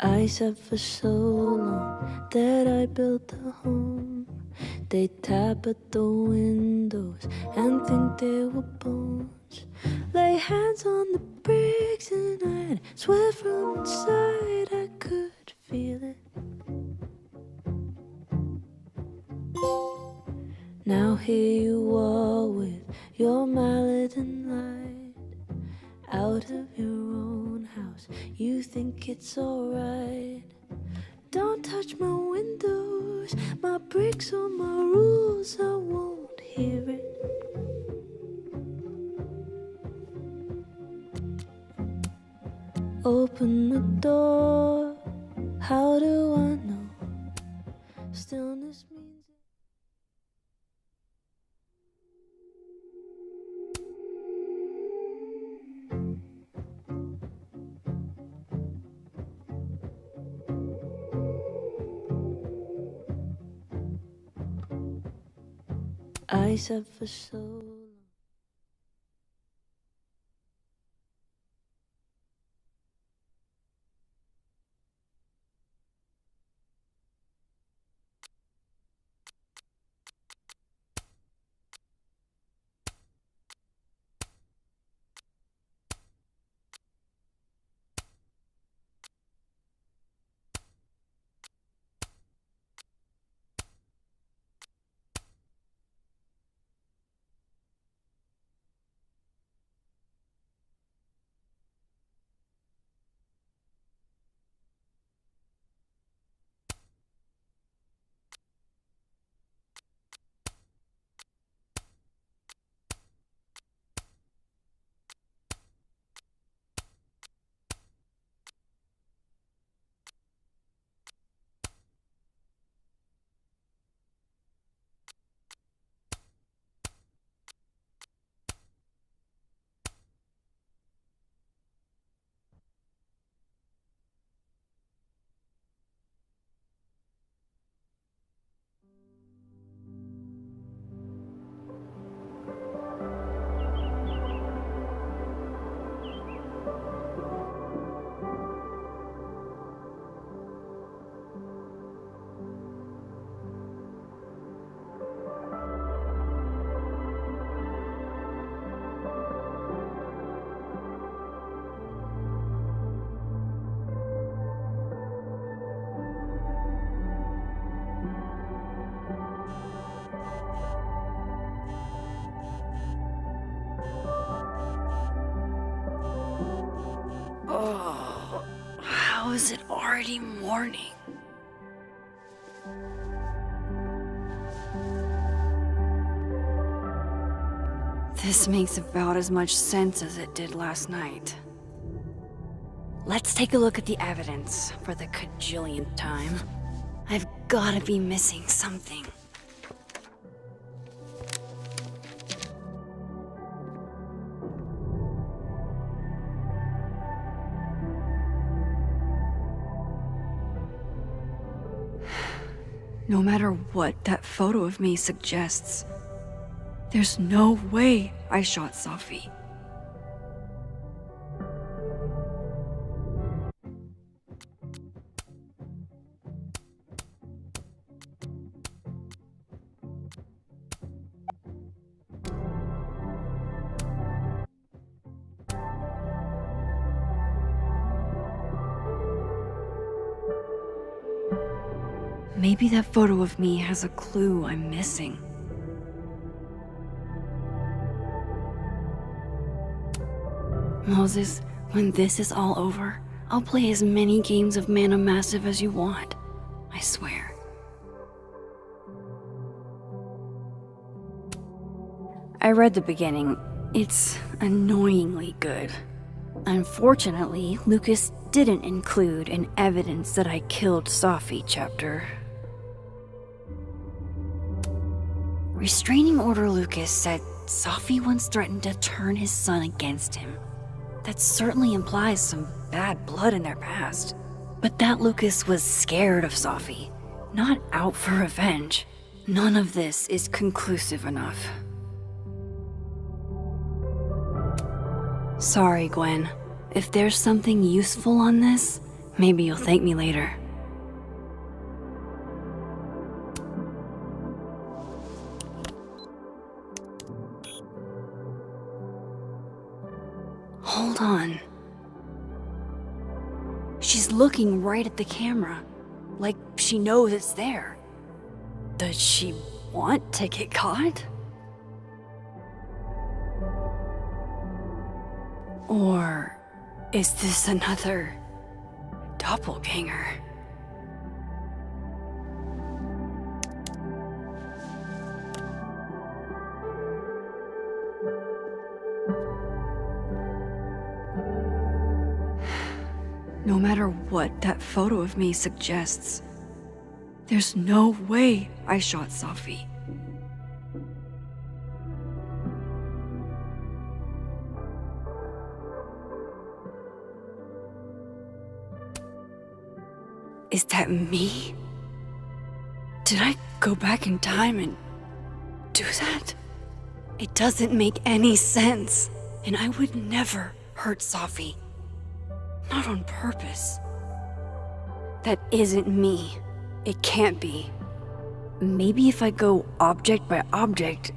I said for so long that I built a home. They tap at the windows and think they were bones. Lay hands on the bricks and I'd swear from inside I could feel it. Now here you are with your mallet and light. Out of your own house, you think it's alright. Don't touch my windows, my bricks or my rules, I won't hear it. Open the door, how do I know? Stillness means I said for so long. Oh, how is it already morning? This makes about as much sense as it did last night. Let's take a look at the evidence for the cajillionth time. I've gotta be missing something. No matter what that photo of me suggests, there's no way I shot Safi. Maybe that photo of me has a clue I'm missing. Moses, when this is all over, I'll play as many games of Mana Massive as you want. I swear. I read the beginning. It's annoyingly good. Unfortunately, Lucas didn't include an evidence that I killed Safi chapter. Restraining Order Lucas said Safi once threatened to turn his son against him. That certainly implies some bad blood in their past. But that Lucas was scared of Safi, not out for revenge. None of this is conclusive enough. Sorry, Gwen. If there's something useful on this, Maybe you'll thank me later. Hold on. She's looking right at the camera, like she knows it's there. Does she want to get caught? Or is this another doppelganger? No matter what that photo of me suggests, there's no way I shot Safi. Is that me? Did I go back in time and do that? It doesn't make any sense, and I would never hurt Safi. Not on purpose. That isn't me. It can't be. Maybe if I go object by object,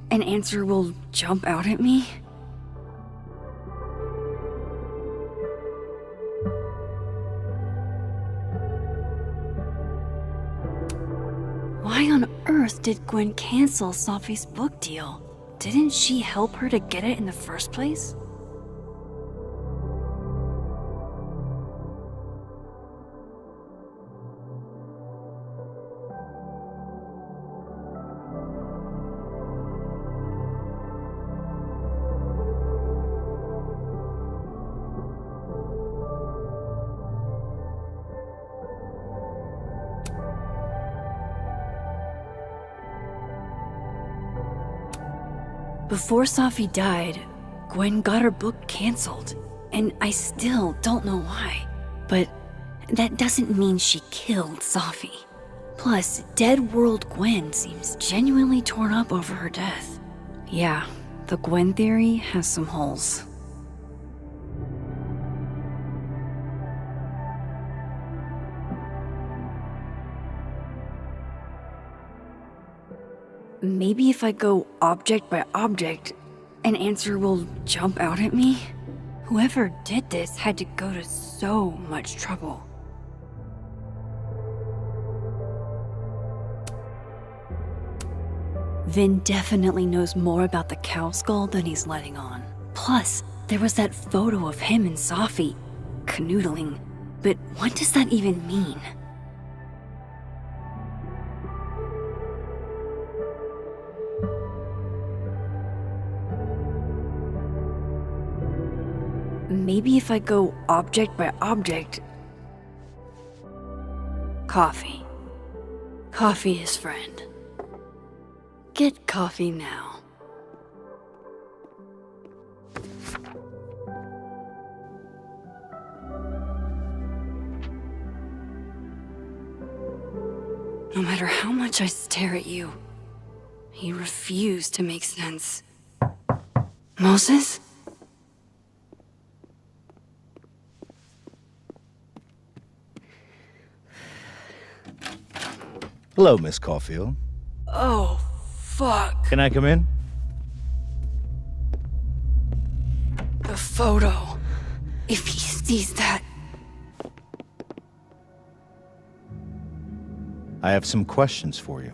an answer will jump out at me? Why on earth did Gwen cancel Safi's book deal? Didn't she help her to get it in the first place? Before Safi died, Gwen got her book canceled, and I still don't know why. But that doesn't mean she killed Safi. Plus, Dead World Gwen seems genuinely torn up over her death. Yeah, the Gwen theory has some holes. Maybe if I go object by object, an answer will jump out at me? Whoever did this had to go to so much trouble. Vin definitely knows more about the cow skull than he's letting on. Plus, there was that photo of him and Safi canoodling. But what does that even mean? Maybe if I go object by object... Coffee. Coffee is friend. Get coffee now. No matter how much I stare at you, you refuse to make sense. Moses? Hello, Miss Caulfield. Oh, fuck. Can I come in? The photo. If he sees that... I have some questions for you.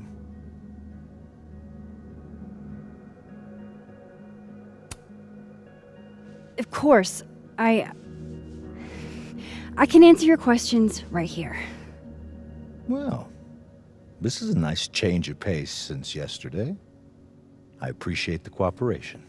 Of course, I can answer your questions right here. Well, this is a nice change of pace since yesterday. I appreciate the cooperation.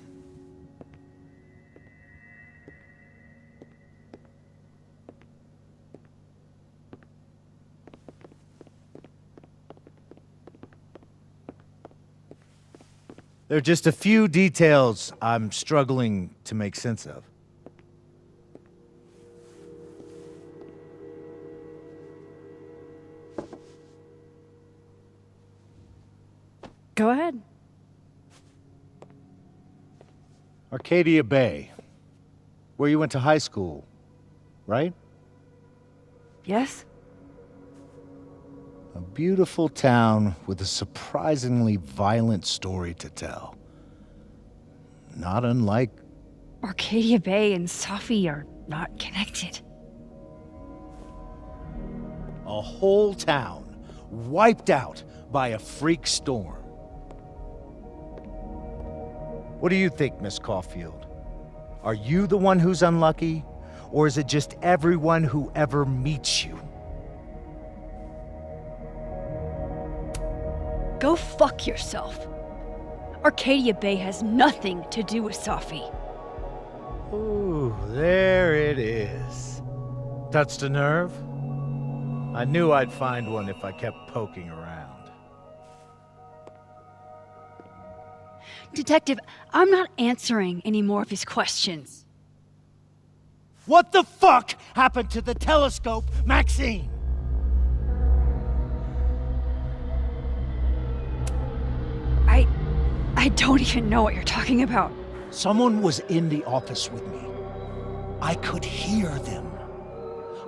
There are just a few details I'm struggling to make sense of. Go ahead. Arcadia Bay, where you went to high school, right? Yes? A beautiful town with a surprisingly violent story to tell. Not unlike... Arcadia Bay and Safi are not connected. a whole town wiped out by a freak storm. What do you think, Miss Caulfield? Are you the one who's unlucky, or is it just everyone who ever meets you? Go fuck yourself. Arcadia Bay has nothing to do with Safi. Ooh, there it is. Touched a nerve? I knew I'd find one if I kept poking around. Detective, I'm not answering any more of his questions. What the fuck happened to the telescope, Maxine? I don't even know what you're talking about. Someone was in the office with me. I could hear them.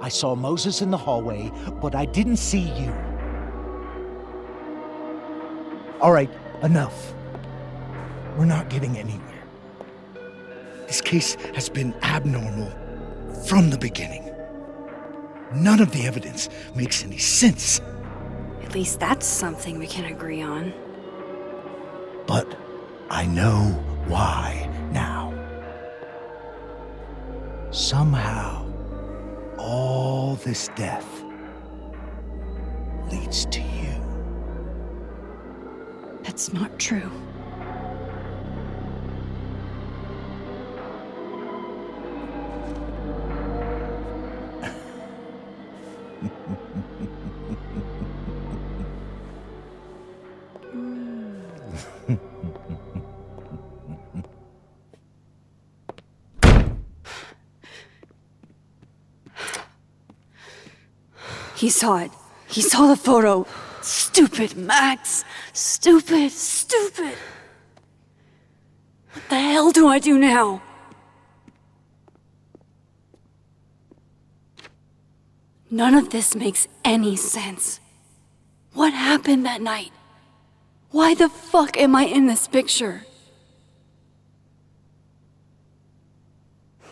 I saw Moses in the hallway, but I didn't see you. All right, enough. We're not getting anywhere. This case has been abnormal from the beginning. None of the evidence makes any sense. At least that's something we can agree on. But I know why now. Somehow, all this death leads to you. That's not true. He saw it. He saw the photo. Stupid, Max. Stupid, stupid. What the hell do I do now? None of this makes any sense. What happened that night? Why the fuck am I in this picture?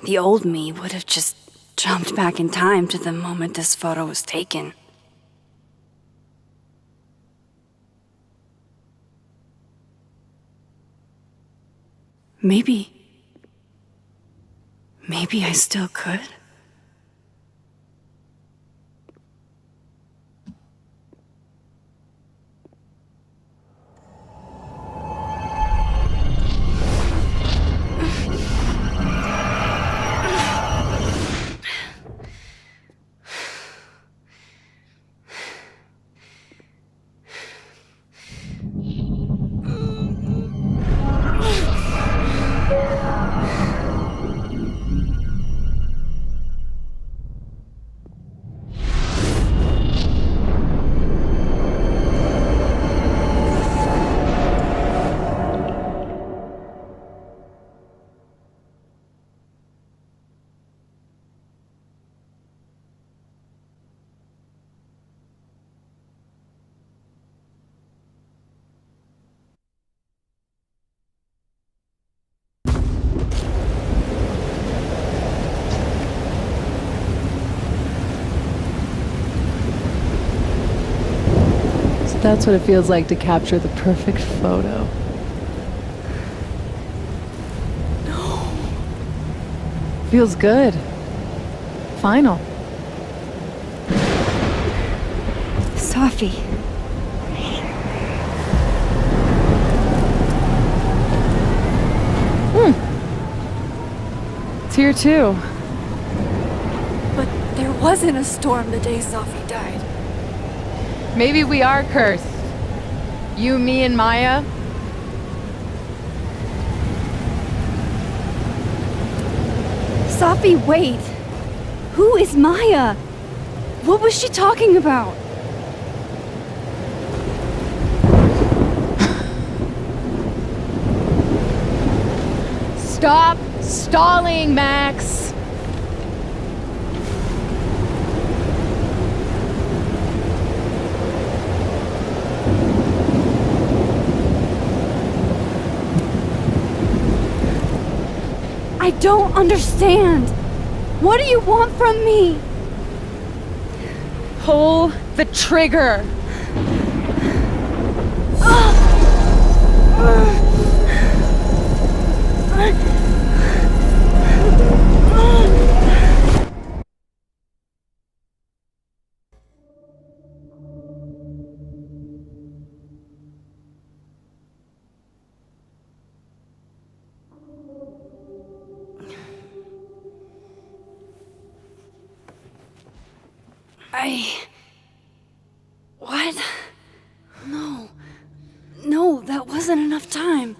The old me would have just jumped back in time to the moment this photo was taken. Maybe I still could. That's what it feels like to capture the perfect photo. No. Feels good. Final. Safi. It's here too. But there wasn't a storm the day Safi died. Maybe we are cursed. You, me, and Maya. Safi, wait. Who is Maya? What was she talking about? Stop stalling, Max. I don't understand. What do you want from me? Pull the trigger. What? No. No, that wasn't enough time.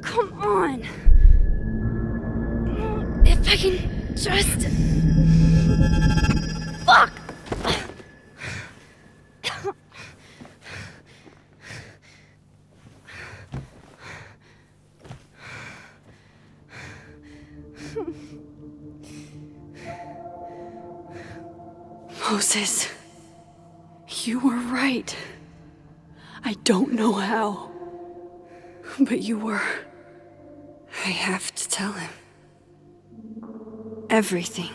Come on. If I can just... Fuck! Moses, you were right. I don't know how, but you were. I have to tell him. Everything.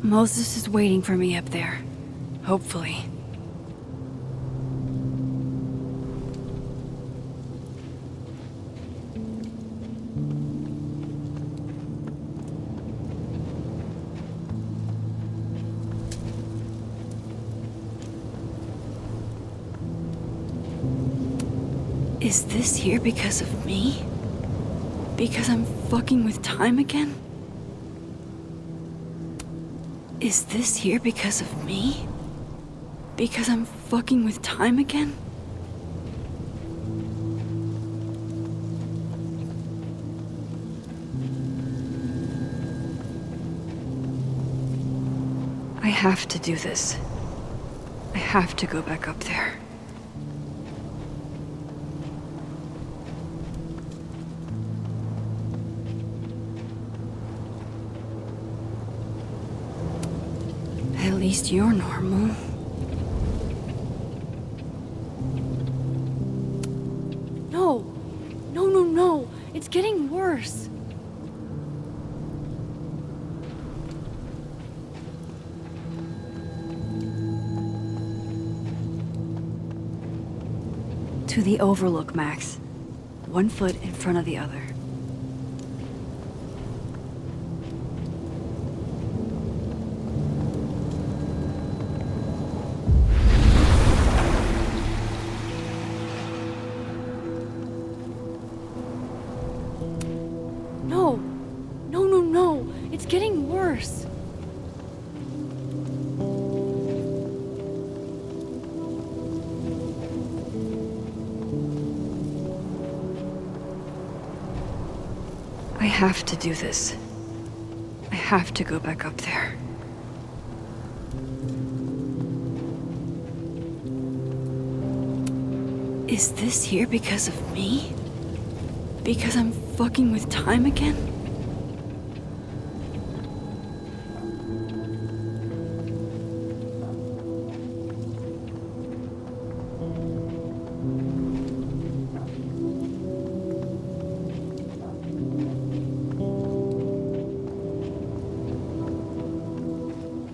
Moses is waiting for me up there. Hopefully. Is this here because of me? Because I'm fucking with time again? Is this here because of me? Because I'm fucking with time again? I have to do this. I have to go back up there. At least you're normal. No! No, no, no! It's getting worse! To the overlook, Max. 1 foot in front of the other. No! No, no, no! It's getting worse! I have to do this. I have to go back up there. Is this here because of me? Because I'm fucking with time again?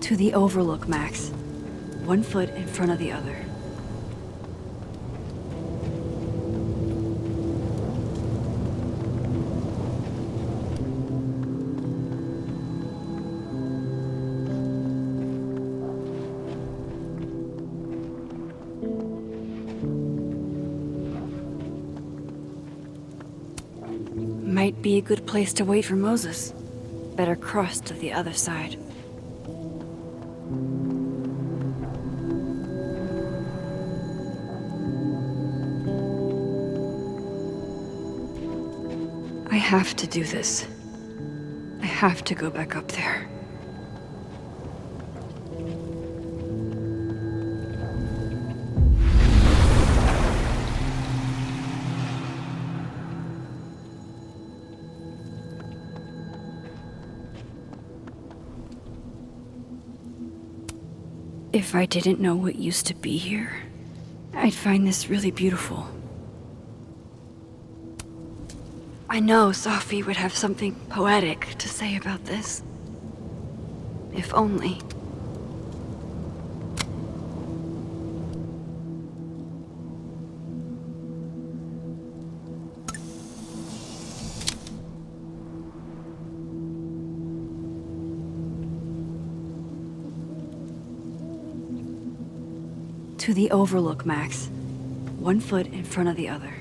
To the overlook, Max. 1 foot in front of the other. Might be a good place to wait for Moses. Better cross to the other side. I have to do this. I have to go back up there. If I didn't know what used to be here, I'd find this really beautiful. I know Safi would have something poetic to say about this. If only. To the overlook, Max. 1 foot in front of the other.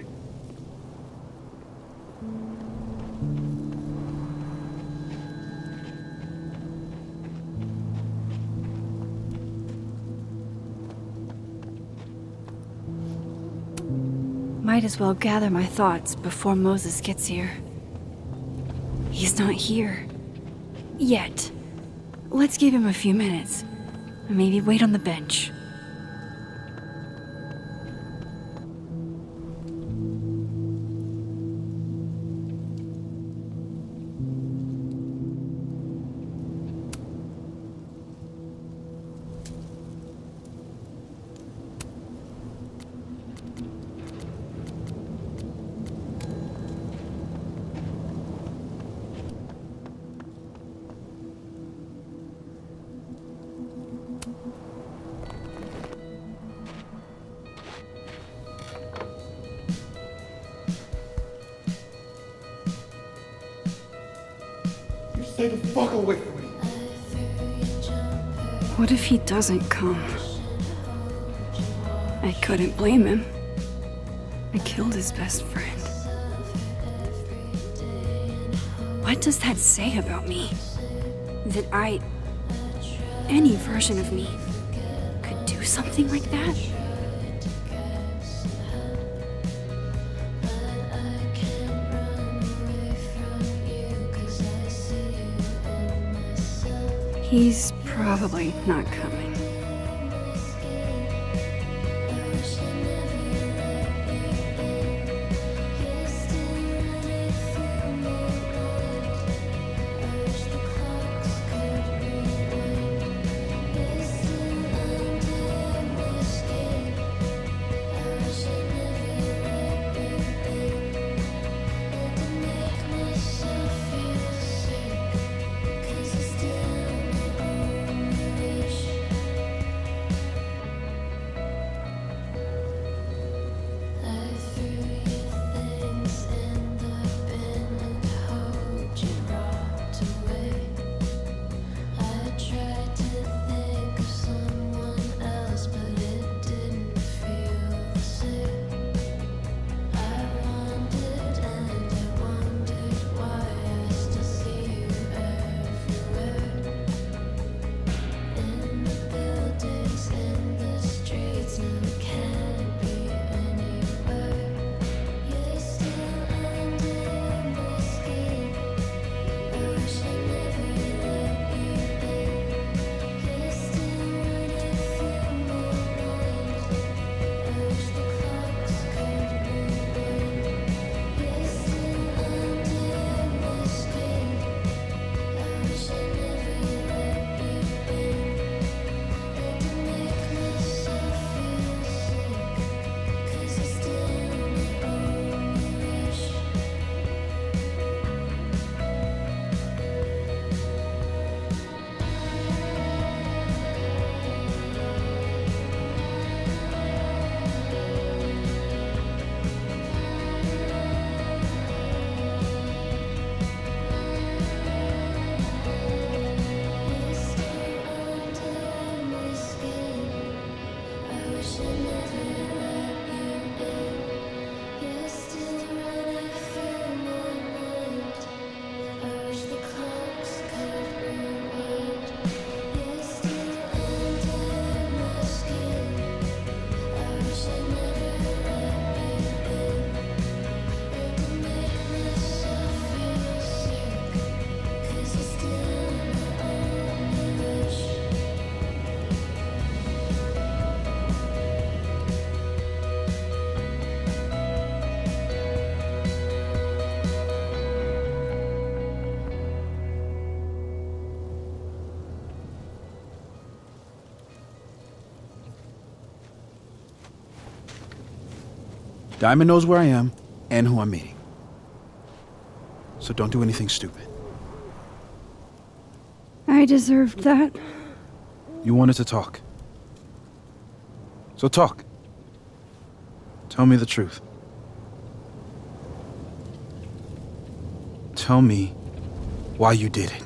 Might as well gather my thoughts before Moses gets here. He's not here. Yet. Let's give him a few minutes. Maybe wait on the bench. Stay the fuck away from me. What if he doesn't come? I couldn't blame him. I killed his best friend. What does that say about me? That any version of me, could do something like that? He's probably not coming. Diamond knows where I am and who I'm meeting. So don't do anything stupid. I deserved that. You wanted to talk. So talk. Tell me the truth. Tell me why you did it.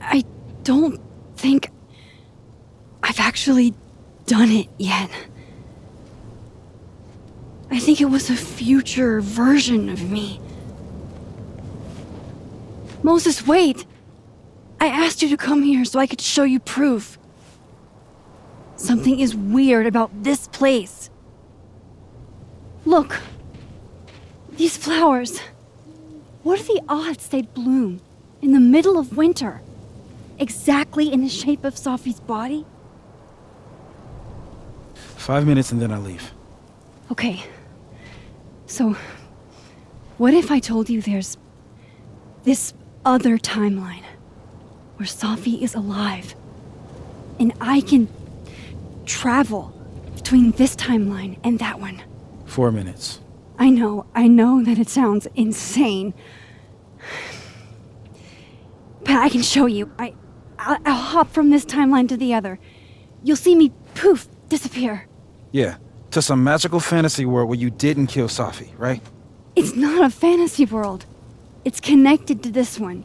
I don't think I've actually done it yet. I think it was a future version of me. Moses, wait! I asked you to come here so I could show you proof. Something is weird about this place. Look. These flowers. What are the odds they'd bloom in the middle of winter? Exactly in the shape of Sophie's body? 5 minutes and then I leave. Okay. So, what if I told you there's this other timeline where Sophie is alive and I can travel between this timeline and that one? 4 minutes. I know that it sounds insane. But I can show you. I'll hop from this timeline to the other. You'll see me, poof, disappear. Yeah, to some magical fantasy world where you didn't kill Safi, right? It's not a fantasy world. It's connected to this one.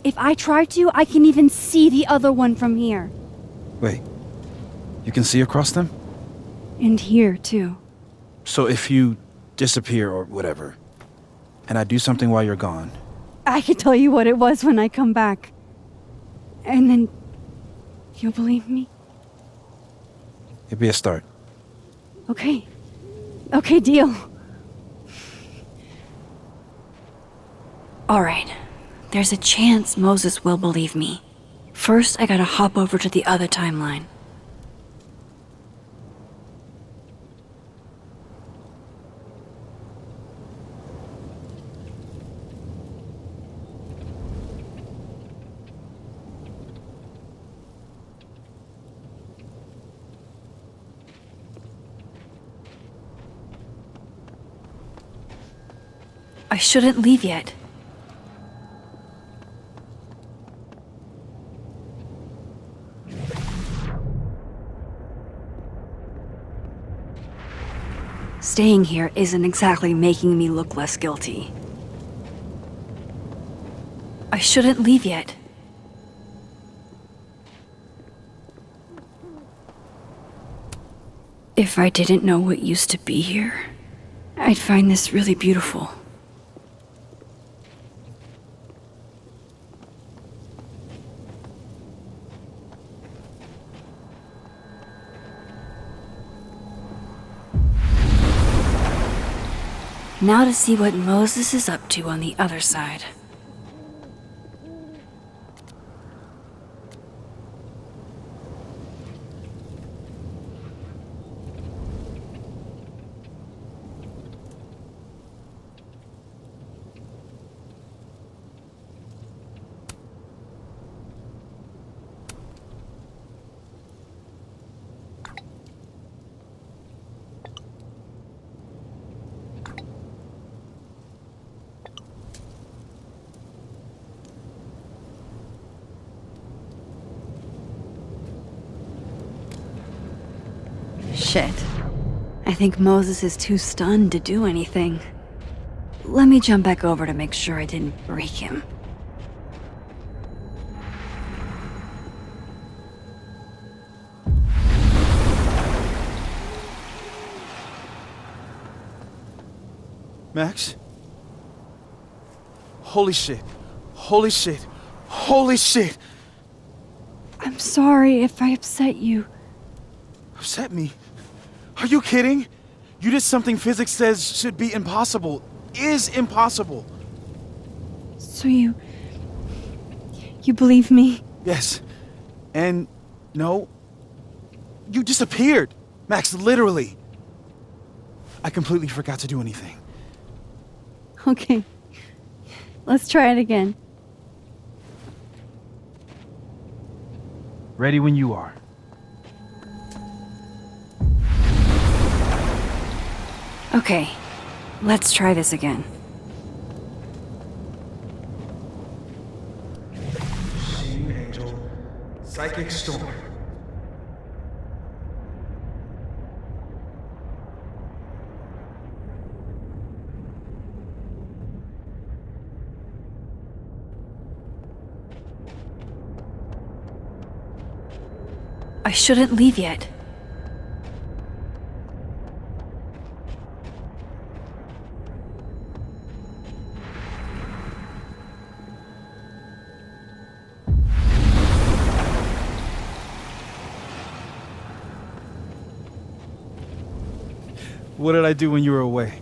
If I try to, I can even see the other one from here. Wait, you can see across them? And here, too. So if you disappear or whatever, and I do something while you're gone... I can tell you what it was when I come back. And then... you'll believe me? It'd be a start. Okay. Okay, deal. Alright. There's a chance Moses will believe me. First, I gotta hop over to the other timeline. I shouldn't leave yet. Staying here isn't exactly making me look less guilty. I shouldn't leave yet. If I didn't know what used to be here, I'd find this really beautiful. Now to see what Moses is up to on the other side. Shit. I think Moses is too stunned to do anything. Let me jump back over to make sure I didn't break him. Max? Holy shit. Holy shit. Holy shit! I'm sorry if I upset you. Upset me? Are you kidding? You did something physics says should be impossible. Is impossible. So you believe me? Yes. And no. You disappeared. Max, literally. I completely forgot to do anything. Okay. Let's try it again. Ready when you are. Okay, let's try this again. Machine Angel, Psychic Storm. I shouldn't leave yet. What did I do when you were away?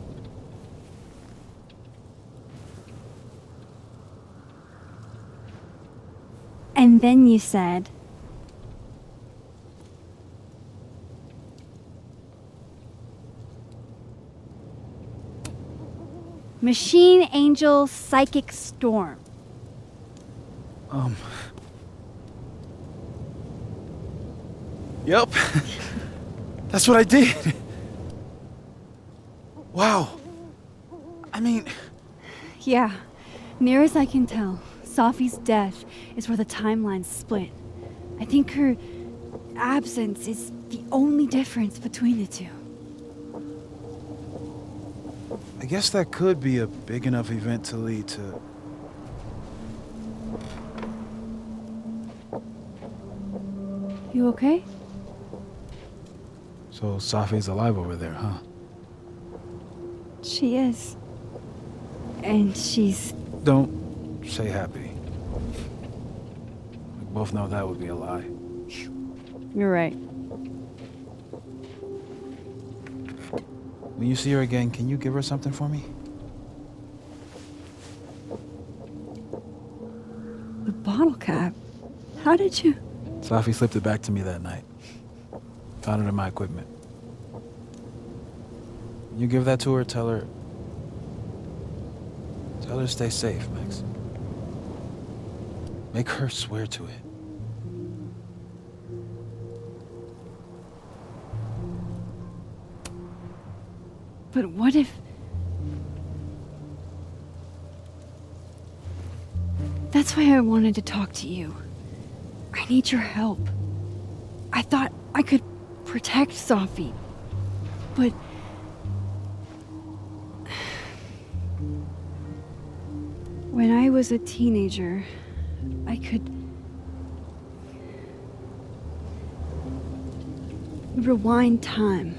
And then you said, Machine Angel Psychic Storm. Yep. That's what I did. Wow. I mean, Yeah, near as I can tell, Sophie's death is where the timelines split. I think her absence is the only difference between the two. I guess that could be a big enough event to lead to... You okay? So Safi's alive over there, huh? She is. And she's... Don't say happy. We both know that would be a lie. You're right. When you see her again, can you give her something for me? The bottle cap? How did you... Safi slipped it back to me that night. Found it in my equipment. When you give that to her, tell her to stay safe, Max. Make her swear to it. But what if... That's why I wanted to talk to you. I need your help. I thought I could protect Sophie, but... When I was a teenager, I could... rewind time.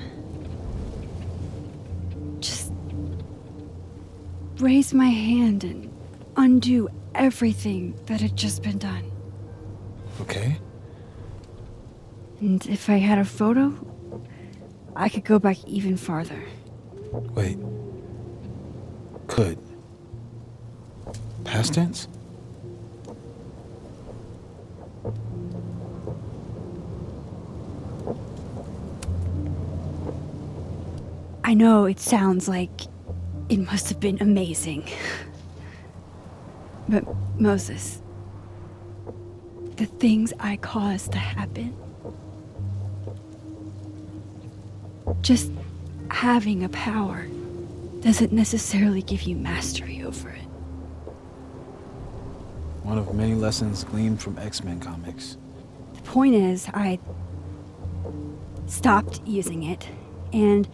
Just raise my hand and undo everything that had just been done. Okay? And if I had a photo, I could go back even farther. Wait. Could. Past tense? I know it sounds like it must have been amazing. But Moses, the things I caused to happen, just having a power doesn't necessarily give you mastery over it. One of many lessons gleaned from X-Men comics. The point is, I stopped using it, and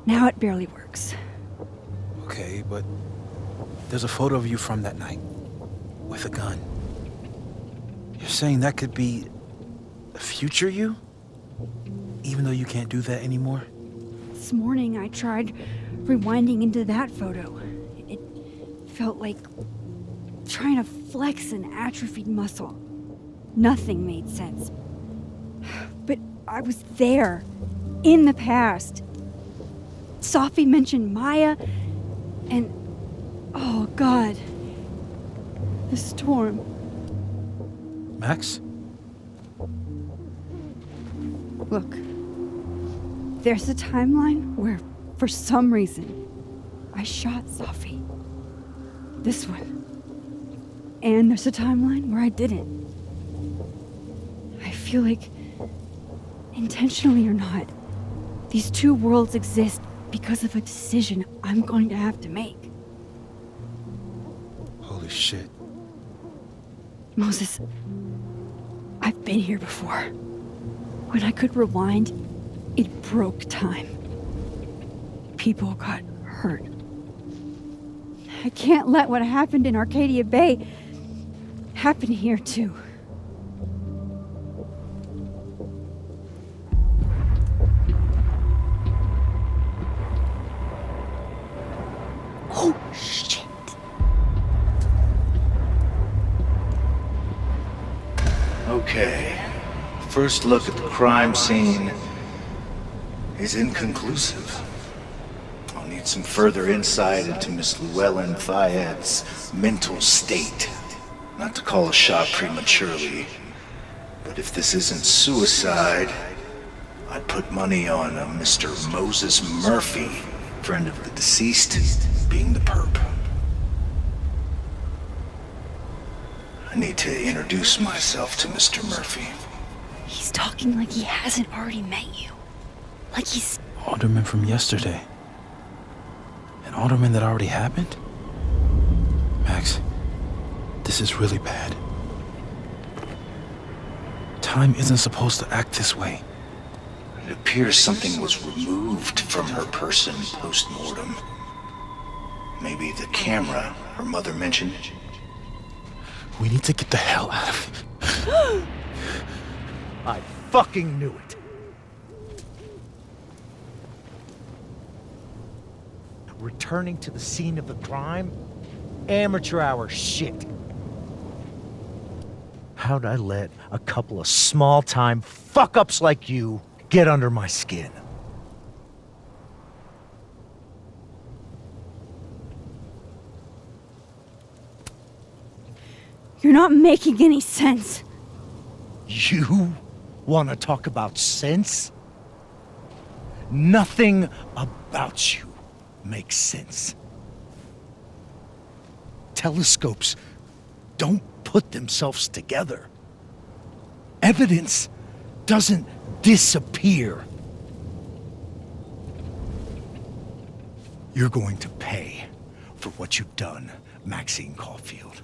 now it barely works. Okay, but there's a photo of you from that night with a gun. You're saying that could be a future you? Even though you can't do that anymore? This morning I tried rewinding into that photo. It felt like trying to flex an atrophied muscle. Nothing made sense. But I was there, in the past. Sophie mentioned Maya, and oh God, the storm. Max? Look, there's a timeline where for some reason, I shot Safi. This one. And there's a timeline where I didn't. I feel like, intentionally or not, these two worlds exist because of a decision I'm going to have to make. Holy shit. Moses, I've been here before. When I could rewind, it broke time. People got hurt. I can't let what happened in Arcadia Bay happen here too. Oh, shit. Okay. First look at the crime scene is inconclusive. I'll need some further insight into Miss Llewellyn Fayette's mental state. Not to call a shot prematurely, but if this isn't suicide, I'd put money on a Mr. Moses Murphy, friend of the deceased, being the perp. I need to introduce myself to Mr. Murphy. He's talking like he hasn't already met you. Like he's... Alderman from yesterday. An alderman that already happened? Max, this is really bad. Time isn't supposed to act this way. It appears something was removed from her person post-mortem. Maybe the camera her mother mentioned. We need to get the hell out of here. I fucking knew it. Returning to the scene of the crime? Amateur hour shit. How'd I let a couple of small-time fuck-ups like you get under my skin? You're not making any sense. You want to talk about sense? Nothing about you makes sense. Telescopes don't put themselves together. Evidence doesn't disappear. You're going to pay for what you've done, Maxine Caulfield.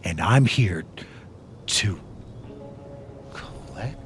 And I'm here to collect.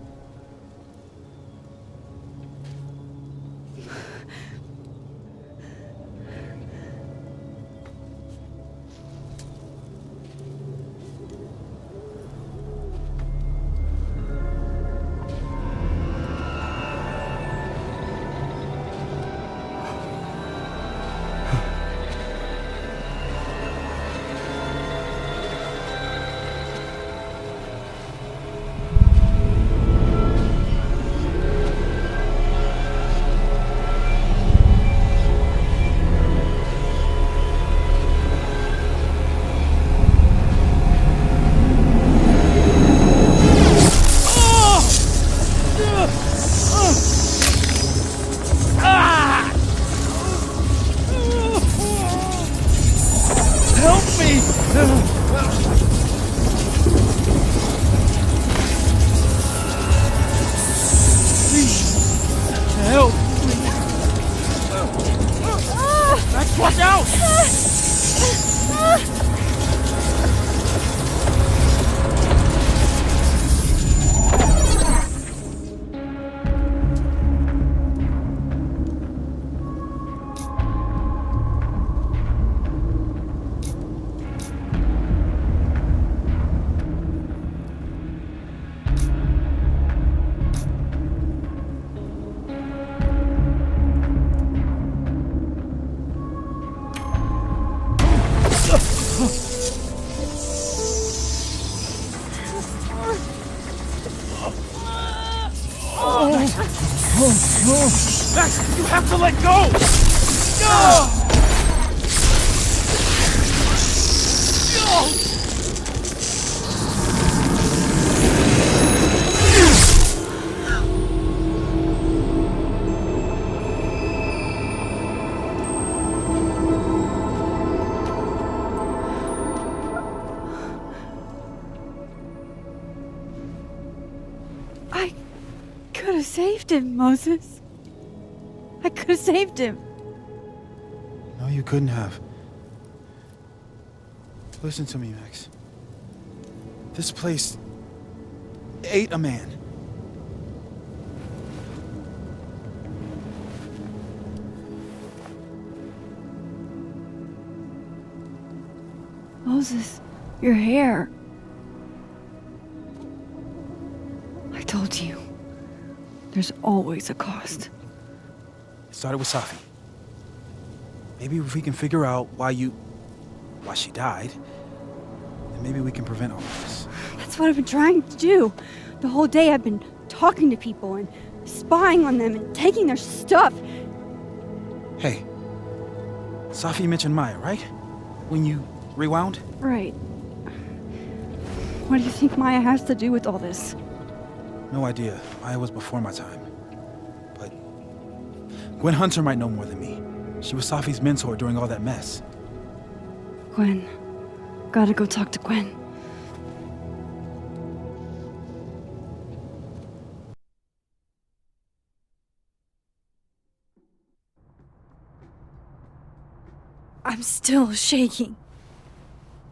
Max, you have to let go! No! saved him, Moses. I could have saved him. No, you couldn't have. Listen to me, Max. This place ate a man. Moses, your hair. I told you. There's always a cost. It started with Safi. Maybe if we can figure out why she died, then maybe we can prevent all of this. That's what I've been trying to do. The whole day I've been talking to people and spying on them and taking their stuff. Hey, Safi mentioned Maya, right? When you rewound? Right. What do you think Maya has to do with all this? No idea. Maya was before my time. But Gwen Hunter might know more than me. She was Safi's mentor during all that mess. Gwen. Gotta go talk to Gwen. I'm still shaking.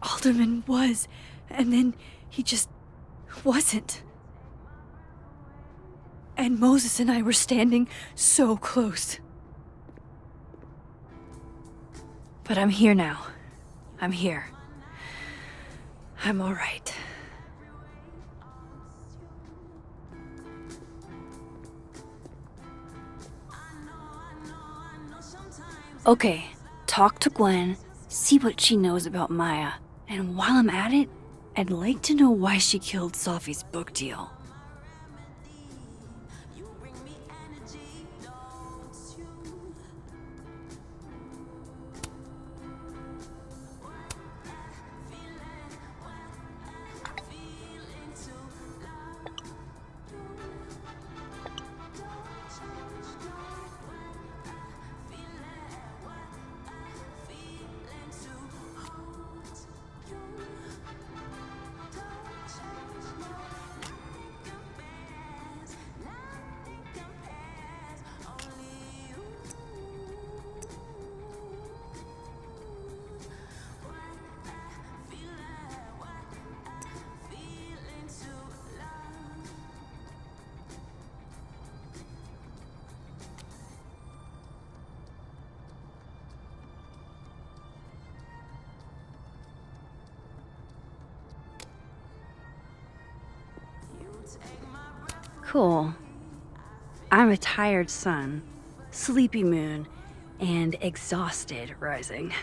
Alderman was, and then he just wasn't. And Moses and I were standing so close. But I'm here now. I'm here. I'm all right. Okay, talk to Gwen, see what she knows about Maya, and while I'm at it, I'd like to know why she killed Safi's book deal. Cool. I'm a tired sun, sleepy moon, and exhausted rising.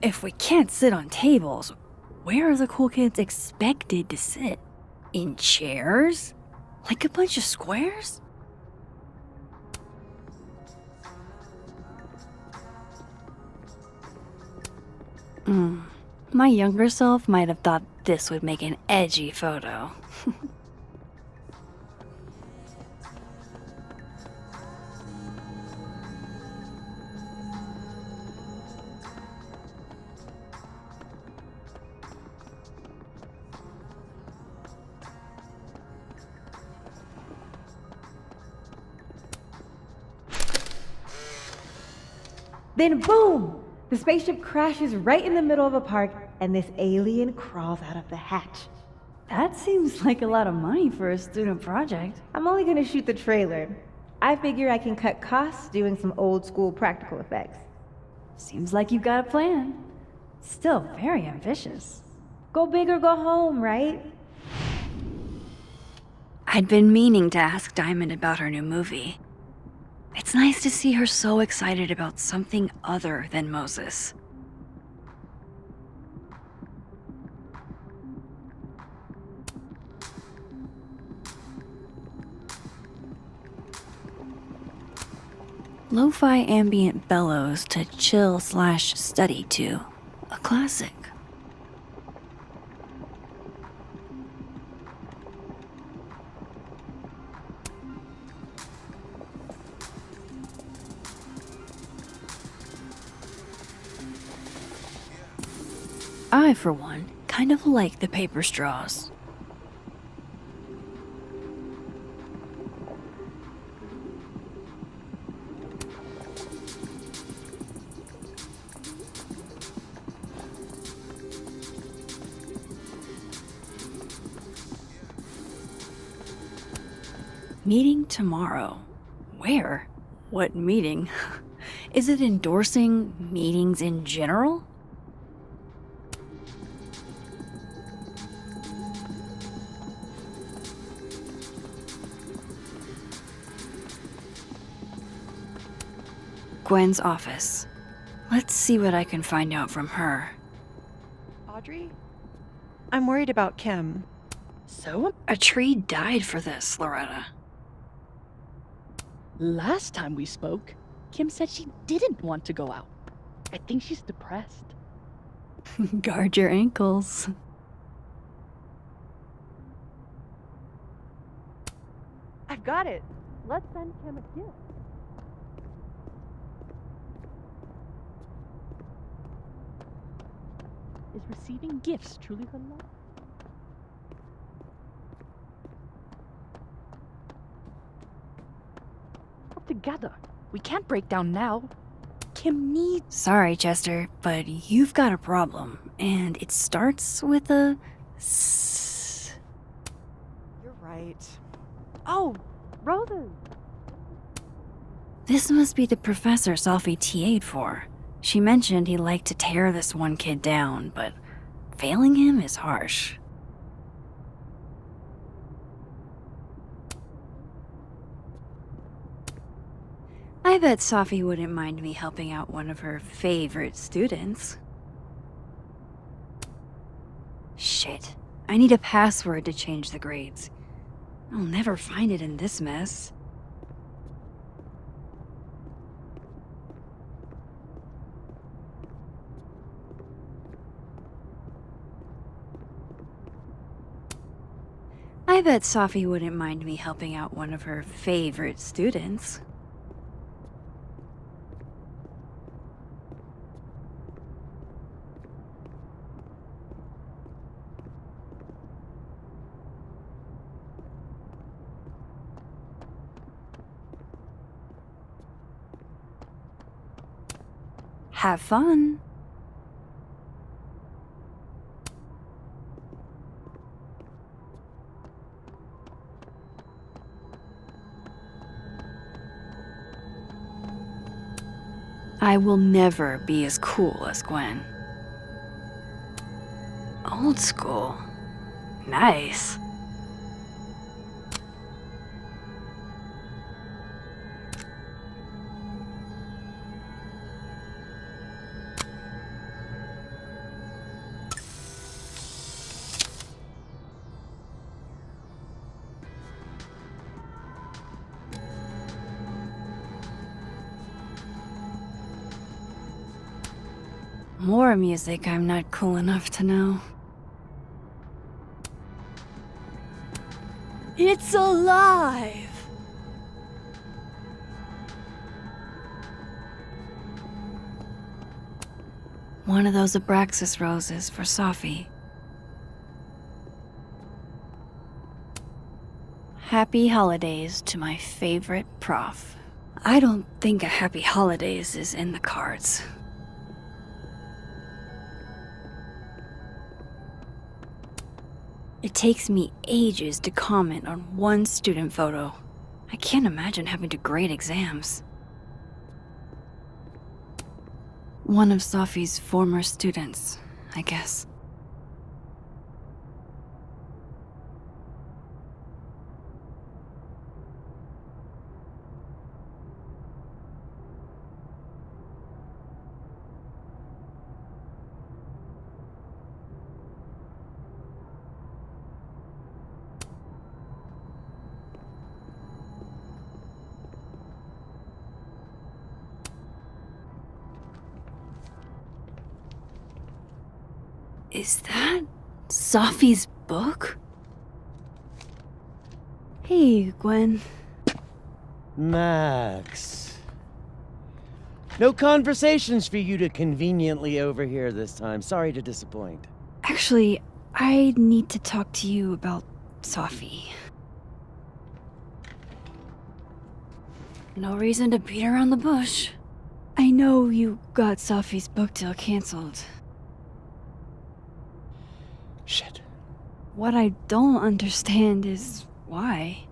If we can't sit on tables, where are the cool kids expected to sit? In chairs? Like a bunch of squares? My younger self might have thought this would make an edgy photo. Then boom! The spaceship crashes right in the middle of a park, and this alien crawls out of the hatch. That seems like a lot of money for a student project. I'm only gonna shoot the trailer. I figure I can cut costs doing some old school practical effects. Seems like you've got a plan. Still very ambitious. Go big or go home, right? I'd been meaning to ask Diamond about her new movie. It's nice to see her so excited about something other than Moses. Lo-fi ambient bellows to chill/study to. A classic. I, for one, kind of like the paper straws. Meeting tomorrow. Where? What meeting? Is it endorsing meetings in general? Gwen's office. Let's see what I can find out from her. Audrey? I'm worried about Kim. So? A tree died for this, Loretta. Last time we spoke, Kim said she didn't want to go out. I think she's depressed. Guard your ankles. I've got it. Let's send Kim a gift. Is receiving gifts truly her love? Together. We can't break down now. Kim needs... Sorry, Chester, but you've got a problem, and it starts with a S. You're right. Oh, roses. This must be the professor Sophie TA'd for. She mentioned he liked to tear this one kid down, but failing him is harsh. I bet Sophie wouldn't mind me helping out one of her favorite students. Shit. I need a password to change the grades. I'll never find it in this mess. I bet Sophie wouldn't mind me helping out one of her favorite students. Have fun. I will never be as cool as Gwen. Old school. Nice. More music I'm not cool enough to know. It's alive! One of those Abraxas roses for Safi. Happy holidays to my favorite prof. I don't think a happy holidays is in the cards. It takes me ages to comment on one student photo. I can't imagine having to grade exams. One of Safi's former students, I guess. Is that Safi's book? Hey, Gwen. Max. No conversations for you to conveniently overhear this time. Sorry to disappoint. Actually, I need to talk to you about Safi. No reason to beat around the bush. I know you got Safi's book deal canceled. Shit. What I don't understand is why.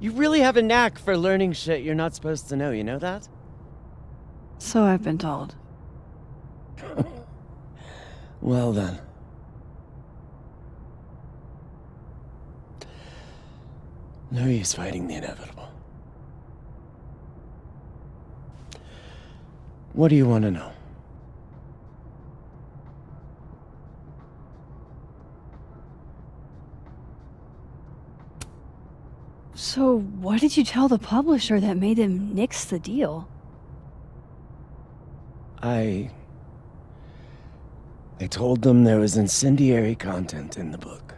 You really have a knack for learning shit you're not supposed to know, you know that? So I've been told. Well then. No use fighting the inevitable. What do you want to know? So what did you tell the publisher that made them nix the deal? I told them there was incendiary content in the book.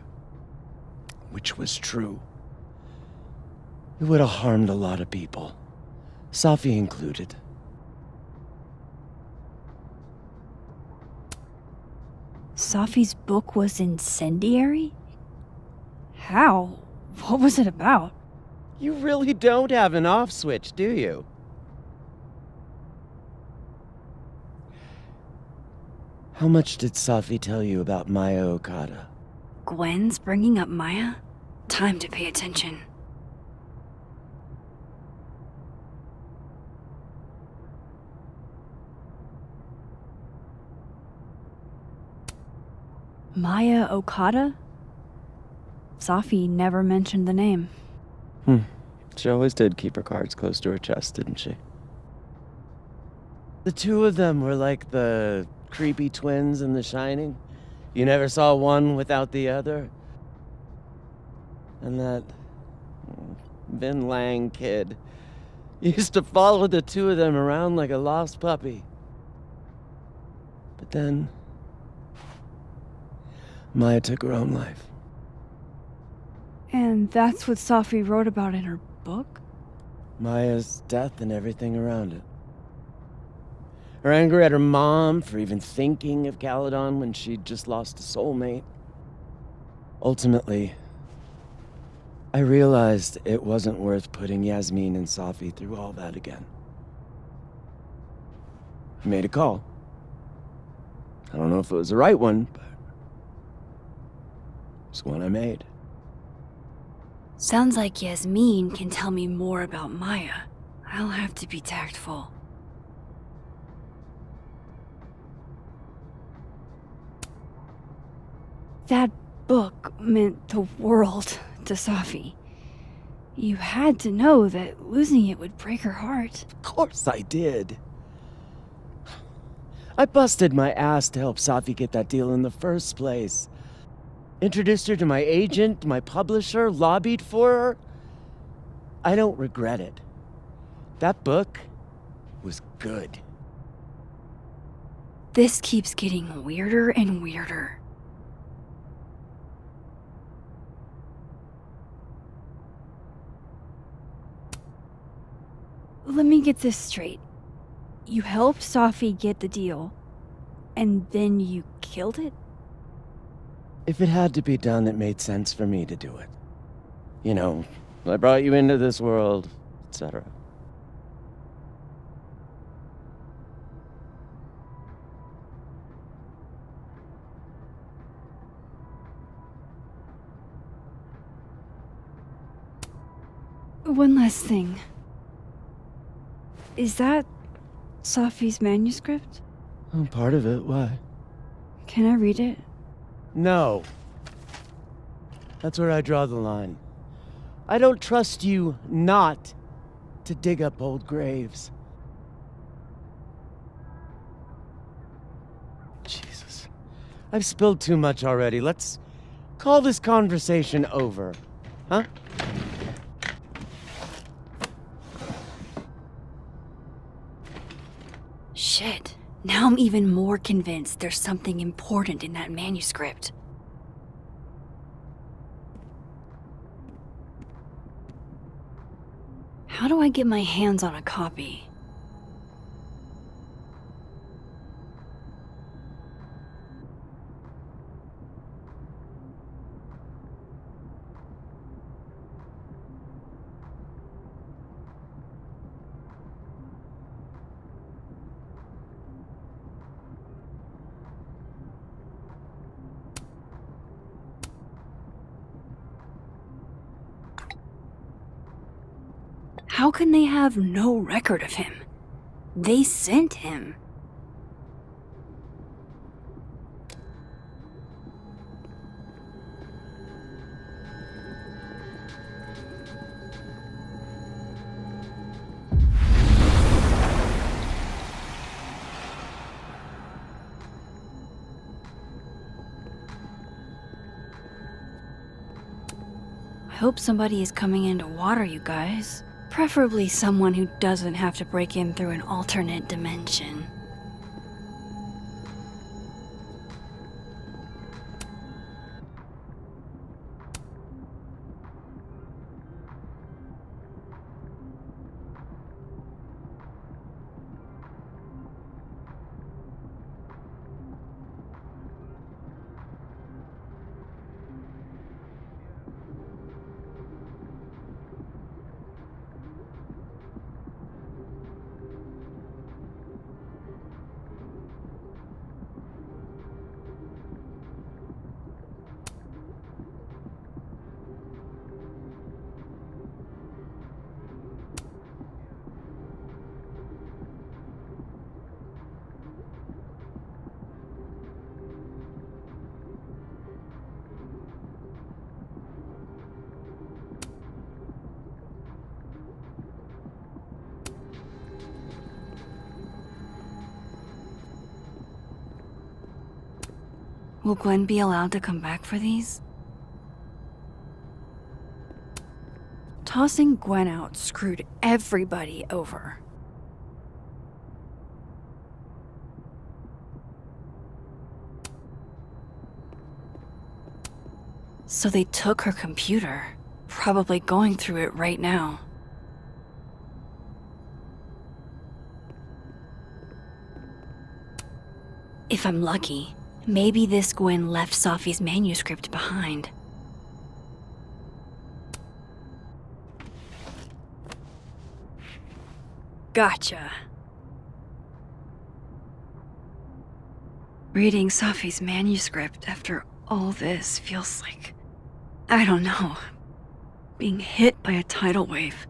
Which was true. It would have harmed a lot of people. Safi included. Safi's book was incendiary? How? What was it about? You really don't have an off switch, do you? How much did Safi tell you about Maya Okada? Gwen's bringing up Maya? Time to pay attention. Maya Okada? Safi never mentioned the name. She always did keep her cards close to her chest, didn't she? The two of them were like the creepy twins in The Shining. You never saw one without the other. And that Vin Lang kid used to follow the two of them around like a lost puppy. But then Maya took her own life. And that's what Safi wrote about in her book? Maya's death and everything around it. Her anger at her mom for even thinking of Caledon when she'd just lost a soulmate. Ultimately, I realized it wasn't worth putting Yasmin and Safi through all that again. I made a call. I don't know if it was the right one, but it's one I made. Sounds like Yasmin can tell me more about Maya. I'll have to be tactful. That book meant the world to Safi. You had to know that losing it would break her heart. Of course I did. I busted my ass to help Safi get that deal in the first place. Introduced her to my agent, my publisher, lobbied for her. I don't regret it. That book was good. This keeps getting weirder and weirder. Let me get this straight. You helped Safi get the deal, and then you killed it? If it had to be done, it made sense for me to do it. You know, I brought you into this world, etc. One last thing. Is that Safi's manuscript? Oh, part of it. Why? Can I read it? No. That's where I draw the line. I don't trust you not to dig up old graves. Jesus. I've spilled too much already. Let's call this conversation over. Huh? Shit. Now I'm even more convinced there's something important in that manuscript. How do I get my hands on a copy? How can they have no record of him? They sent him. I hope somebody is coming in to water you guys. Preferably someone who doesn't have to break in through an alternate dimension. Will Gwen be allowed to come back for these? Tossing Gwen out screwed everybody over. So they took her computer, probably going through it right now. If I'm lucky, maybe this Gwen left Safi's manuscript behind. Gotcha. Reading Safi's manuscript after all this feels like, I don't know, being hit by a tidal wave.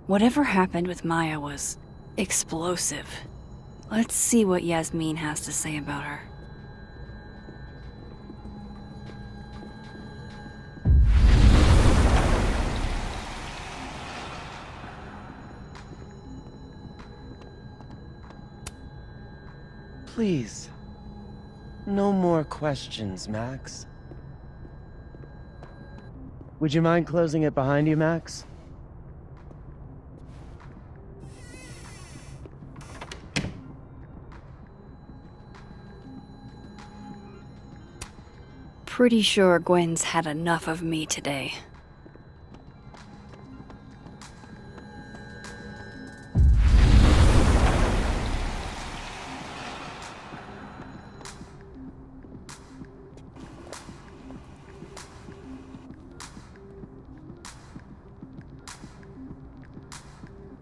Whatever happened with Maya was explosive. Let's see what Yasmin has to say about her. Please. No more questions, Max. Would you mind closing it behind you, Max? Pretty sure Gwen's had enough of me today.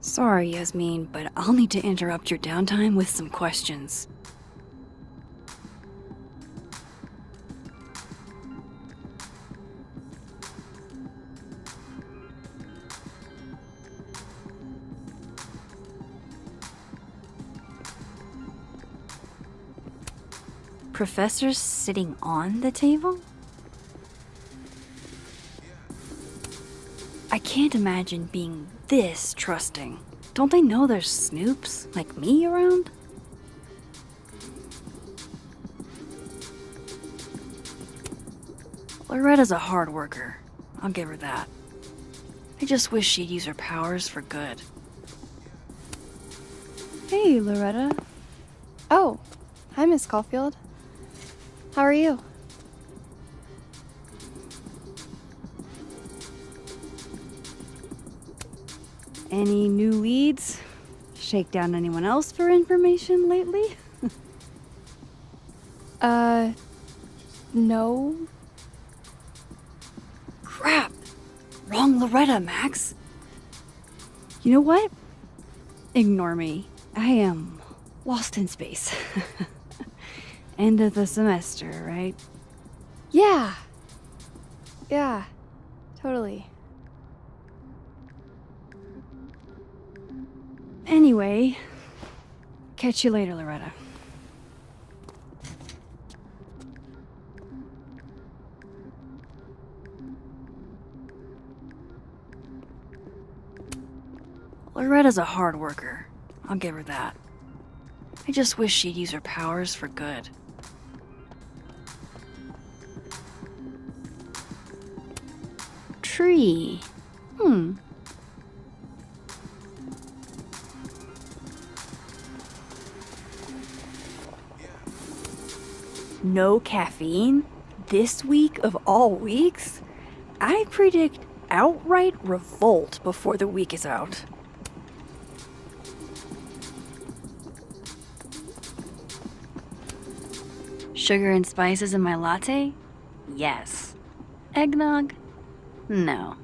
Sorry, Yasmin, but I'll need to interrupt your downtime with some questions. Professors sitting on the table? I can't imagine being this trusting. Don't they know there's snoops like me around? Loretta's a hard worker. I'll give her that. I just wish she'd use her powers for good. Hey, Loretta. Oh, hi, Miss Caulfield. How are you? Any new leads? Shake down anyone else for information lately? No. Crap! Wrong Loretta, Max. You know what? Ignore me. I am lost in space. End of the semester, right? Yeah. Yeah, totally. Anyway, catch you later, Loretta. Loretta's a hard worker. I'll give her that. I just wish she'd use her powers for good. Tree. No caffeine? This week of all weeks? I predict outright revolt before the week is out. Sugar and spices in my latte? Yes. Eggnog? No.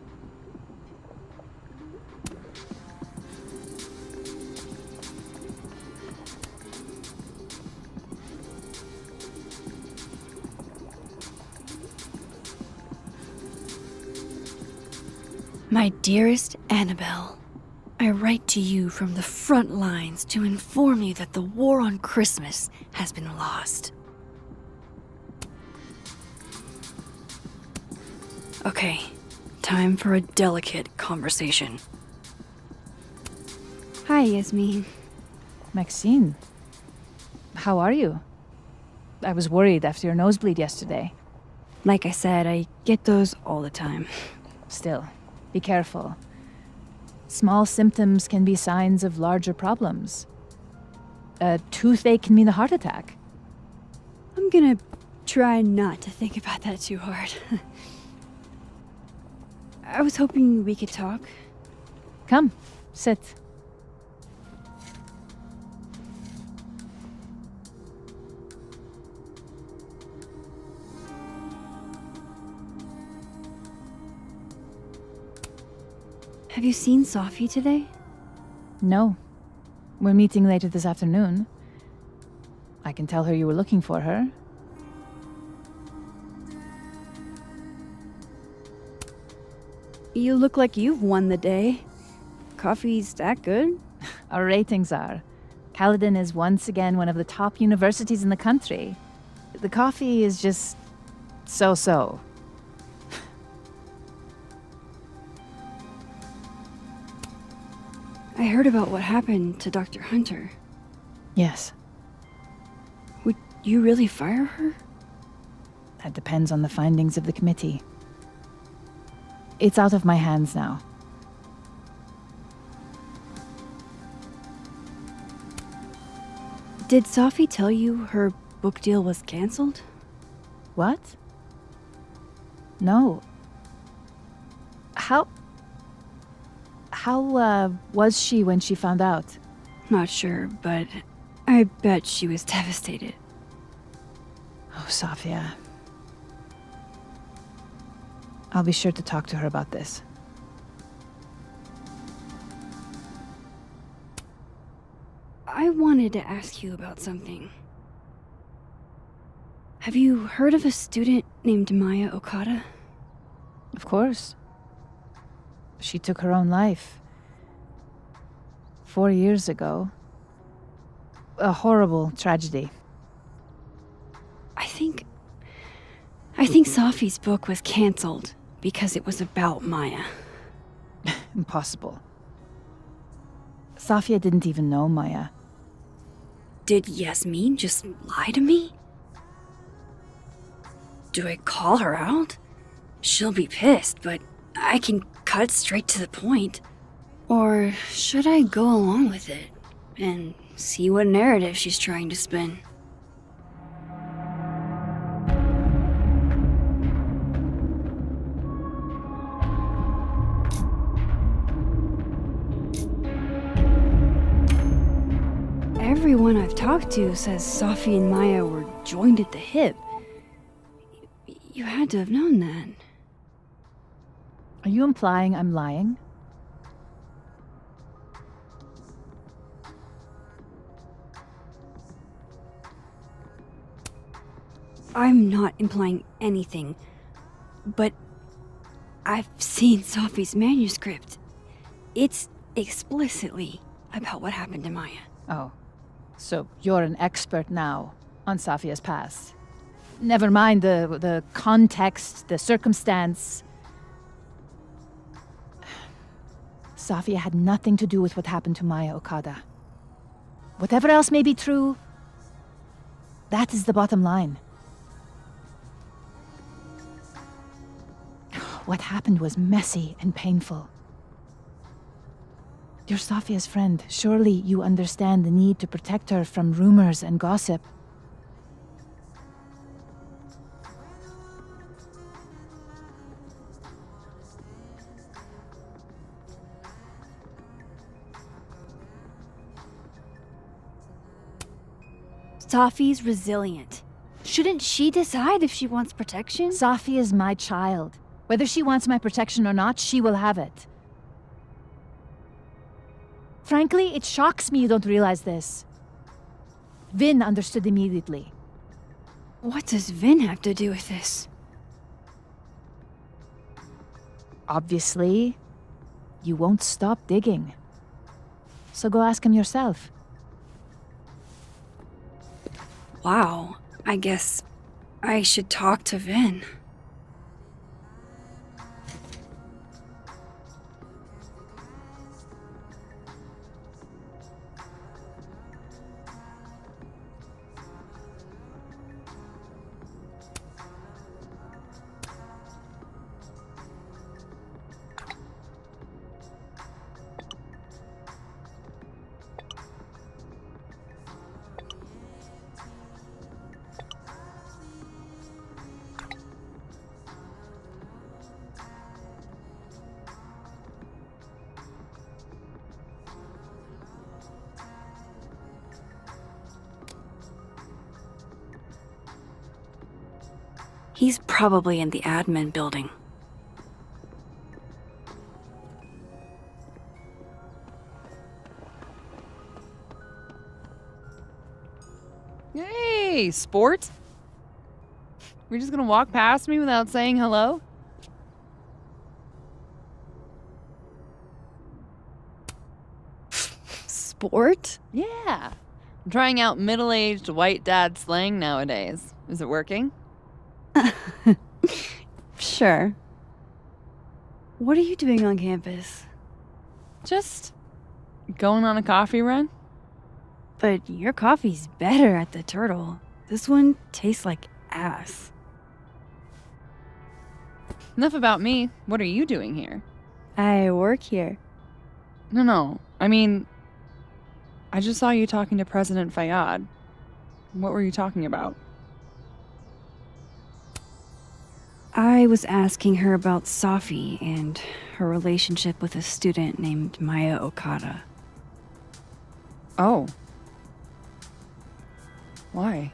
My dearest Annabelle, I write to you from the front lines to inform you that the war on Christmas has been lost. Okay, time for a delicate conversation. Hi, Yasmin. Maxine, how are you? I was worried after your nosebleed yesterday. Like I said, I get those all the time. Still, be careful. Small symptoms can be signs of larger problems. A toothache can mean a heart attack. I'm gonna try not to think about that too hard. I was hoping we could talk. Come, sit. Have you seen Sophie today? No. We're meeting later this afternoon. I can tell her you were looking for her. You look like you've won the day. coffee's that good? Our ratings are. Caledon is once again one of the top universities in the country. The coffee is just so-so. I heard about what happened to Dr. Hunter. Yes. Would you really fire her? That depends on the findings of the committee. It's out of my hands now. Did Safi tell you her book deal was canceled? What? No. How was she when she found out? Not sure, but I bet she was devastated. Oh, Safia. I'll be sure to talk to her about this. I wanted to ask you about something. Have you heard of a student named Maya Okada? Of course. She took her own life. 4 years ago. A horrible tragedy. I think Safi's book was canceled because it was about Maya. Impossible. Safia didn't even know Maya. Did Yasmin just lie to me? Do I call her out? She'll be pissed, but I can cut straight to the point. Or should I go along with it and see what narrative she's trying to spin? Everyone I've talked to says Safi and Maya were joined at the hip. You had to have known that. Are you implying I'm lying? I'm not implying anything, but I've seen Safi's manuscript. It's explicitly about what happened to Maya. Oh, so you're an expert now on Safia's past. Never mind the context, the circumstance. Safia had nothing to do with what happened to Maya Okada. Whatever else may be true, that is the bottom line. What happened was messy and painful. You're Safia's friend. Surely you understand the need to protect her from rumors and gossip. Safi's resilient. Shouldn't she decide if she wants protection? Safi is my child. Whether she wants my protection or not, she will have it. Frankly, it shocks me you don't realize this. Vin understood immediately. What does Vin have to do with this? Obviously, you won't stop digging. So go ask him yourself. Wow, I guess I should talk to Vin. He's probably in the admin building. Hey, sport. We're just gonna walk past me without saying hello? sport? Yeah. I'm trying out middle-aged white dad slang nowadays. Is it working? Sure. What are you doing on campus? Just going on a coffee run. But your coffee's better at the Turtle. This one tastes like ass. Enough about me. What are you doing here? I work here. No. I mean, I just saw you talking to President Fayyad. What were you talking about? I was asking her about Safi and her relationship with a student named Maya Okada. Oh. Why?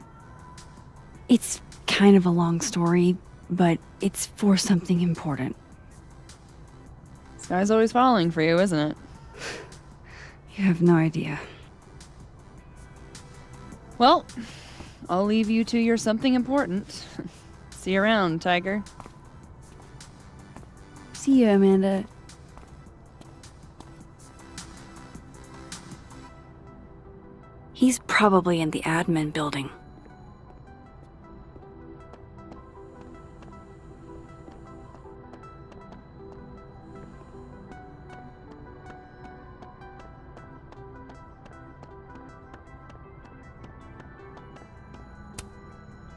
It's kind of a long story, but it's for something important. This guy's always falling for you, isn't it? You have no idea. Well, I'll leave you to your something important. See you around, Tiger. See you, Amanda. He's probably in the admin building.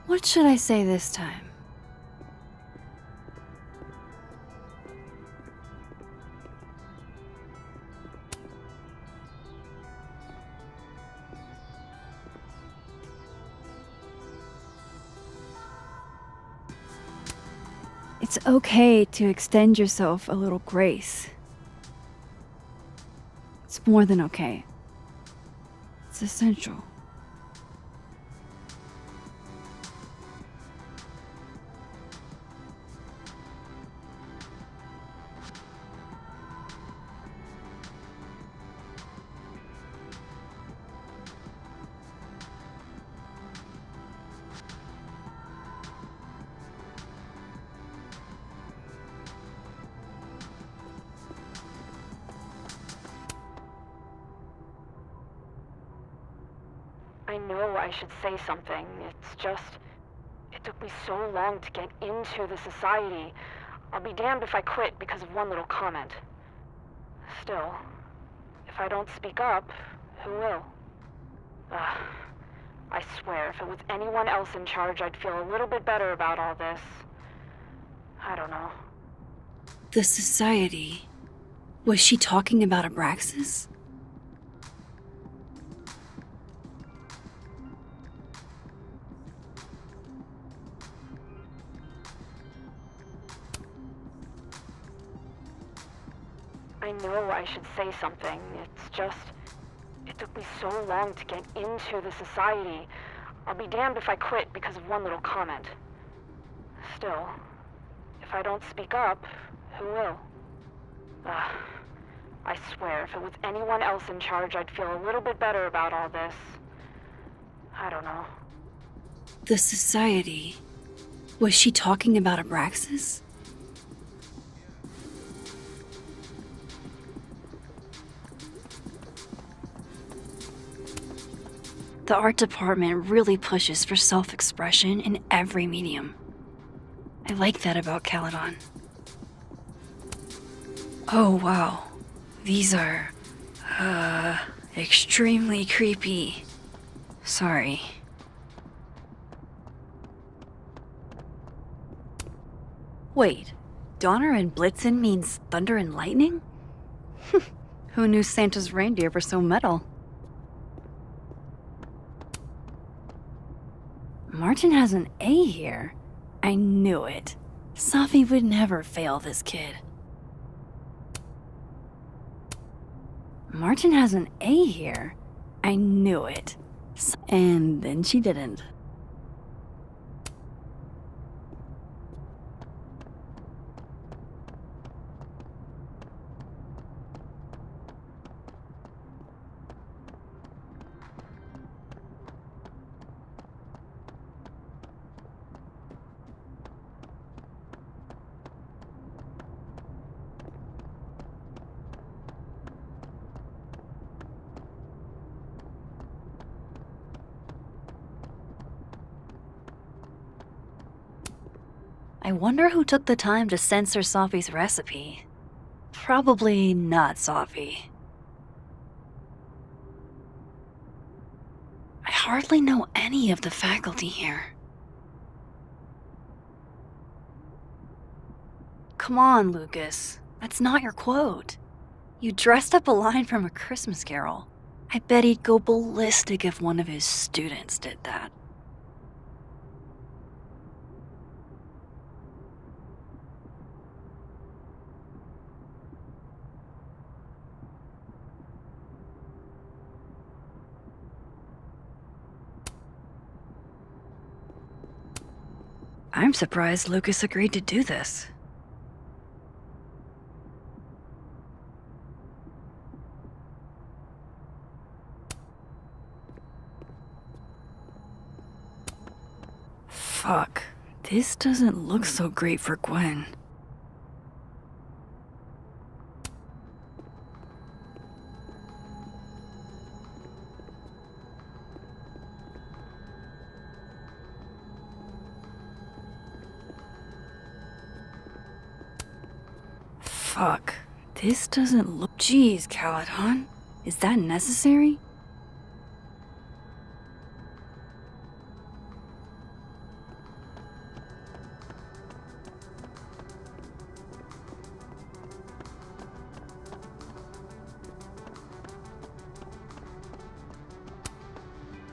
What should I say this time? It's okay to extend yourself a little grace. It's more than okay. It's essential. I know I should say something. It's just, it took me so long to get into the society. I'll be damned if I quit because of one little comment. Still, if I don't speak up, who will? I swear, if it was anyone else in charge, I'd feel a little bit better about all this. I don't know. The society. Was she talking about Abraxas? I know I should say something. It's just, it took me so long to get into the society. I'll be damned if I quit because of one little comment. Still, if I don't speak up, who will? I swear, if it was anyone else in charge, I'd feel a little bit better about all this. I don't know. The society. Was she talking about Abraxas? The art department really pushes for self-expression in every medium. I like that about Caledon. Oh wow, these are, extremely creepy. Sorry. Wait, Donner and Blitzen means thunder and lightning? Who knew Santa's reindeer were so metal? Martin has an A here. I knew it. Safi would never fail this kid. Martin has an A here. I knew it. And then she didn't. I wonder who took the time to censor Safi's recipe. Probably not Safi. I hardly know any of the faculty here. Come on, Lucas. That's not your quote. You dressed up a line from A Christmas Carol. I bet he'd go ballistic if one of his students did that. I'm surprised Lucas agreed to do this. Fuck. This doesn't look so great for Gwen. Fuck. This doesn't look... Jeez, Caledon. Is that necessary?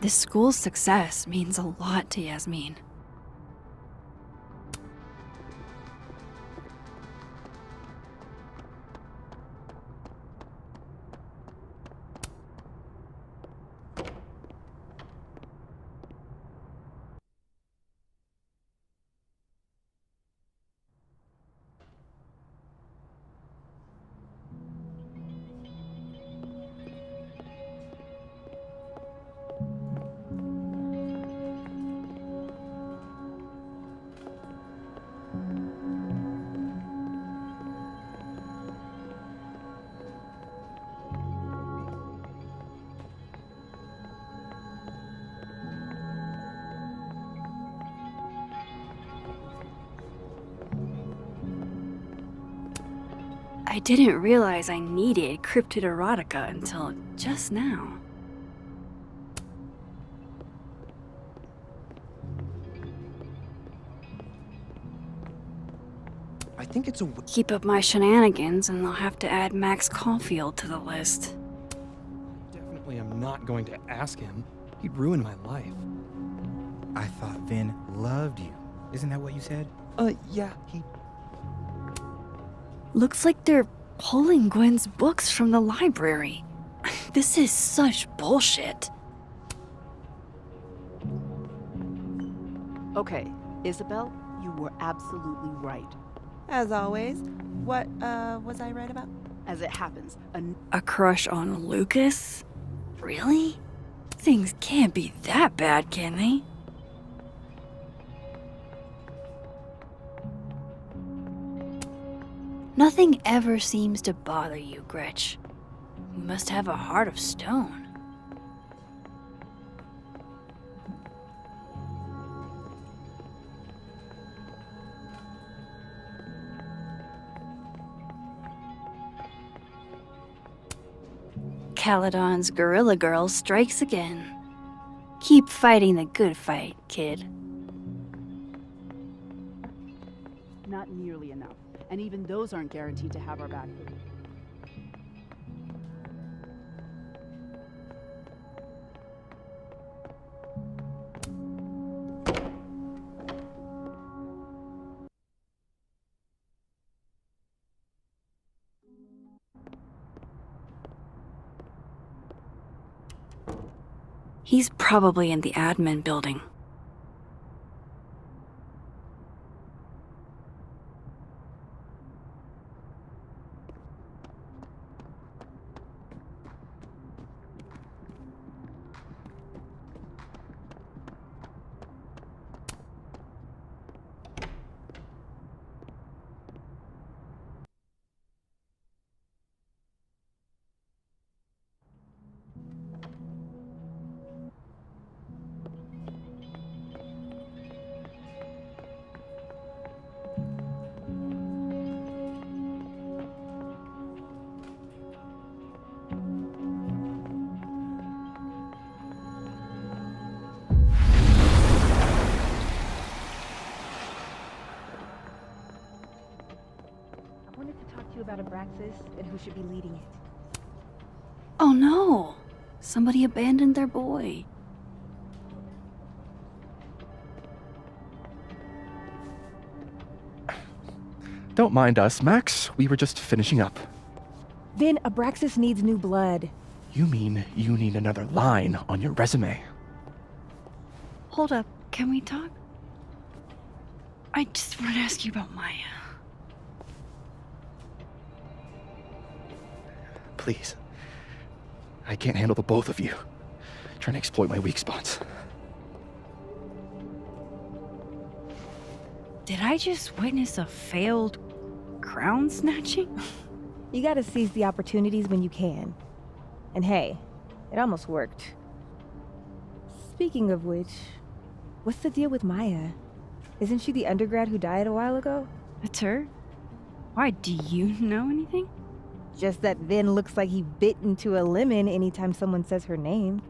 This school's success means a lot to Yasmin. I didn't realize I needed cryptid erotica until just now. I think it's a... Keep up my shenanigans and I'll have to add Max Caulfield to the list. Definitely am not going to ask him. He'd ruin my life. I thought Vin loved you. Isn't that what you said? Yeah, he... Looks like they're pulling Gwen's books from the library. This is such bullshit. Okay, Isabel, you were absolutely right. As always. What, was I right about? As it happens, A crush on Lucas? Really? Things can't be that bad, can they? Nothing ever seems to bother you, Gretch. You must have a heart of stone. Caledon's Gorilla Girl strikes again. Keep fighting the good fight, kid. not nearly enough. And even those aren't guaranteed to have our back. He's probably in the admin building. to talk to you about Abraxas and who should be leading it. Oh no! Somebody abandoned their boy. Don't mind us, Max. We were just finishing up. Vin, Abraxas needs new blood. You mean you need another line on your resume? Hold up, can we talk? I just want to ask you about Maya. Please. I can't handle the both of you. Trying to exploit my weak spots. Did I just witness a failed crown snatching? You gotta seize the opportunities when you can. And hey, it almost worked. Speaking of which, what's the deal with Maya? Isn't she the undergrad who died a while ago? That's her? Why, do you know anything? Just that Vin looks like he bit into a lemon anytime someone says her name.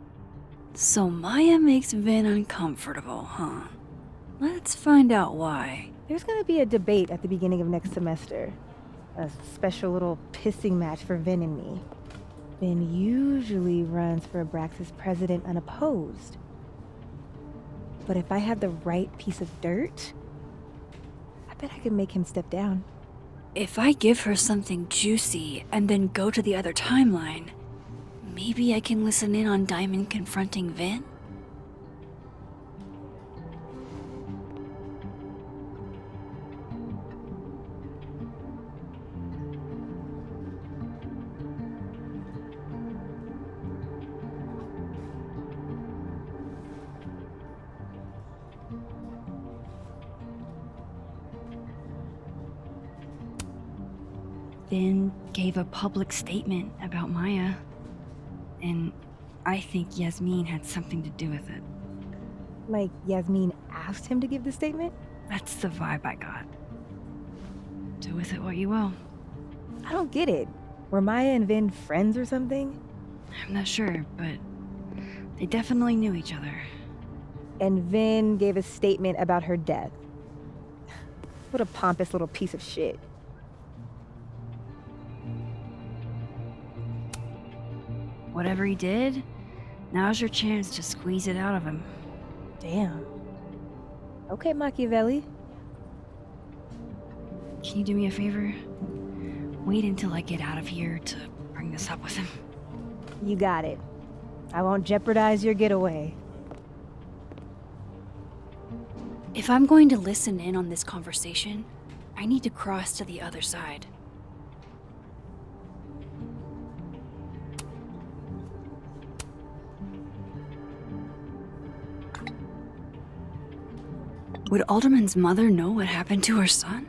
So Maya makes Vin uncomfortable, huh? Let's find out why. There's gonna be a debate at the beginning of next semester. A special little pissing match for Vin and me. Vin usually runs for Abraxas president unopposed. But if I had the right piece of dirt, I bet I could make him step down. If I give her something juicy and then go to the other timeline, maybe I can listen in on Diamond confronting Vin? Vin gave a public statement about Maya, and I think Yasmin had something to do with it. Like Yasmin asked him to give the statement? That's the vibe I got. Do with it what you will. I don't get it. Were Maya and Vin friends or something? I'm not sure, but they definitely knew each other. And Vin gave a statement about her death. What a pompous little piece of shit. Whatever he did, now's your chance to squeeze it out of him. Damn. Okay, Machiavelli. Can you do me a favor? Wait until I get out of here to bring this up with him. You got it. I won't jeopardize your getaway. If I'm going to listen in on this conversation, I need to cross to the other side. Would Alderman's mother know what happened to her son?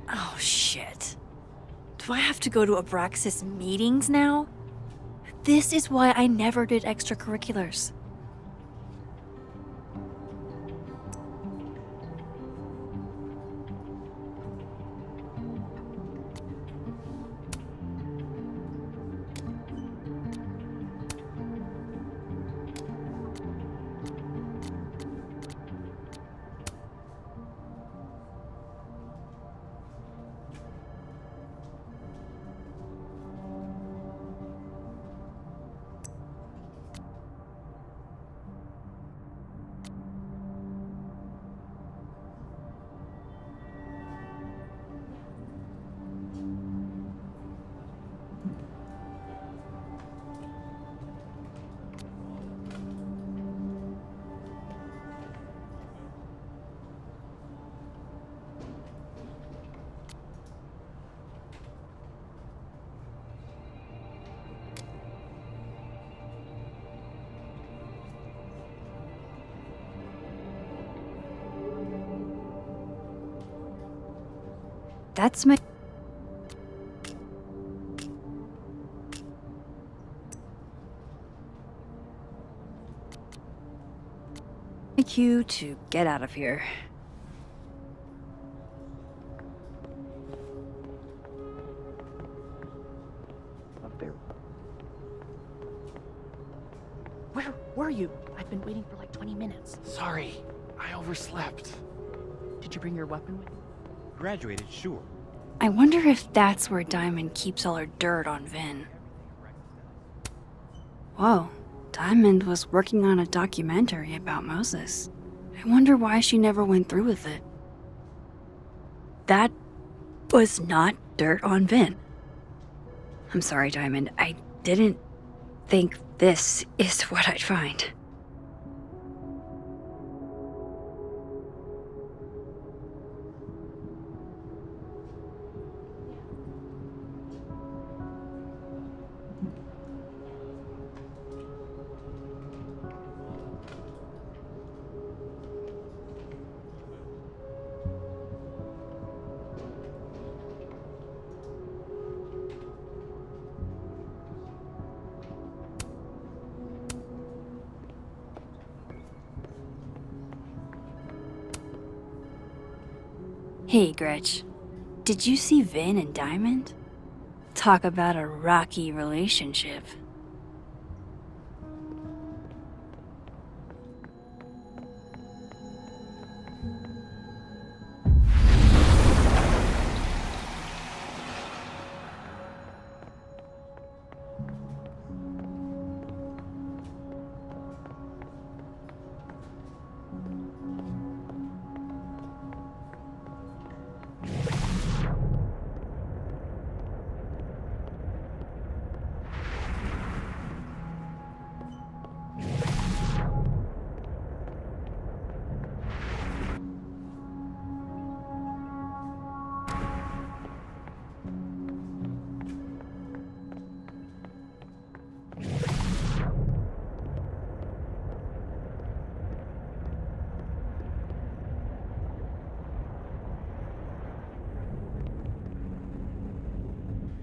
Oh, shit. Do I have to go to Abraxas meetings now? This is why I never did extracurriculars. That's my cue to get out of here. there. Where were you? I've been waiting for like 20 minutes. Sorry, I overslept. Did you bring your weapon with you? Graduated, sure. I wonder if that's where Diamond keeps all her dirt on Vin. Whoa, Diamond was working on a documentary about Moses. I wonder why she never went through with it. That was not dirt on Vin. I'm sorry, Diamond. I didn't think this is what I'd find. Hey, Gretch. Did you see Vin and Diamond? Talk about a rocky relationship.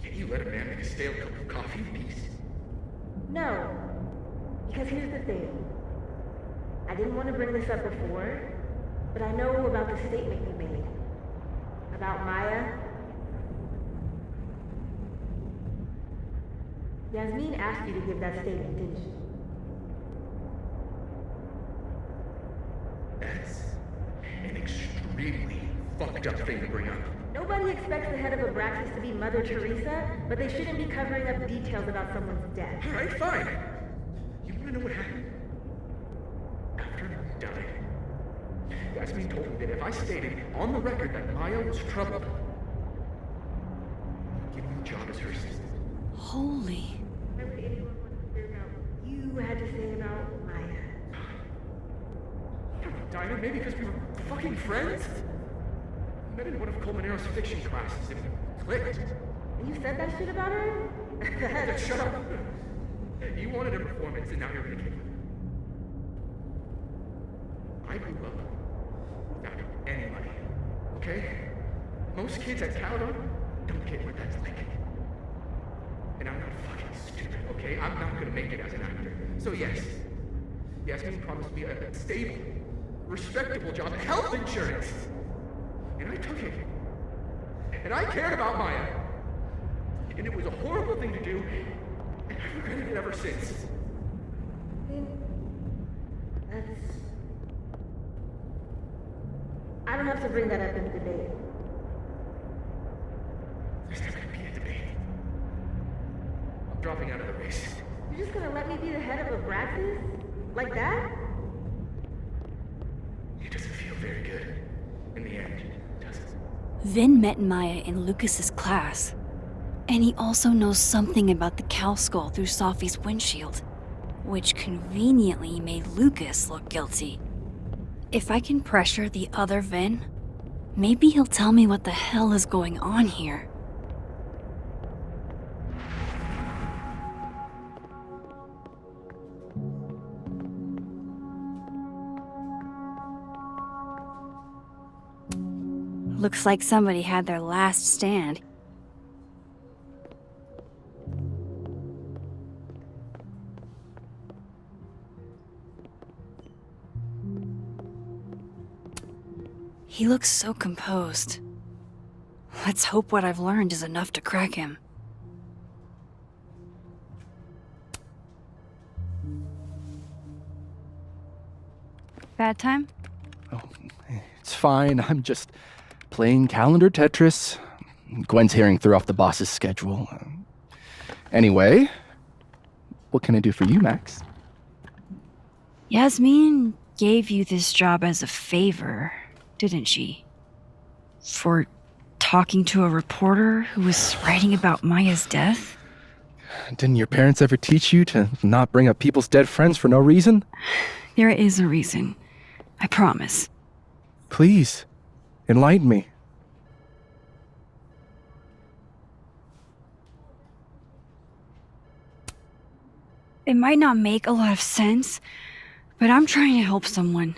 Can't you let a man make a stale cup of coffee in peace? No. Because here's the thing. I didn't want to bring this up before, but I know about the statement you made. About Maya. Yasmin asked you to give that statement, didn't she? That's an extremely fucked up thing to bring up. Nobody expects the head of Abraxas to be Mother Teresa, but they shouldn't be covering up details about someone's death. Alright, fine. You wanna know what happened? After he died, Yasmin told me that if I stated on the record that Maya was troubled, give me the job as her assistant. Holy. Why would anyone want to hear about what you had to say about Maya? Dinah, maybe because we were fucking friends? I met in one of Colmenaro's fiction classes and it clicked. And you said that shit about her? Shut up. You wanted a performance and now you're gonna give it. I grew up without any money, okay? Most kids at Caledon don't get what that's like. And I'm not fucking stupid, okay? I'm not gonna make it as an actor. So yes, Yasmin promised me a stable, respectable job, health insurance. And I took it. And I cared about Maya. And it was a horrible thing to do, and I've regretted it ever since. I don't have to bring that up in the debate. There's never gonna be a debate. I'm dropping out of the race. You're just gonna let me be the head of Abraxas? Like that? It doesn't feel very good. In the end, does it? Vin met Maya in Lucas's class. And he also knows something about the cow skull through Sophie's windshield, which conveniently made Lucas look guilty. If I can pressure the other Vin, maybe he'll tell me what the hell is going on here. Looks like somebody had their last stand. He looks so composed. Let's hope what I've learned is enough to crack him. bad time? It's fine. I'm just playing calendar Tetris. Gwen's hearing threw off the boss's schedule. Anyway, what can I do for you, Max? Yasmin gave you this job as a favor, didn't she? For talking to a reporter who was writing about Maya's death? Didn't your parents ever teach you to not bring up people's dead friends for no reason? There is a reason. I promise. Please, enlighten me. It might not make a lot of sense, but I'm trying to help someone.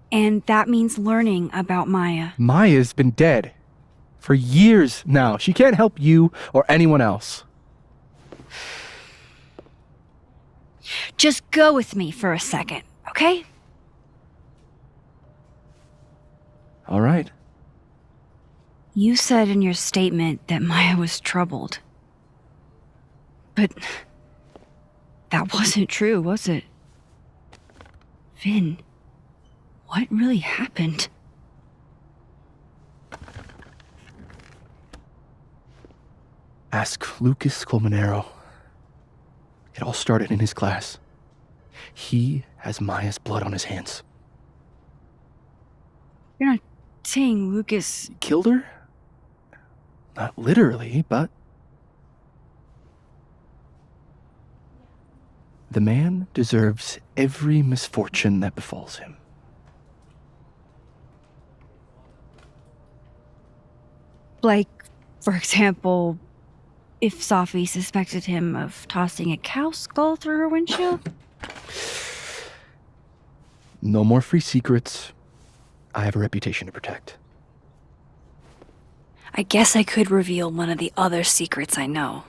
And that means learning about Maya. Maya's been dead for years now. She can't help you or anyone else. Just go with me for a second, okay? All right. You said in your statement that Maya was troubled. But that wasn't true, was it? Vin, what really happened? Ask Lucas Colmenero. It all started in his class. He has Maya's blood on his hands. You're not saying Lucas killed her? Not literally, but... The man deserves every misfortune that befalls him. Like, for example, if Safi suspected him of tossing a cow skull through her windshield? No more free secrets. I have a reputation to protect. I guess I could reveal one of the other secrets I know.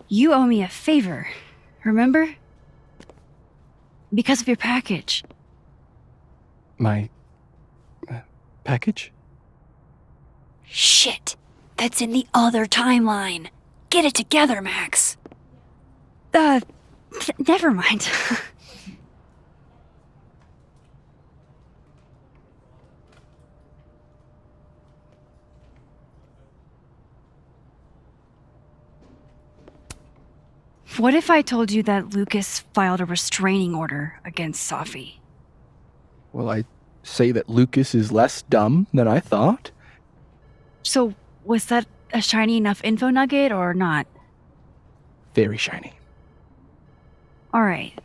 You owe me a favor, remember? Because of your package. My... package? Shit! That's in the other timeline! Get it together, Max! Never mind. What if I told you that Lucas filed a restraining order against Safi? Well, I'd say that Lucas is less dumb than I thought. So, was that a shiny enough info nugget or not? Very shiny. Alright.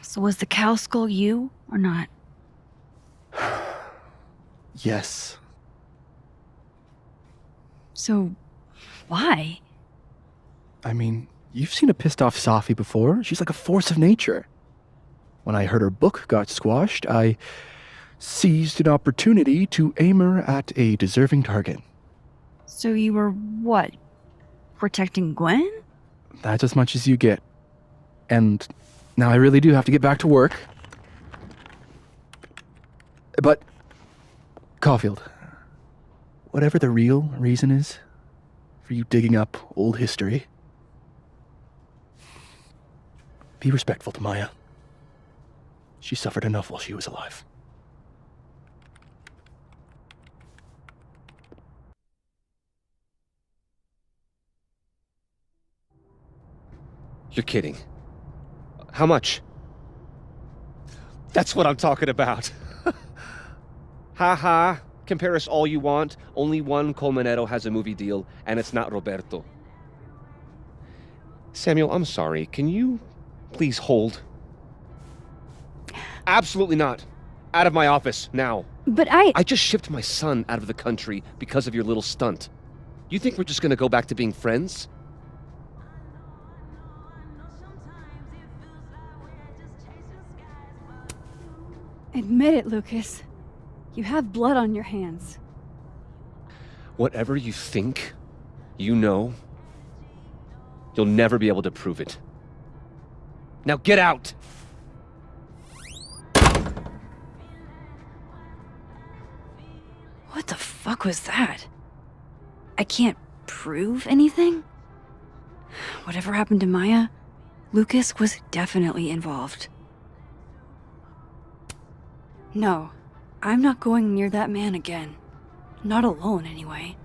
So was the cow skull you or not? Yes. So, why? I mean, you've seen a pissed off Safi before. She's like a force of nature. When I heard her book got squashed, I seized an opportunity to aim her at a deserving target. So you were, what, protecting Gwen? That's as much as you get. And now I really do have to get back to work. But, Caulfield, whatever the real reason is for you digging up old history, be respectful to Maya. She suffered enough while she was alive. You're kidding. How much? That's what I'm talking about. Ha ha. Compare us all you want. Only one Colmenero has a movie deal, and it's not Roberto. Samuel, I'm sorry. Can you please hold? Absolutely not. Out of my office, now. But I just shipped my son out of the country because of your little stunt. You think we're just gonna go back to being friends? Admit it, Lucas. You have blood on your hands. Whatever you think, you know, you'll never be able to prove it. Now get out! What the fuck was that? I can't prove anything? Whatever happened to Maya, Lucas was definitely involved. No, I'm not going near that man again. Not alone, anyway.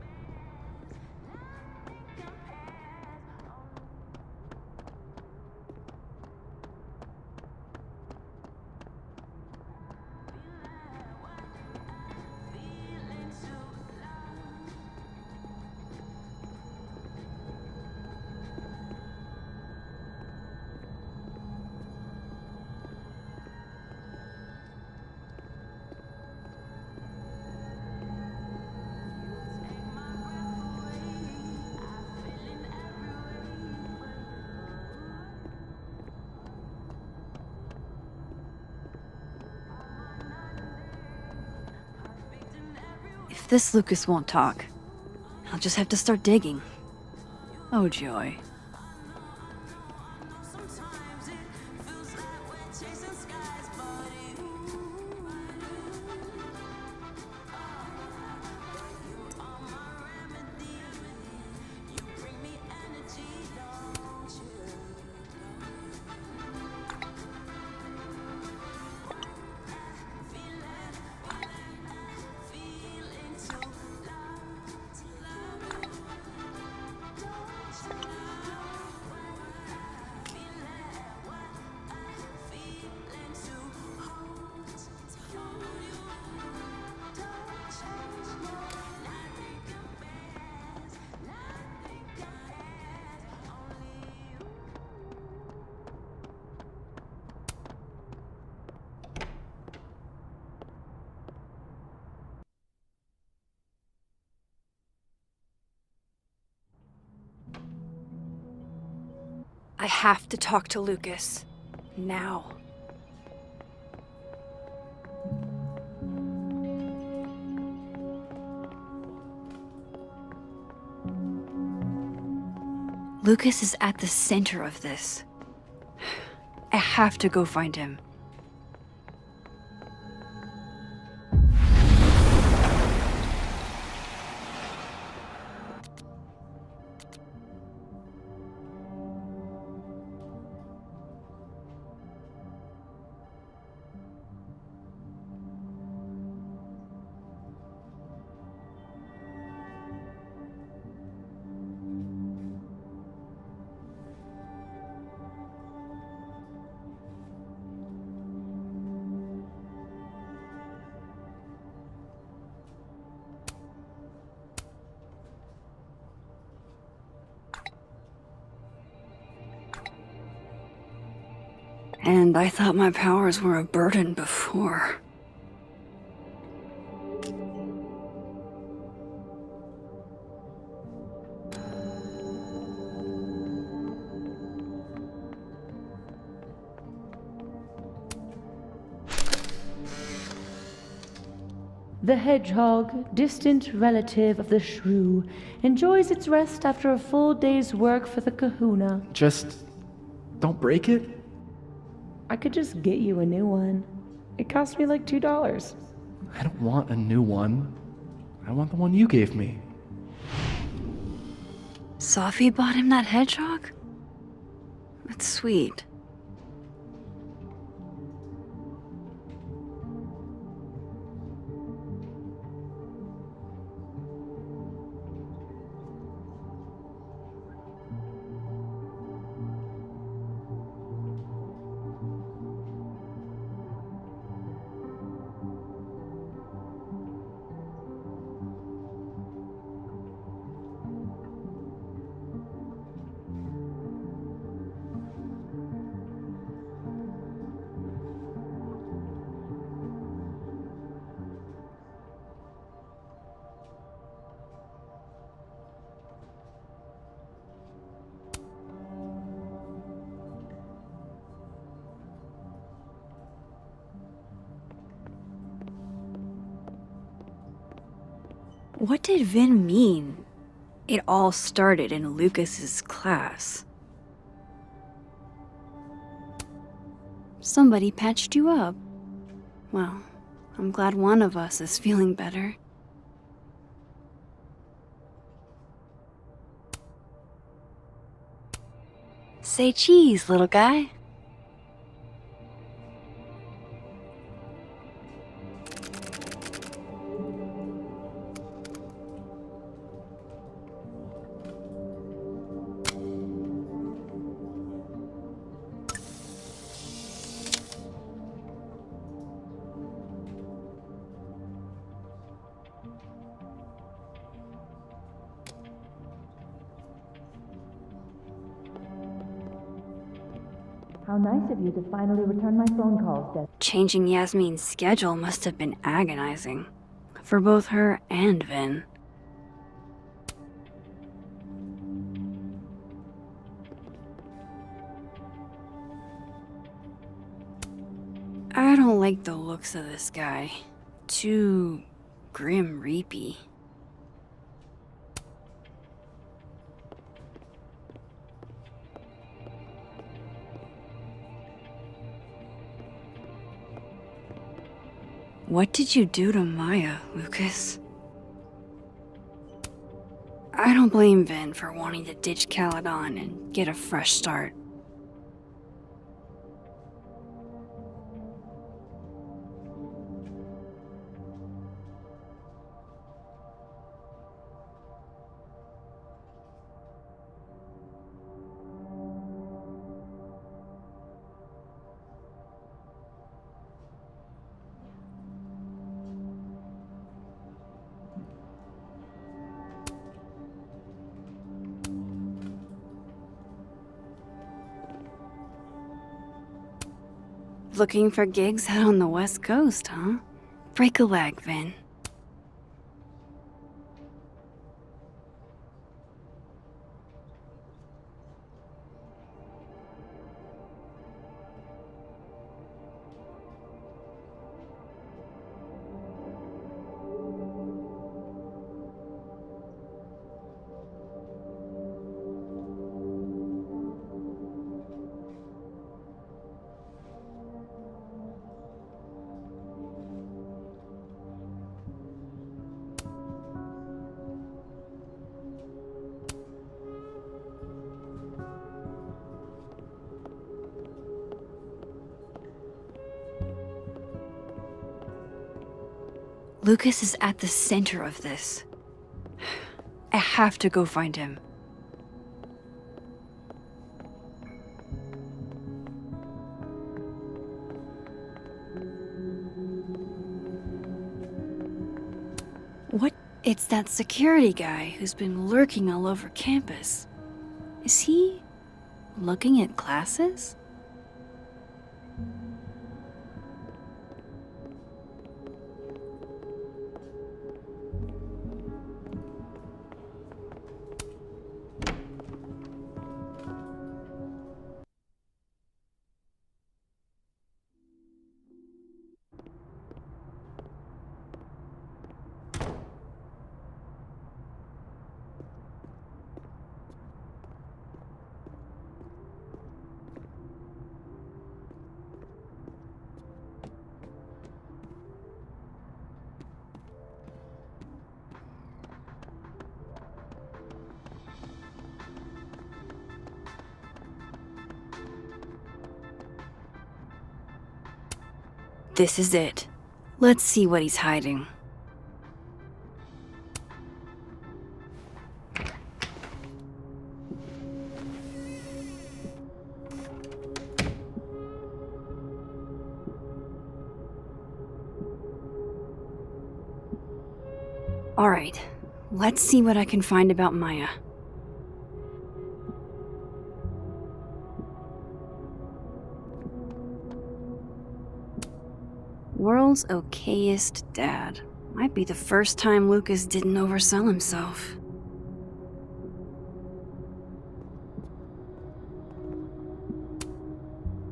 If this Lucas won't talk, I'll just have to start digging. Oh, joy. I have to talk to Lucas. Now. Lucas is at the center of this. I have to go find him. And I thought my powers were a burden before. The hedgehog, distant relative of the shrew, enjoys its rest after a full day's work for the kahuna. Just don't break it? I could just get you a new one. It cost me like $2. I don't want a new one. I want the one you gave me. Safi bought him that hedgehog? That's sweet. What did Vin mean? It all started in Lucas's class. Somebody patched you up. Well, I'm glad one of us is feeling better. Say cheese, little guy. How nice of you to finally return my phone calls, Des. Changing Yasmin's schedule must have been agonizing. For both her and Vin. I don't like the looks of this guy. Too grim reapy. What did you do to Maya, Lucas? I don't blame Vin for wanting to ditch Caledon and get a fresh start. Looking for gigs out on the West Coast, huh? Break a leg, Vin. Lucas is at the center of this. I have to go find him. What? It's that security guy who's been lurking all over campus. Is he looking at classes? This is it. Let's see what he's hiding. All right, let's see what I can find about Maya. World's okayest dad. Might be the first time Lucas didn't oversell himself.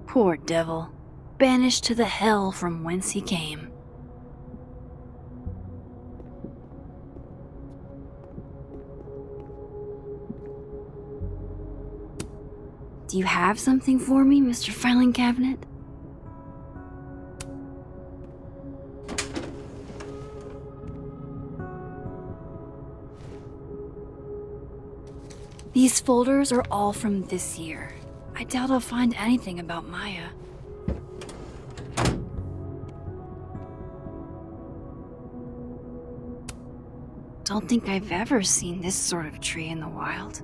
Poor devil. Banished to the hell from whence he came. Do you have something for me, Mr. Filing Cabinet? These folders are all from this year. I doubt I'll find anything about Maya. Don't think I've ever seen this sort of tree in the wild.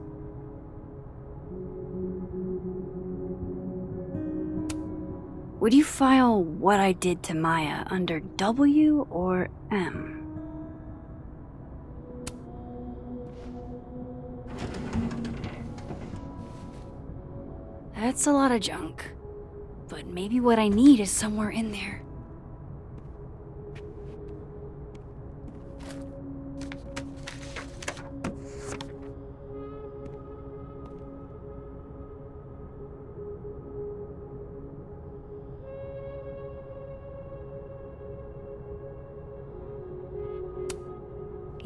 Would you file what I did to Maya under W or M? That's a lot of junk, but maybe what I need is somewhere in there.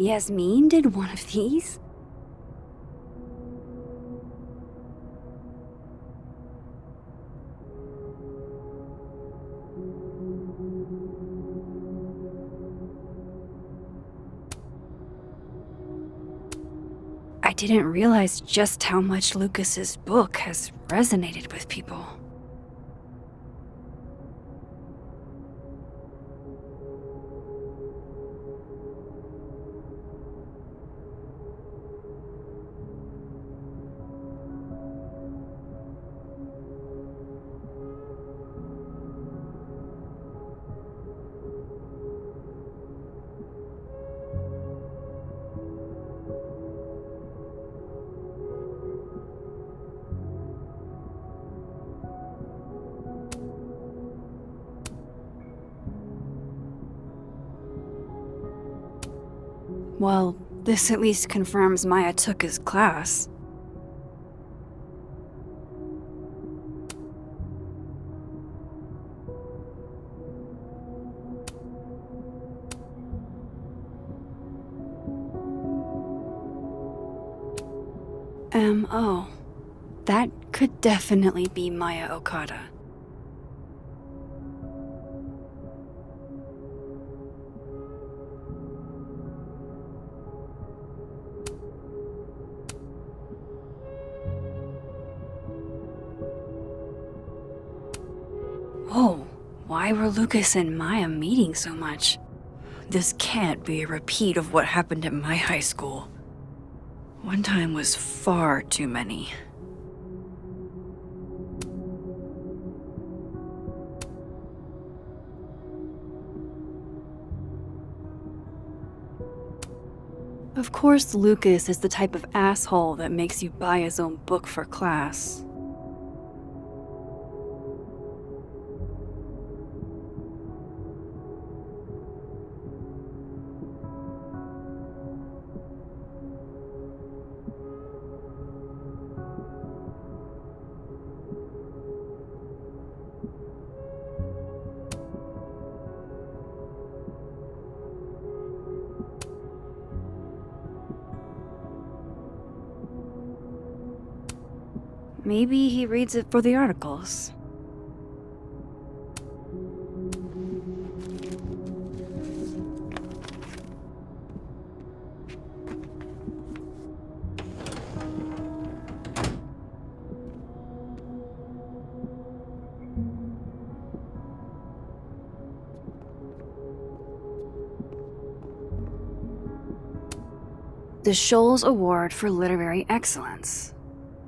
Yasmin did one of these? I didn't realize just how much Lucas's book has resonated with people. Well, this at least confirms Maya took his class. M.O. That could definitely be Maya Okada. Whoa, why were Lucas and Maya meeting so much? This can't be a repeat of what happened at my high school. One time was far too many. Of course, Lucas is the type of asshole that makes you buy his own book for class. Maybe he reads it for the articles. The Shoals Award for Literary Excellence.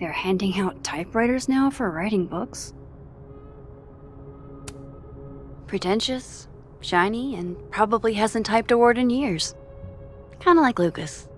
They're handing out typewriters now for writing books? Pretentious, shiny, and probably hasn't typed a word in years. Kinda like Lucas.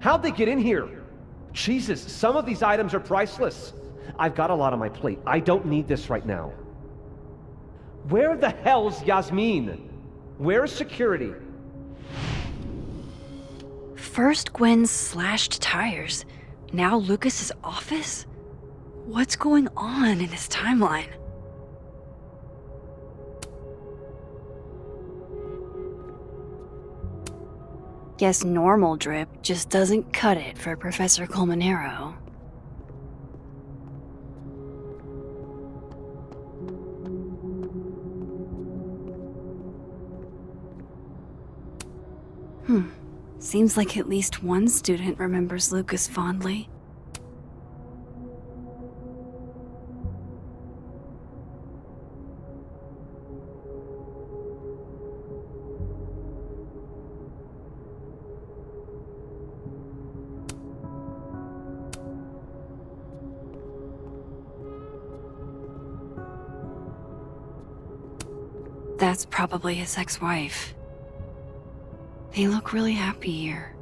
How'd they get in here? Jesus, some of these items are priceless. I've got a lot on my plate. I don't need this right now. Where the hell's Yasmin? Where's security? First Gwen's slashed tires, now Lucas's office? What's going on in this timeline? Guess normal drip just doesn't cut it for Professor Colmenero. Seems like at least one student remembers Lucas fondly. That's probably his ex-wife. They look really happy here.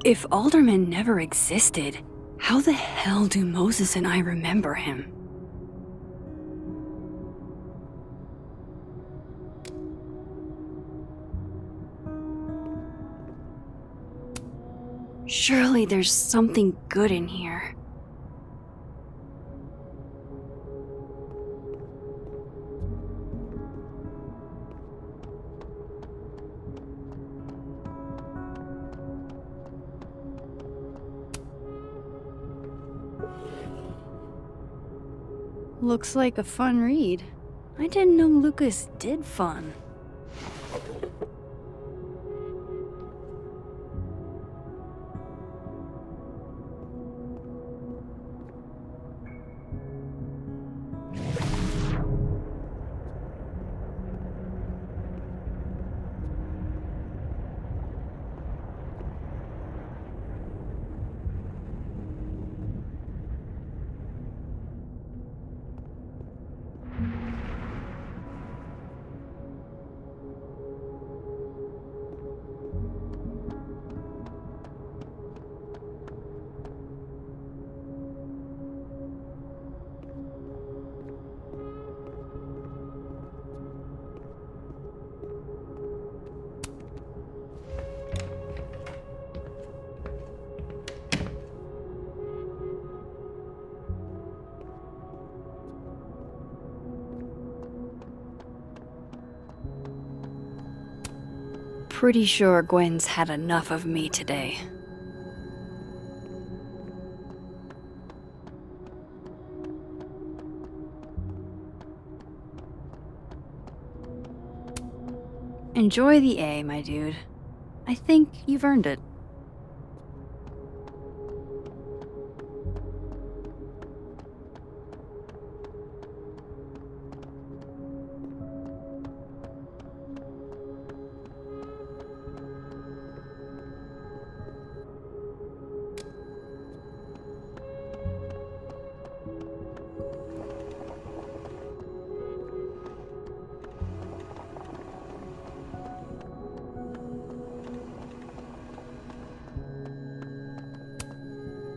If Alderman never existed, how the hell do Moses and I remember him? Surely there's something good in here. Looks like a fun read. I didn't know Lucas did fun. Pretty sure Gwen's had enough of me today. Enjoy the A, my dude. I think you've earned it.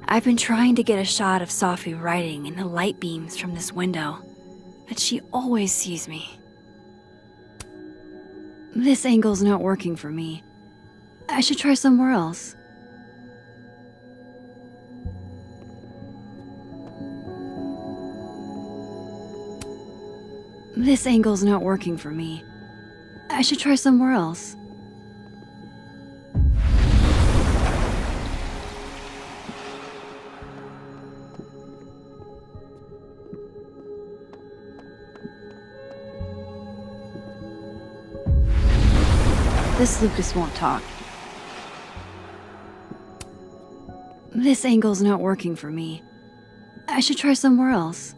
I've been trying to get a shot of Safi writing in the light beams from this window, but she always sees me. This angle's not working for me. I should try somewhere else. This angle's not working for me. I should try somewhere else. This Lucas won't talk. This angle's not working for me. I should try somewhere else.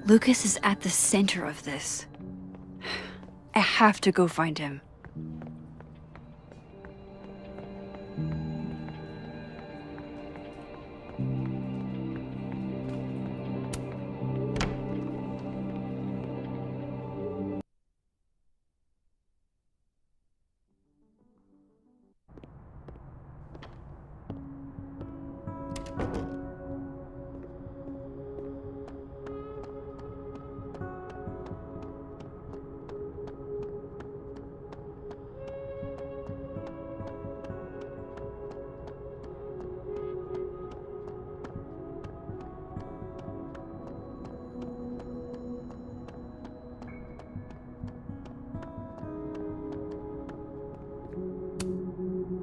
Lucas is at the center of this. I have to go find him.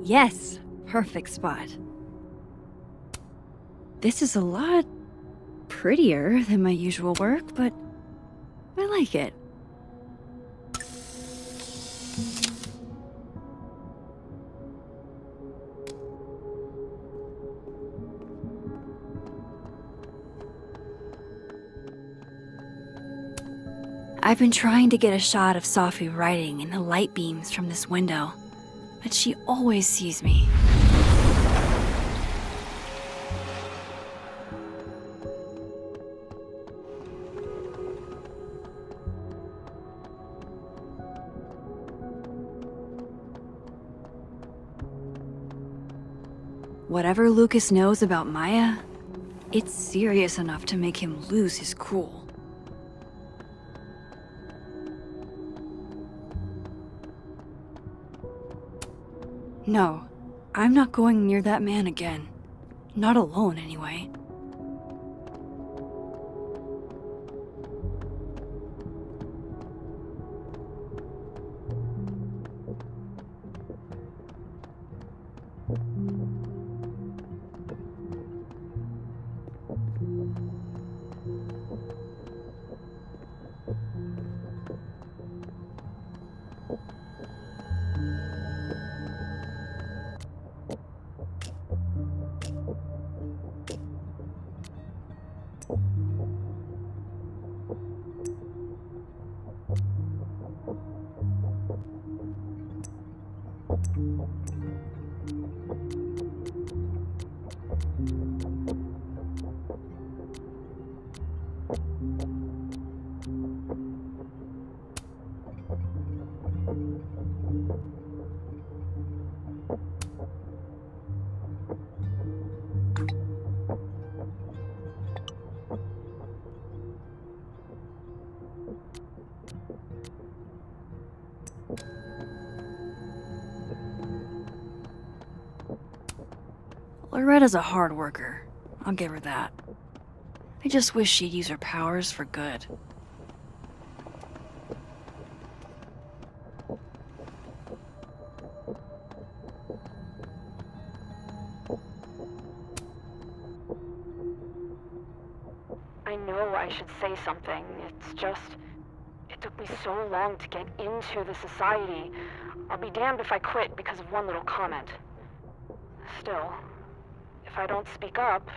Yes, perfect spot. This is a lot prettier than my usual work, but I like it. I've been trying to get a shot of Safi writing in the light beams from this window, but she always sees me. Whatever Lucas knows about Maya, it's serious enough to make him lose his cool. No, I'm not going near that man again. Not alone, anyway. Loretta's a hard worker. I'll give her that. I just wish she'd use her powers for good. I know I should say something. It's just, it took me so long to get into the society. I'll be damned if I quit because of one little comment. Still, if I don't speak up,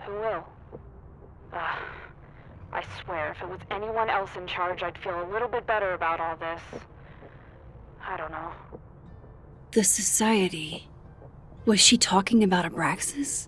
who will? I swear, if it was anyone else in charge, I'd feel a little bit better about all this. I don't know. The society. Was she talking about Abraxas?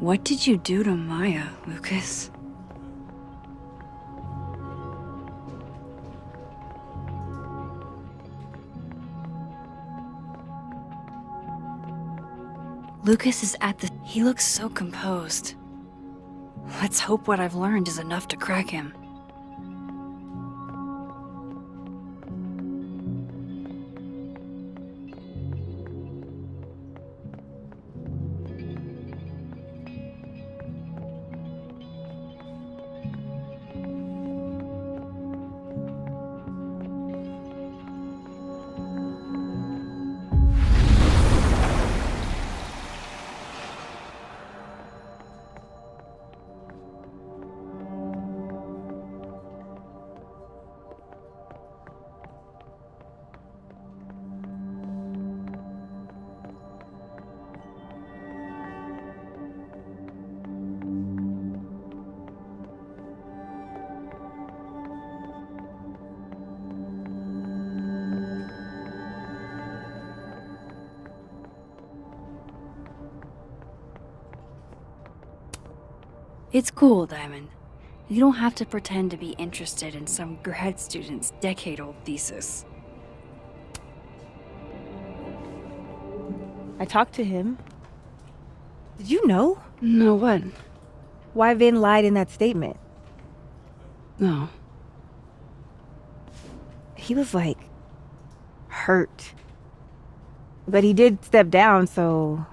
What did you do to Maya, Lucas? Lucas is at the... He looks so composed. Let's hope what I've learned is enough to crack him. It's cool, Diamond. You don't have to pretend to be interested in some grad student's decade-old thesis. I talked to him. Did you know? No, what? Why Vin lied in that statement. No. He was like... hurt. But he did step down, so...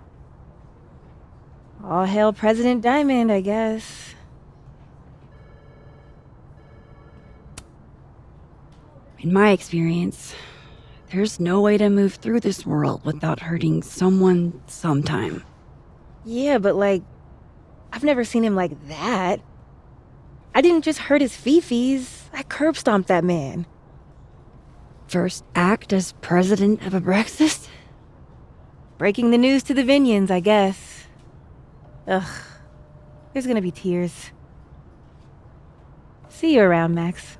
all hail President Diamond, I guess. In my experience, there's no way to move through this world without hurting someone sometime. Yeah, but like, I've never seen him like that. I didn't just hurt his fifis. I curb stomped that man. First act as president of Abraxas? Breaking the news to the Vinians, I guess. Ugh. There's gonna be tears. See you around, Max.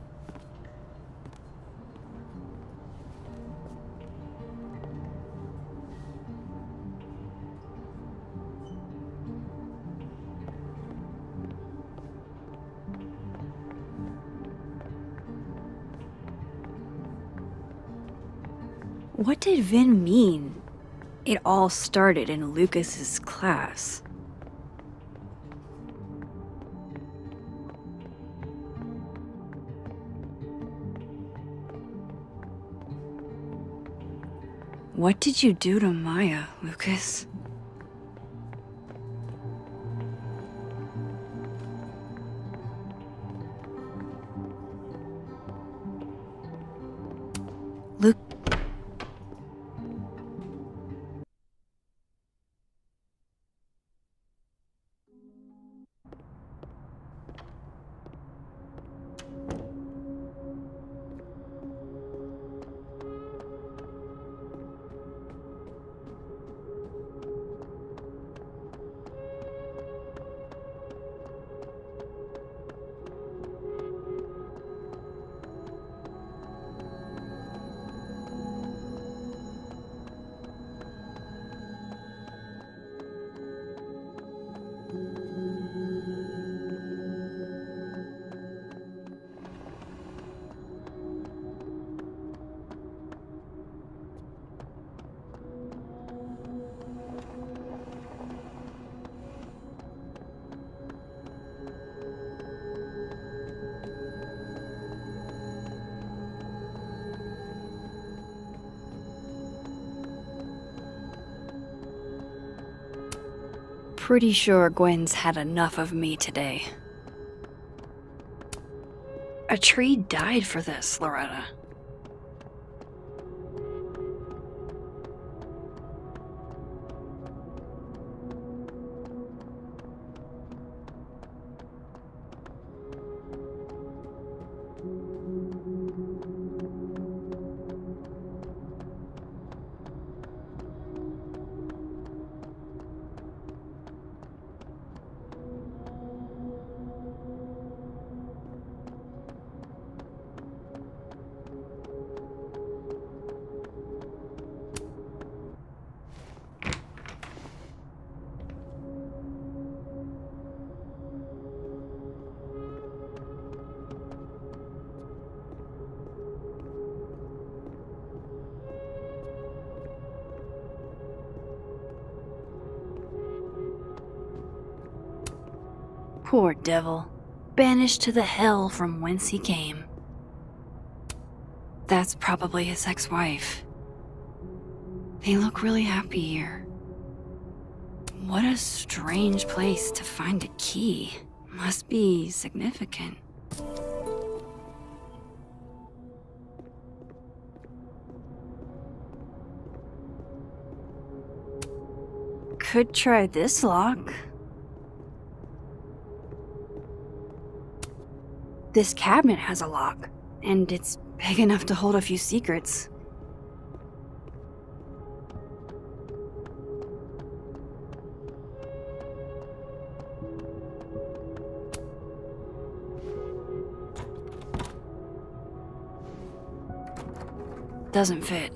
What did Vin mean? It all started in Lucas's class. What did you do to Maya, Lucas? Luke. Pretty sure Gwen's had enough of me today. A tree died for this, Loretta. Poor devil, banished to the hell from whence he came. That's probably his ex-wife. They look really happy here. What a strange place to find a key. Must be significant. Could try this lock. This cabinet has a lock, and it's big enough to hold a few secrets. Doesn't fit.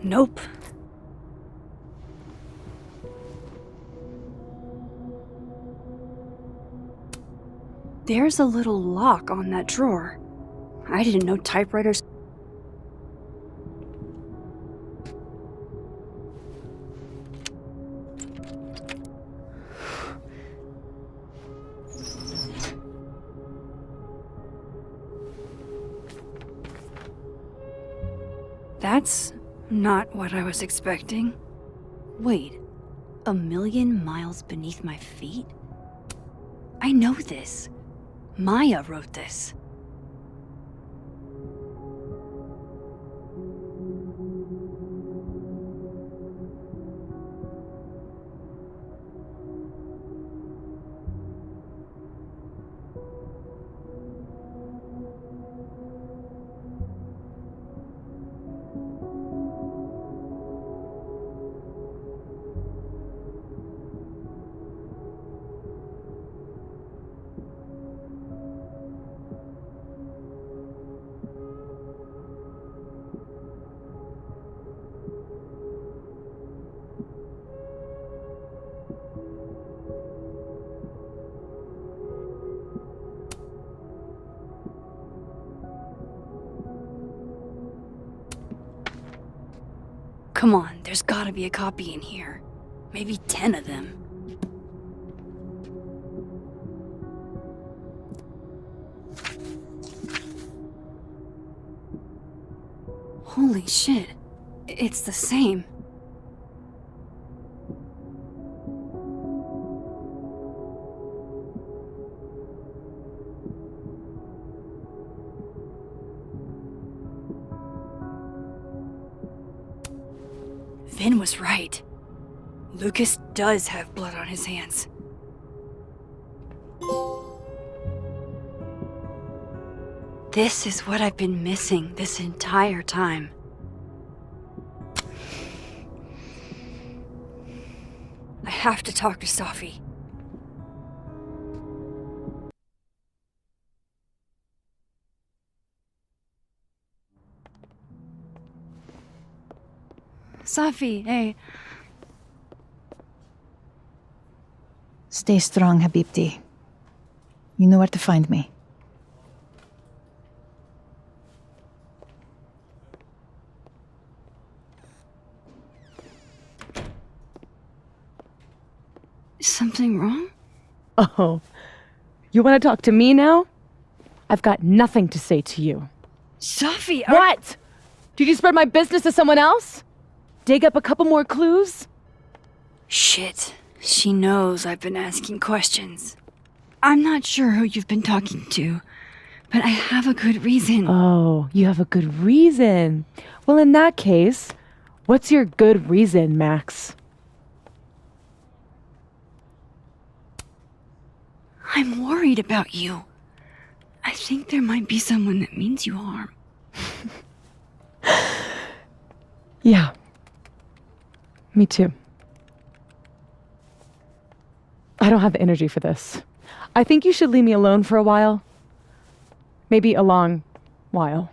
Nope. There's a little lock on that drawer. I didn't know typewriters. That's not what I was expecting. Wait, 1,000,000 miles beneath my feet? I know this. Maya wrote this. Come on, there's gotta be a copy in here. Maybe 10 of them. Holy shit, it's the same. Vin was right. Lucas does have blood on his hands. This is what I've been missing this entire time. I have to talk to Safi. Safi, hey. Stay strong, Habibti. You know where to find me. Is something wrong? Oh, you want to talk to me now? I've got nothing to say to you. Safi, What? Did you spread my business to someone else? Dig up a couple more clues? Shit. She knows I've been asking questions. I'm not sure who you've been talking to, but I have a good reason. Oh, you have a good reason. Well, in that case, what's your good reason, Max? I'm worried about you. I think there might be someone that means you harm. Yeah. Me too. I don't have the energy for this. I think you should leave me alone for a while. Maybe a long while.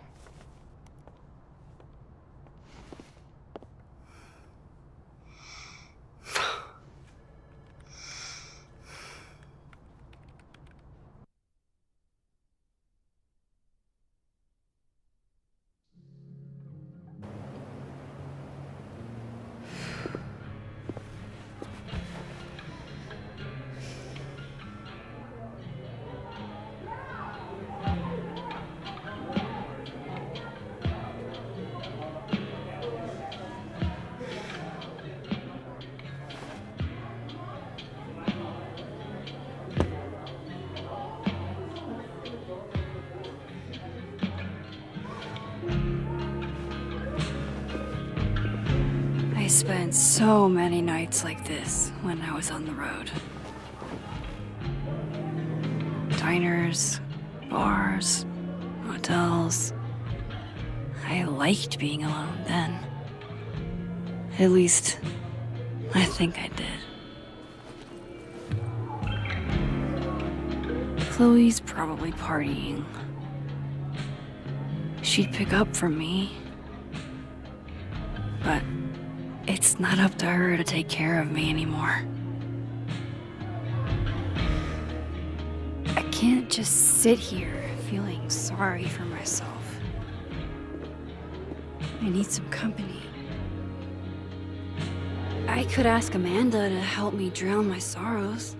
I spent so many nights like this when I was on the road. Diners, bars, hotels. I liked being alone then. At least, I think I did. Chloe's probably partying. She'd pick up from me. But it's not up to her to take care of me anymore. I can't just sit here feeling sorry for myself. I need some company. I could ask Amanda to help me drown my sorrows.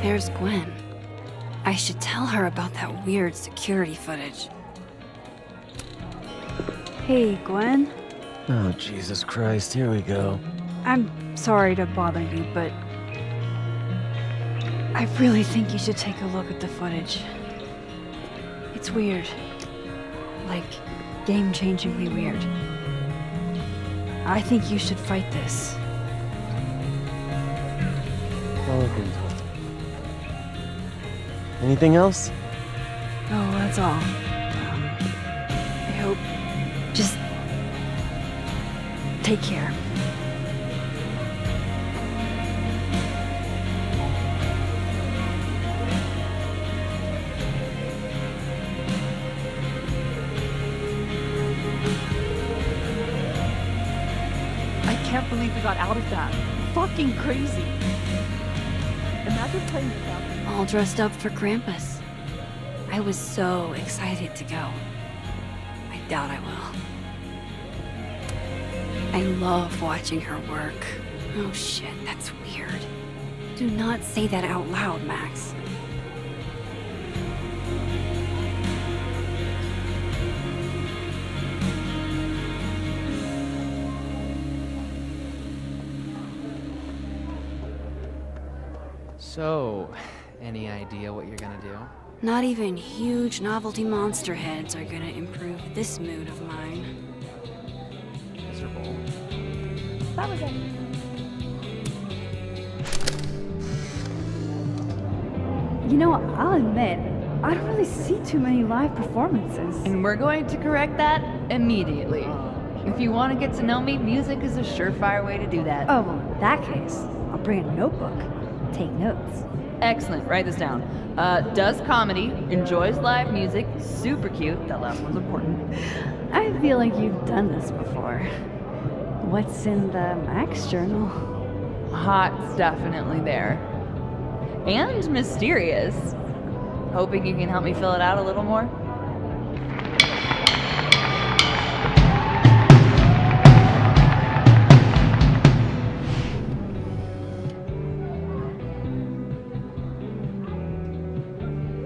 There's Gwen. I should tell her about that weird security footage. Hey, Gwen. Oh, Jesus Christ, here we go. I'm sorry to bother you, but I really think you should take a look at the footage. It's weird. Like, game-changingly weird. I think you should fight this. I'll look into it. Anything else? Oh, that's all. I hope. Just take care. I can't believe we got out of that. Fucking crazy. Imagine playing without. All dressed up for Krampus. I was so excited to go. I doubt I will. I love watching her work. Oh shit, that's weird. Do not say that out loud, Max. So, any idea what you're gonna do? Not even huge novelty monster heads are gonna improve this mood of mine. Miserable. That was it. You know, I'll admit, I don't really see too many live performances. And we're going to correct that immediately. If you want to get to know me, music is a surefire way to do that. Oh, well, in that case, I'll bring a notebook. Take notes. Excellent, write this down. Does comedy, enjoys live music, super cute, that last one's important. I feel like you've done this before. What's in the Max journal? Hot's definitely there. And mysterious. Hoping you can help me fill it out a little more?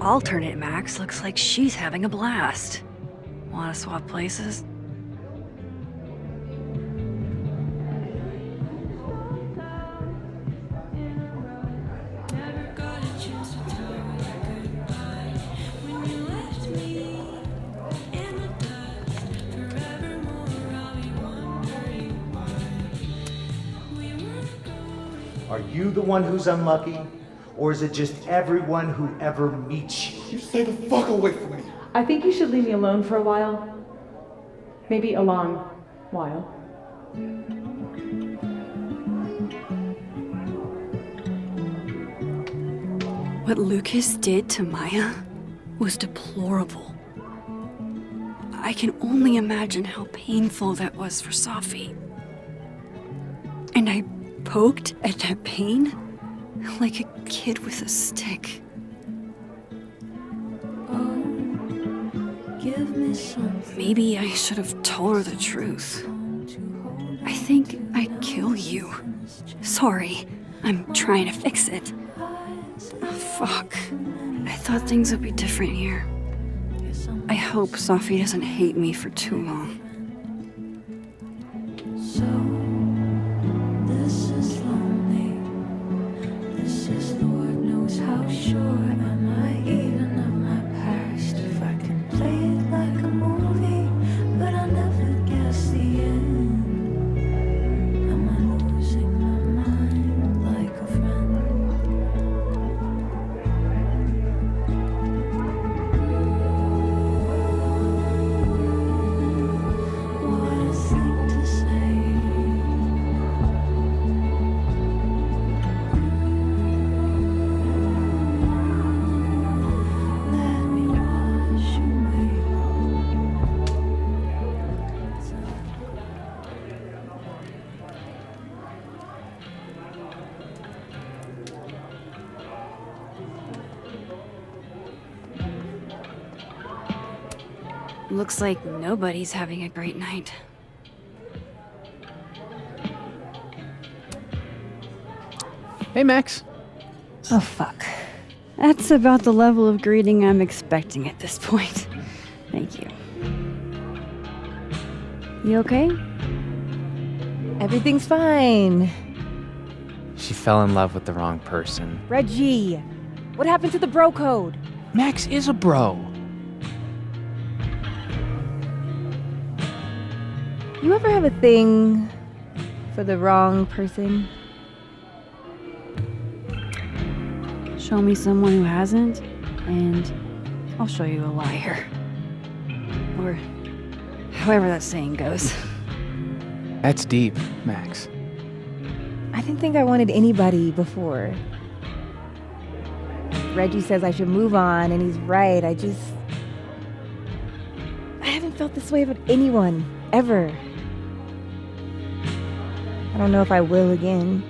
Alternate Max looks like she's having a blast. Wanna swap places? Are you the one who's unlucky? Or is it just everyone who ever meets you? You stay the fuck away from me. I think you should leave me alone for a while. Maybe a long while. What Lucas did to Maya was deplorable. I can only imagine how painful that was for Safi. And I poked at that pain like a kid with a stick. Give me something. Maybe I should have told her the truth. I think I'd kill you. Sorry, I'm trying to fix it. Oh, fuck. I thought things would be different here. I hope Safi doesn't hate me for too long. So, this is lonely. This is Lord knows how sure am I even of my past. If I can play it like a movie, but I'll never guess the end. Am I losing my mind like a friend? What a thing to say. Let me wash away. Looks like nobody's having a great night. Hey, Max. Oh, fuck. That's about the level of greeting I'm expecting at this point. Thank you. You okay? Everything's fine. She fell in love with the wrong person. Reggie, what happened to the bro code? Max is a bro. You ever have a thing for the wrong person? Show me someone who hasn't, and I'll show you a liar. Or however that saying goes. That's deep, Max. I didn't think I wanted anybody before. Reggie says I should move on, and he's right. I haven't felt this way about anyone, ever. I don't know if I will again.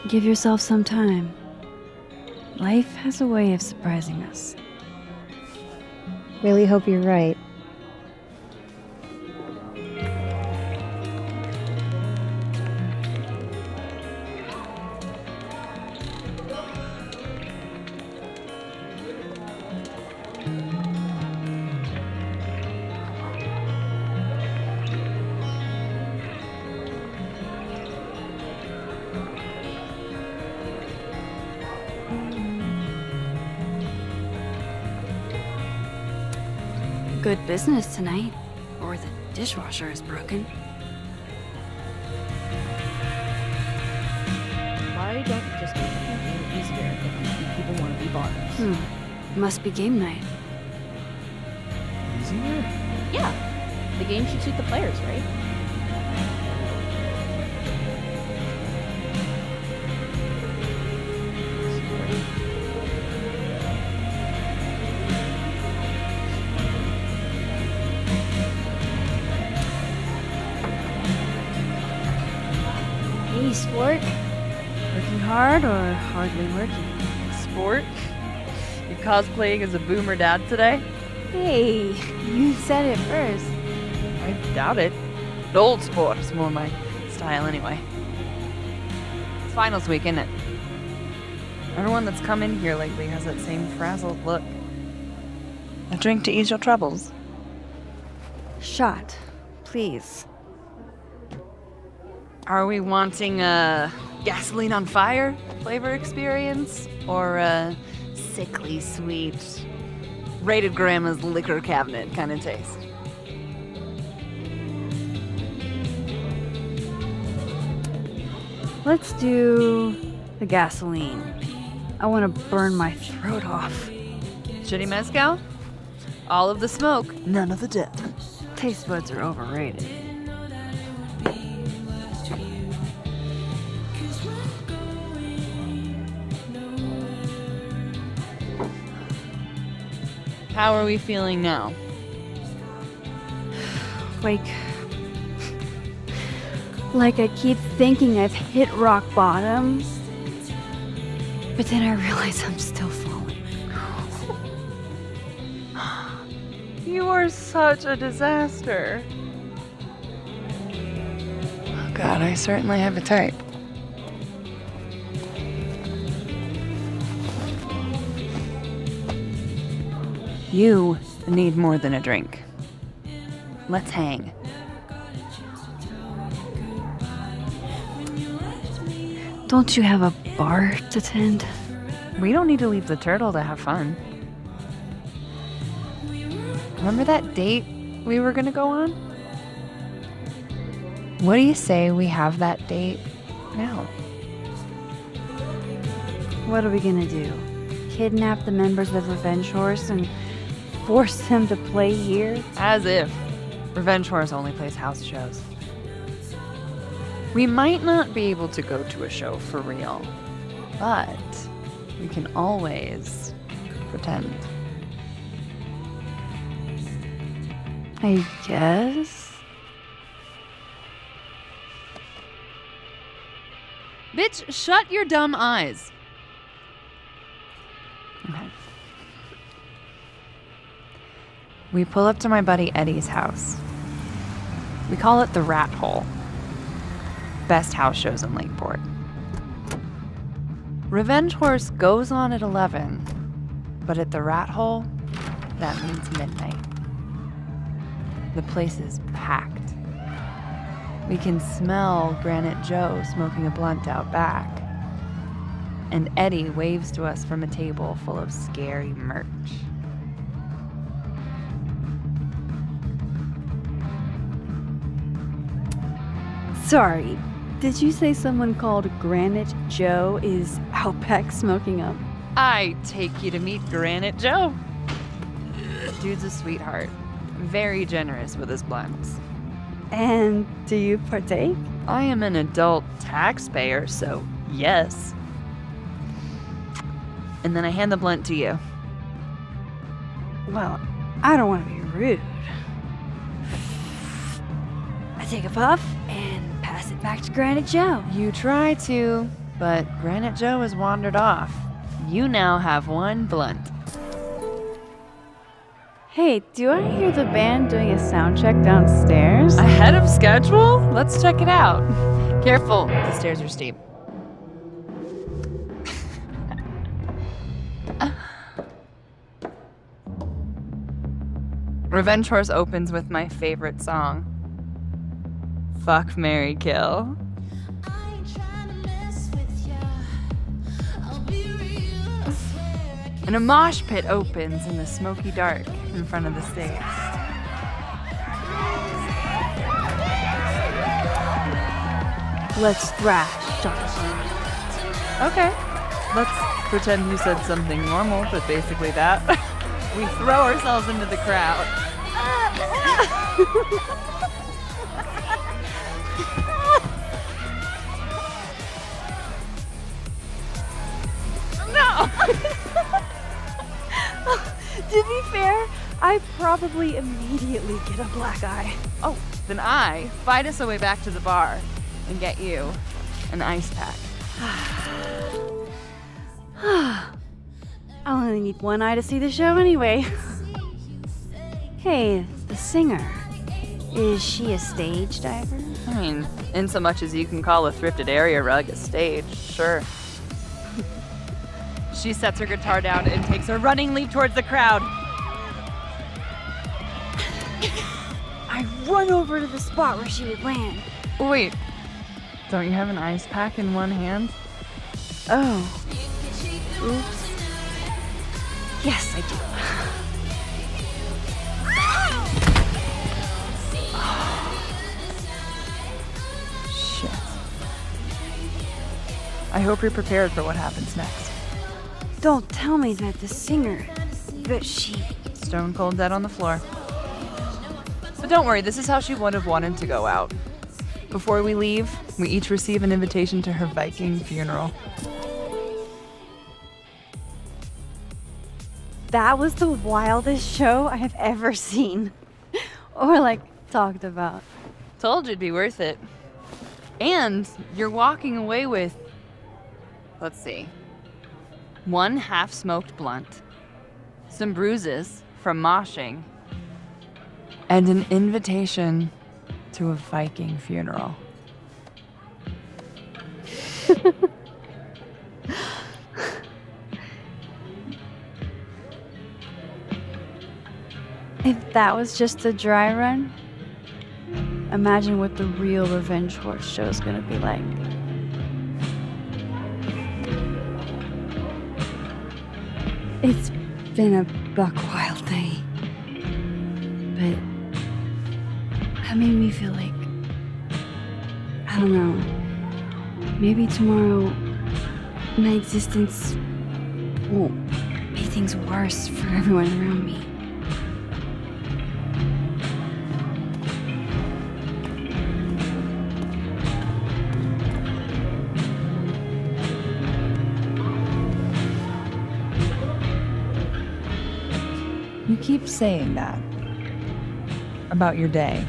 Give yourself some time. Life has a way of surprising us. Really hope you're right. Good business tonight, or the dishwasher is broken. Why don't you just make the campaign easier if people want to be bars? Must be game night. Easier? Yeah. The game should suit the players, right? Hey, sport. Working hard or hardly working? Sport? You cosplaying as a boomer dad today? Hey, you said it first. I doubt it. The old sport is more my style anyway. It's finals week, isn't it? Everyone that's come in here lately has that same frazzled look. A drink to ease your troubles. Shot, please. Are we wanting a gasoline on fire flavor experience? Or a sickly sweet, rated grandma's liquor cabinet kind of taste? Let's do the gasoline. I want to burn my throat off. Shitty mezcal? All of the smoke, none of the dip. Taste buds are overrated. How are we feeling now? Like I keep thinking I've hit rock bottom, but then I realize I'm still falling. You are such a disaster. Oh God, I certainly have a type. You need more than a drink. Let's hang. Don't you have a bar to tend? We don't need to leave the turtle to have fun. Remember that date we were gonna go on? What do you say we have that date now? What are we gonna do? Kidnap the members of Revenge Horse and force them to play here? As if. Revenge Horse only plays house shows. We might not be able to go to a show for real, but we can always pretend. I guess. Bitch, shut your dumb eyes. Okay. We pull up to my buddy Eddie's house. We call it the Rat Hole. Best house shows in Lakeport. Revenge Horse goes on at 11, but at the Rat Hole, that means midnight. The place is packed. We can smell Granite Joe smoking a blunt out back. And Eddie waves to us from a table full of scary merch. Sorry, did you say someone called Granite Joe is out back smoking up? I take you to meet Granite Joe. Dude's a sweetheart. Very generous with his blunts. And do you partake? I am an adult taxpayer, so yes. And then I hand the blunt to you. Well, I don't want to be rude. I take a puff and pass it back to Granite Joe. You try to, but Granite Joe has wandered off. You now have one blunt. Hey, do I hear the band doing a sound check downstairs? Ahead of schedule? Let's check it out. Careful, the stairs are steep. Revenge Horse opens with my favorite song. Fuck, Marry, Kill. And a mosh pit opens in the smoky dark in front of the stage. Let's thrash, Jonathan. Okay. Let's pretend you said something normal, but basically that. We throw ourselves into the crowd. No! To be fair, I probably immediately get a black eye. Oh, then I fight us our way back to the bar and get you an ice pack. I'll only need one eye to see the show anyway. Hey, the singer. Is she a stage diver? I mean, in so much as you can call a thrifted area rug a stage, sure. She sets her guitar down and takes a running leap towards the crowd. I run over to the spot where she would land. Wait, don't you have an ice pack in one hand? Oh. Oops. Yes, I do. Shit. I hope you're prepared for what happens next. Don't tell me that the singer, that she... Stone cold dead on the floor. But don't worry, this is how she would have wanted to go out. Before we leave, we each receive an invitation to her Viking funeral. That was the wildest show I have ever seen. Or, like, talked about. Told you it'd be worth it. And you're walking away with, let's see, one half-smoked blunt, some bruises from moshing, and an invitation to a Viking funeral. If that was just a dry run, imagine what the real Revenge Horse show is gonna be like. It's been a buck wild day, but that made me feel like, I don't know, maybe tomorrow my existence won't make things worse for everyone around me. You keep saying that about your day.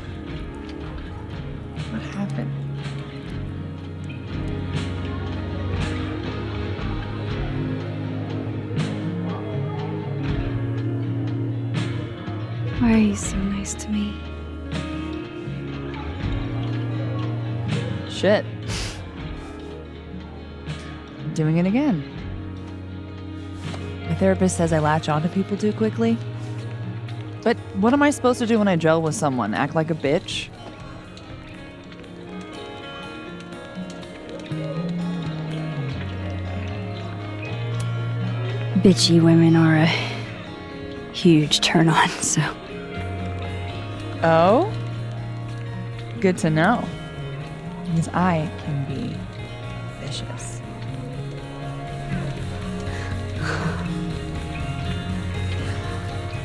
What happened? Why are you so nice to me? Shit. doing it again. My therapist says I latch onto people too quickly. But what am I supposed to do when I gel with someone? Act like a bitch? Bitchy women are a huge turn on, so. Oh? Good to know. Because I can be vicious.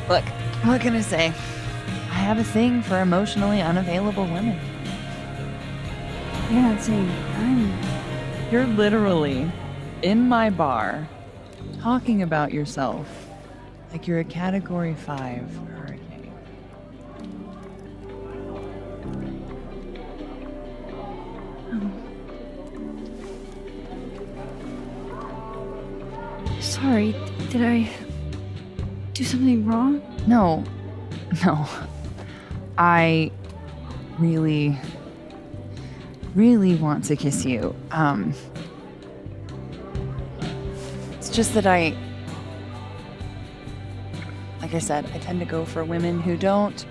Look, what can I say? I have a thing for emotionally unavailable women. You're not saying I'm. You're literally in my bar talking about yourself like you're a Category 5 hurricane. Sorry, did I do something wrong? No. I really want to kiss you. It's just that like I said, I tend to go for women who don't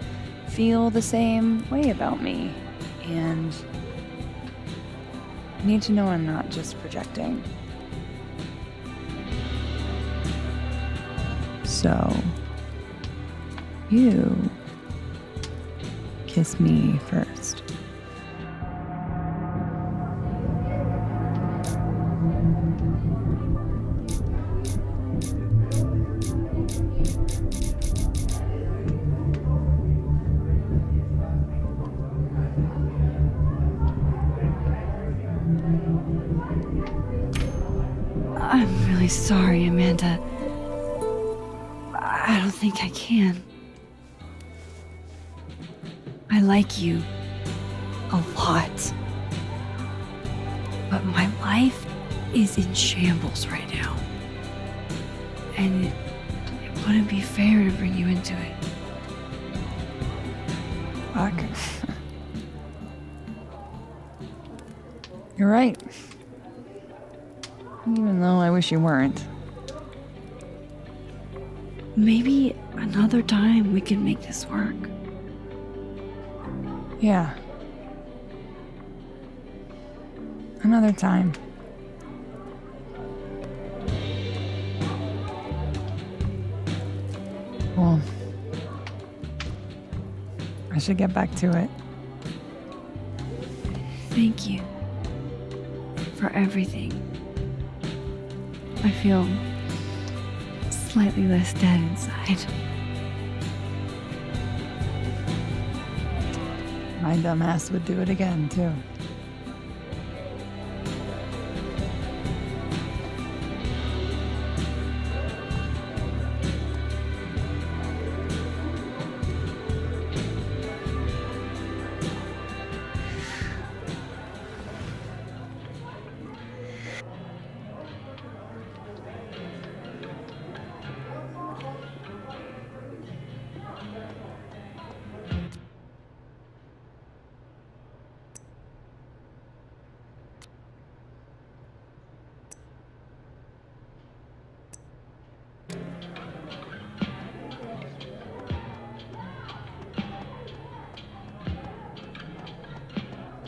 feel the same way about me. And I need to know I'm not just projecting. So, you kiss me first. I'm really sorry, Amanda. I don't think I can. I like you a lot. But my life is in shambles right now. And it wouldn't be fair to bring you into it. Fuck. You're right. Even though I wish you weren't. Maybe another time we can make this work. Yeah. Another time. Well, I should get back to it. Thank you for everything. I feel slightly less dead inside. My dumbass would do it again, too.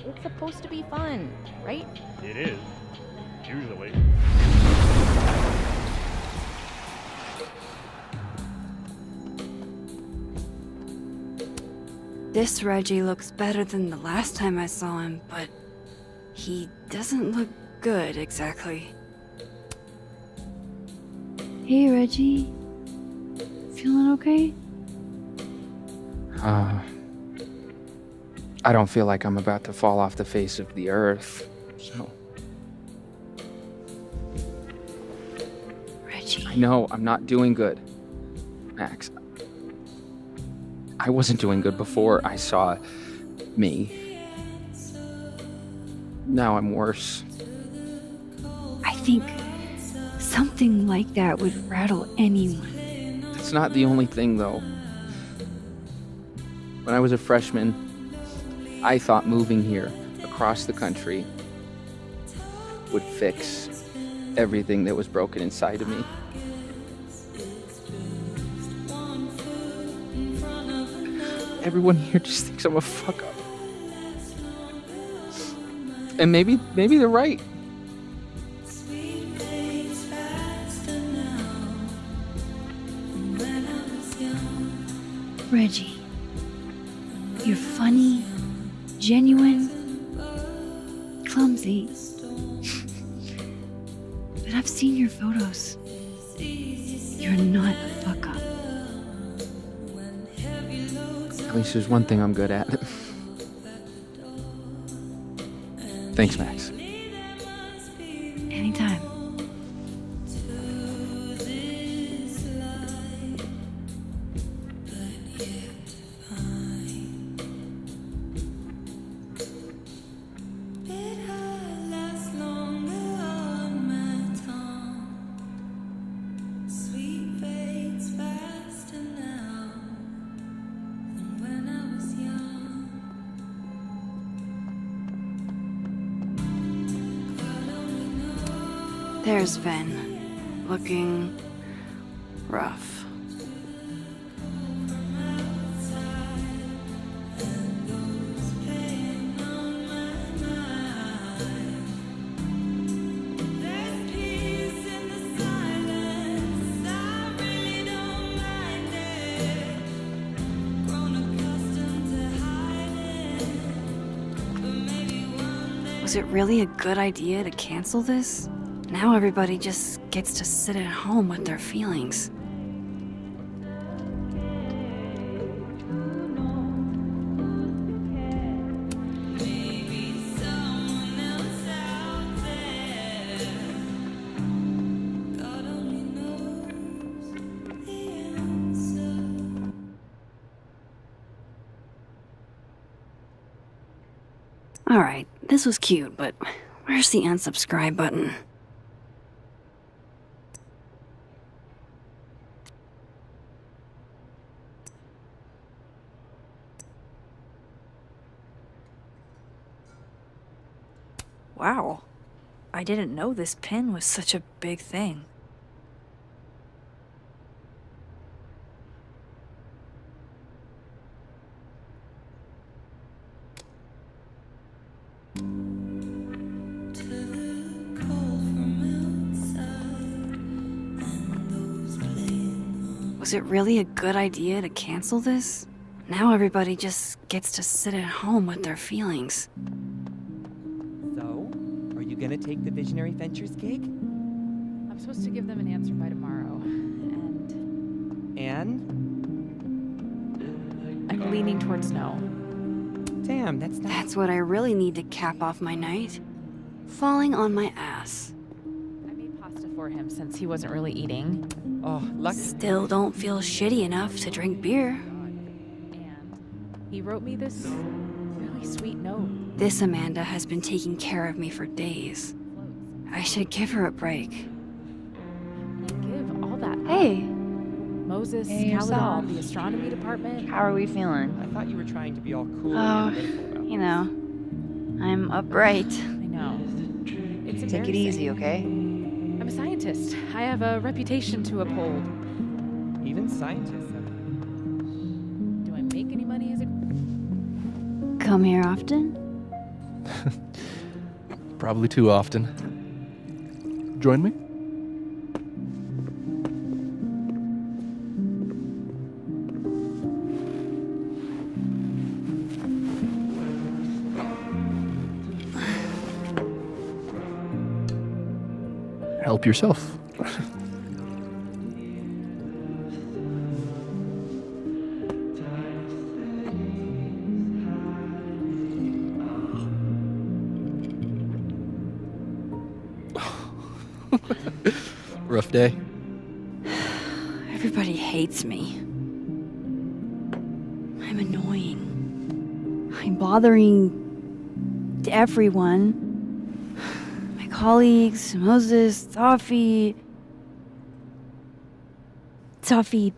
It's supposed to be fun, right? It is. Usually. This Reggie looks better than the last time I saw him, but he doesn't look good exactly. Hey, Reggie. Feeling okay? I don't feel like I'm about to fall off the face of the earth, so. Reggie. I know, I'm not doing good. Max. I wasn't doing good before I saw me. Now I'm worse. I think something like that would rattle anyone. It's not the only thing, though. When I was a freshman, I thought moving here across the country would fix everything that was broken inside of me. Everyone here just thinks I'm a fuck up. And maybe they're right. Reggie, you're funny, genuine, clumsy. But I've seen your photos. You're not a fuck up. At least there's one thing I'm good at. Thanks, Max. Anytime. There's Ven, looking rough. Was it really a good idea to cancel this? Now everybody just gets to sit at home with their feelings. Alright, this was cute, but where's the unsubscribe button? Wow. I didn't know this pin was such a big thing. Was it really a good idea to cancel this? Now everybody just gets to sit at home with their feelings. So, are you gonna take the Visionary Ventures gig? I'm supposed to give them an answer by tomorrow, And? I'm leaning towards no. Damn, that's not... That's what I really need to cap off my night. Falling on my ass. I made pasta for him since he wasn't really eating. Oh, lucky. Still don't feel shitty enough to drink beer. And he wrote me this really sweet note. This Amanda has been taking care of me for days. I should give her a break. Give all that. Hey. Moses, Hey, Caledon, yourself. the astronomy department. How are we feeling? I thought you were trying to be all cool Oh, and analytical about you know, I'm upright. I know. It's Take it easy, okay? I'm a scientist. I have a reputation to uphold. Even scientists have... Do I make any money as a... Come here often? Probably too often. Join me? Help yourself. Rough day. Everybody hates me. I'm annoying. I'm bothering everyone. My colleagues, Moses, Safi. Safi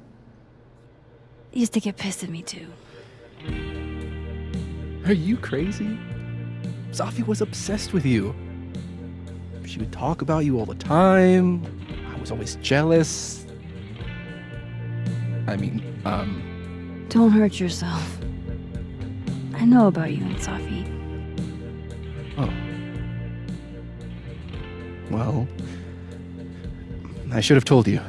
used to get pissed at me too. Are you crazy? Safi was obsessed with you. She would talk about you all the time. I was always jealous. I mean, Don't hurt yourself. I know about you and Safi. Oh. Well, I should have told you.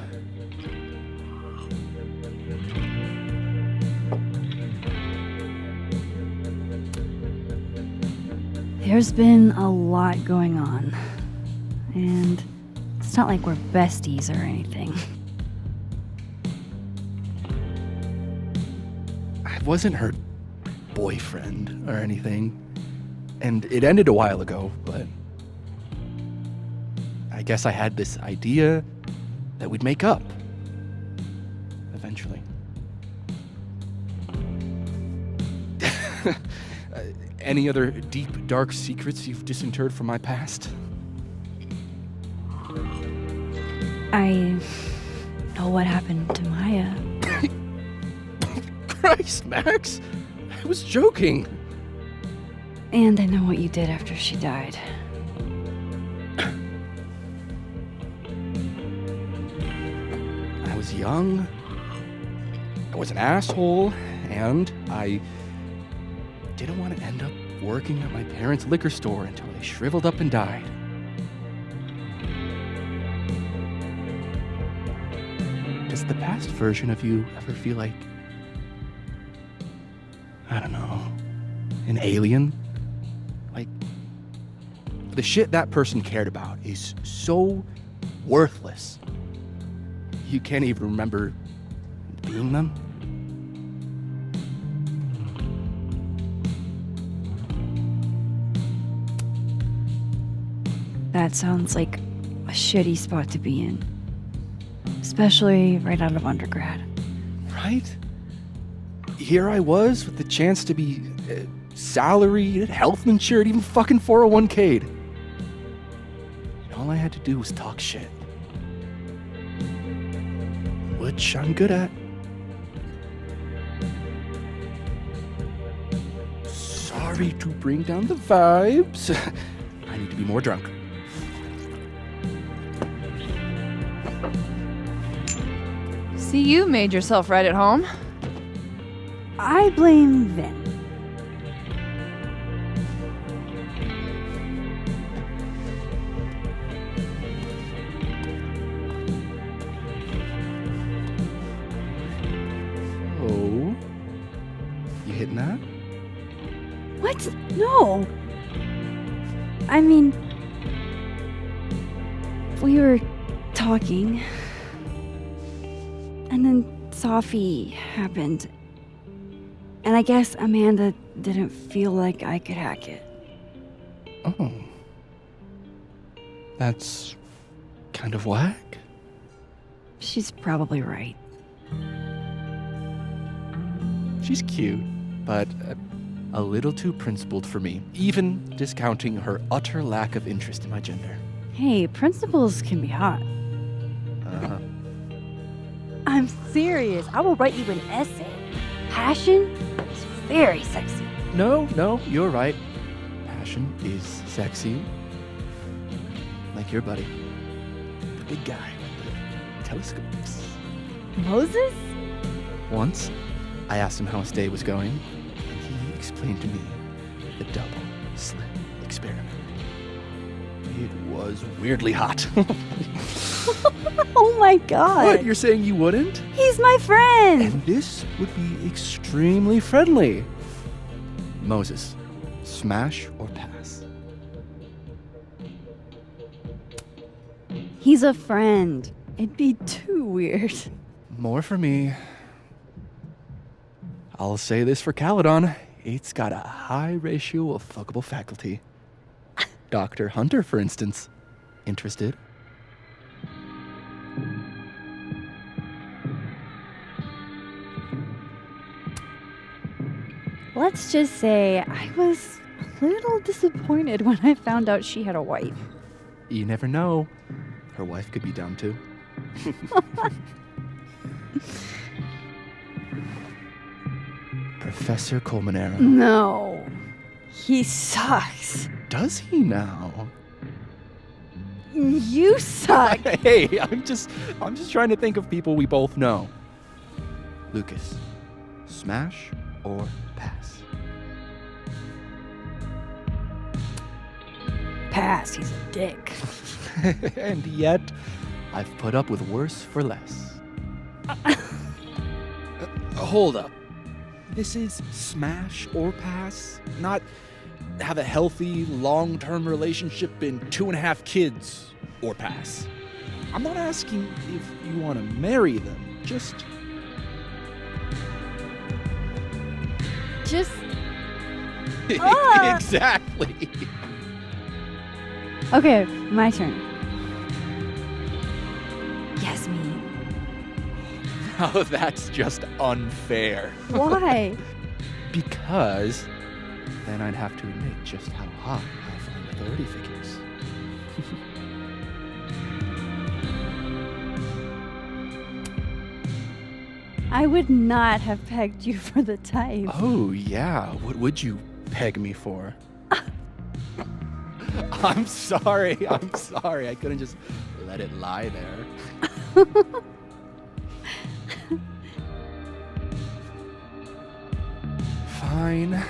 There's been a lot going on. And it's not like we're besties or anything. I wasn't her boyfriend or anything. And it ended a while ago, but I guess I had this idea that we'd make up. Eventually. Any other deep, dark secrets you've disinterred from my past? I know what happened to Maya. Christ, Max! I was joking. And I know what you did after she died. I was young. I was an asshole, and I didn't want to end up working at my parents' liquor store until they shriveled up and died. Does the past version of you ever feel like, I don't know, an alien? Like, the shit that person cared about is so worthless. You can't even remember being them? That sounds like a shitty spot to be in. Especially right out of undergrad. Right? Here I was with the chance to be salaried, health insured, even fucking 401k'd. And all I had to do was talk shit. Which I'm good at. Sorry to bring down the vibes. I need to be more drunk. See, you made yourself right at home. I blame Vin. Oh? You hitting that? What? No. I mean, we were talking, and then Safi happened. And I guess Amanda didn't feel like I could hack it. Oh. That's kind of whack. She's probably right. She's cute, but a little too principled for me, even discounting her utter lack of interest in my gender. Hey, principals can be hot. Uh-huh. I'm serious. I will write you an essay. Passion is very sexy. No, you're right. Passion is sexy. Like your buddy. The big guy with the telescopes. Moses? Once, I asked him how his day was going, and he explained to me the double slit experiment. It was weirdly hot. Oh my god. What, you're saying you wouldn't? He's my friend. And this would be extremely friendly. Moses, smash or pass? He's a friend. It'd be too weird. More for me. I'll say this for Caledon. It's got a high ratio of fuckable faculty. Dr. Hunter, for instance. Interested? Let's just say I was a little disappointed when I found out she had a wife. You never know. Her wife could be down too. Professor Colmenero. No. He sucks. Does he now? You suck. Hey, I'm just trying to think of people we both know. Lucas, smash or pass? Pass, he's a dick. And yet, I've put up with worse for less. Hold up. This is smash or pass, not have a healthy, long-term relationship and 2.5 kids or pass. I'm not asking if you want to marry them, just... Exactly. Okay, my turn. Yasmin. Oh, that's just unfair. Why? Because then I'd have to admit just how hot I find the 30 figures. I would not have pegged you for the type. Oh, yeah. What would you peg me for? I'm sorry. I couldn't just let it lie there. Fine.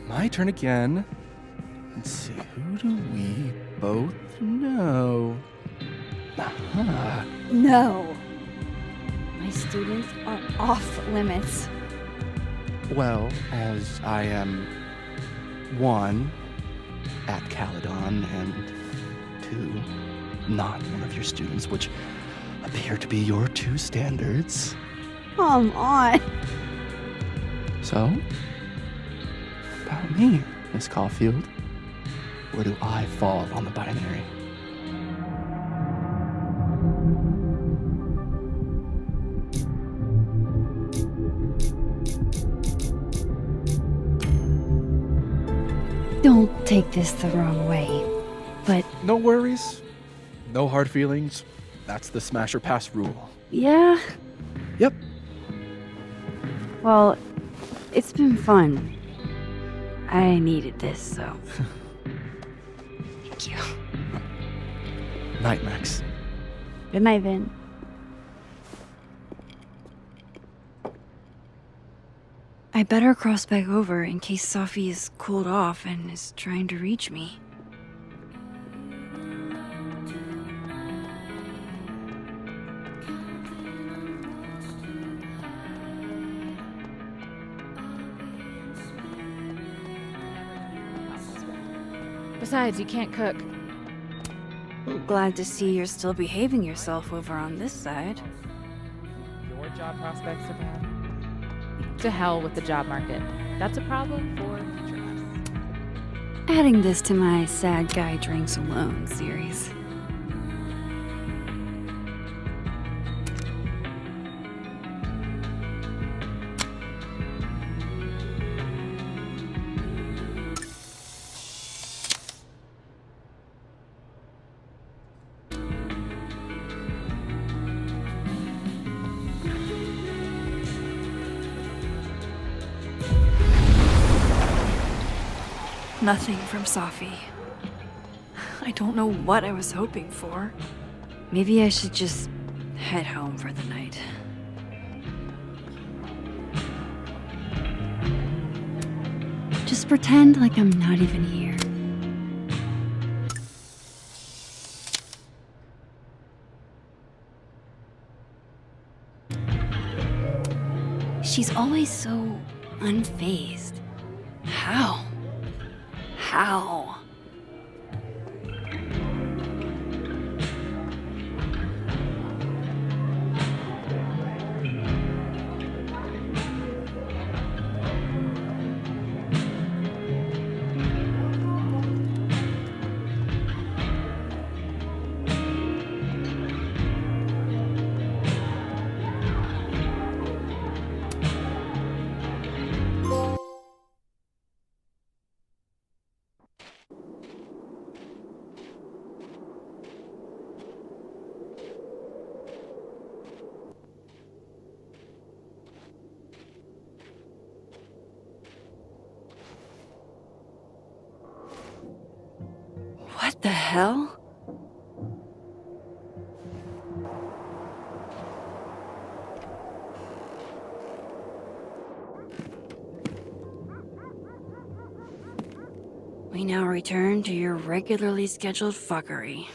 My turn again. Let's see. Who do we both know? Aha. No. My students are off limits. Well, as I am 1, at Caledon, and 2, not one of your students, which appear to be your 2 standards. Come on. So, about me, Miss Caulfield. Where do I fall on the binary? Don't take this the wrong way, but No worries. No hard feelings. That's the smash or pass rule. yeah. Yep. Well, it's been fun. I needed this, so. Thank you. Night, Max. Good night, Vin. I better cross back over in case Safi is cooled off and is trying to reach me. Besides, you can't cook. Glad to see you're still behaving yourself over on this side. Your job prospects are bad. To hell with the job market. That's a problem for future us. Adding this to my Sad Guy Drinks Alone series. Nothing from Safi. I don't know what I was hoping for. Maybe I should just head home for the night. Just pretend like I'm not even here. She's always so unfazed. How? How? What the hell? We now return to your regularly scheduled fuckery.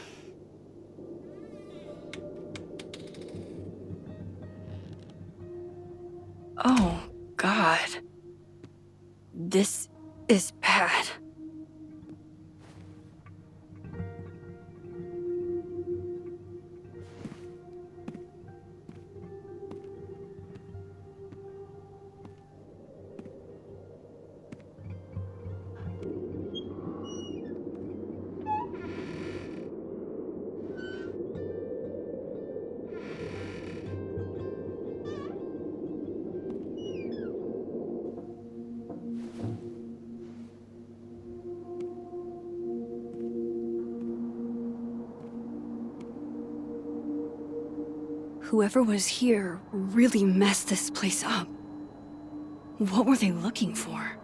Oh, God. This is bad. Whoever was here really messed this place up. What were they looking for?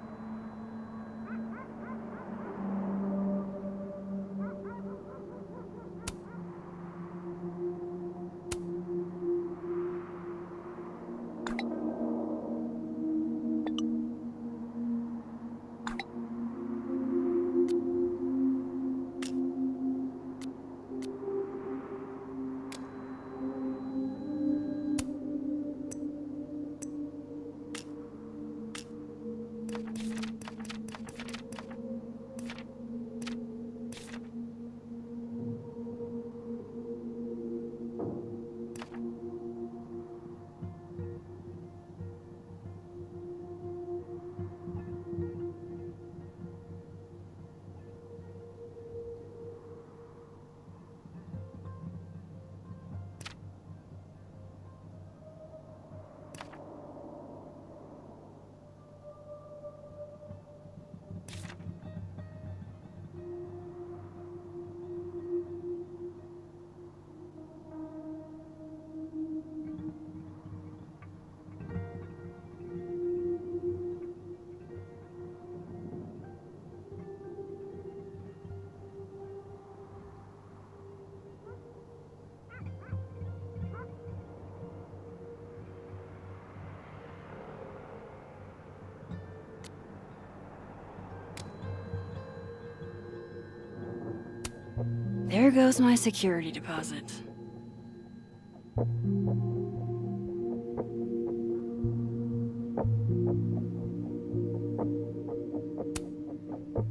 There goes my security deposit.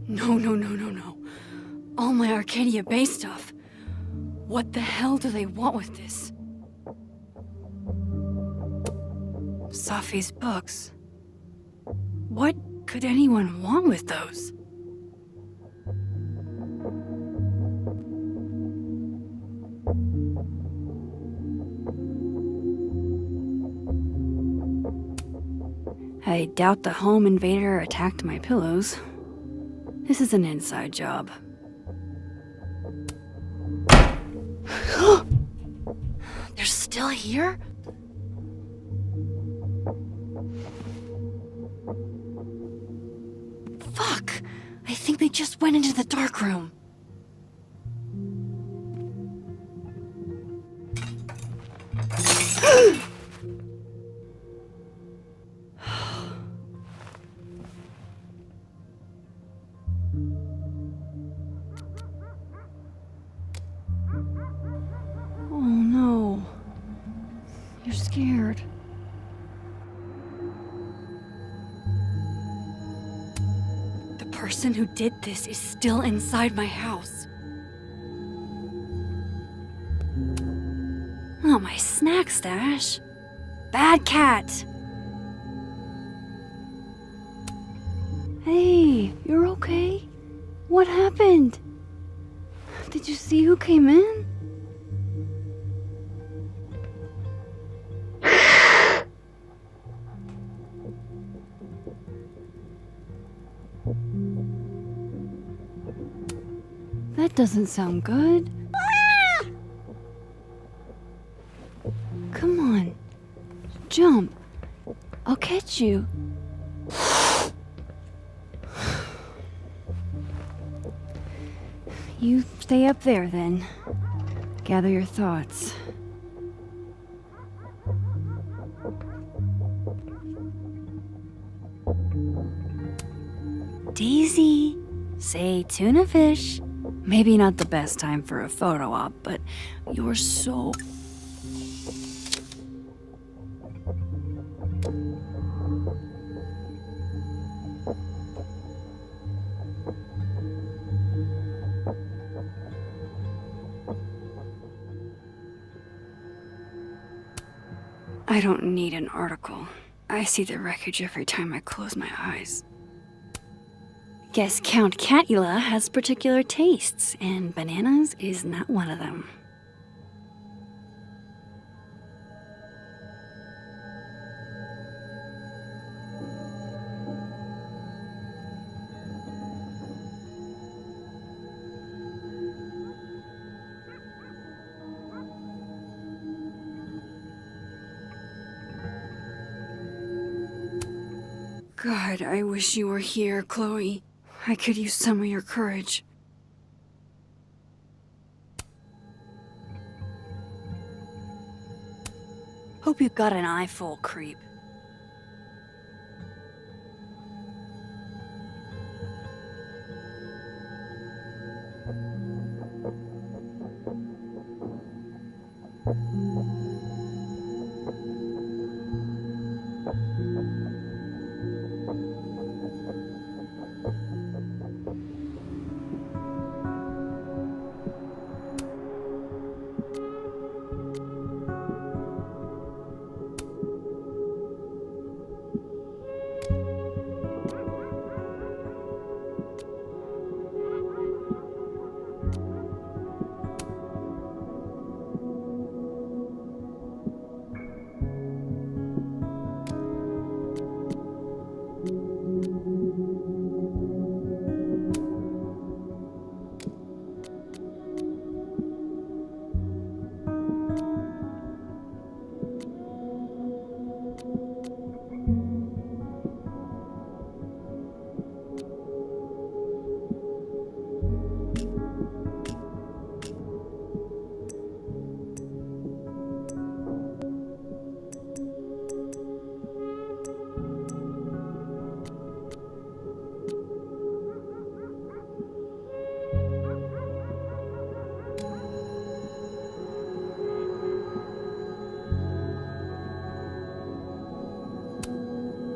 No. All my Arcadia Bay stuff. What the hell do they want with this? Safi's books. What could anyone want with those? I doubt the home invader attacked my pillows. This is an inside job. They're still here? Fuck! I think they just went into the dark room. Scared. The person who did this is still inside my house. Oh, my snack stash. Bad cat. Hey, you're okay? What happened? Did you see who came in? That doesn't sound good. Come on. Jump. I'll catch you. You stay up there then. Gather your thoughts. Daisy, Say tuna fish. Maybe not the best time for a photo op, but you're so... I don't need an article. I see the wreckage every time I close my eyes. Guess Count Catula has particular tastes, and bananas is not one of them. God, I wish you were here, Chloe. I could use some of your courage. Hope you got an eyeful, creep.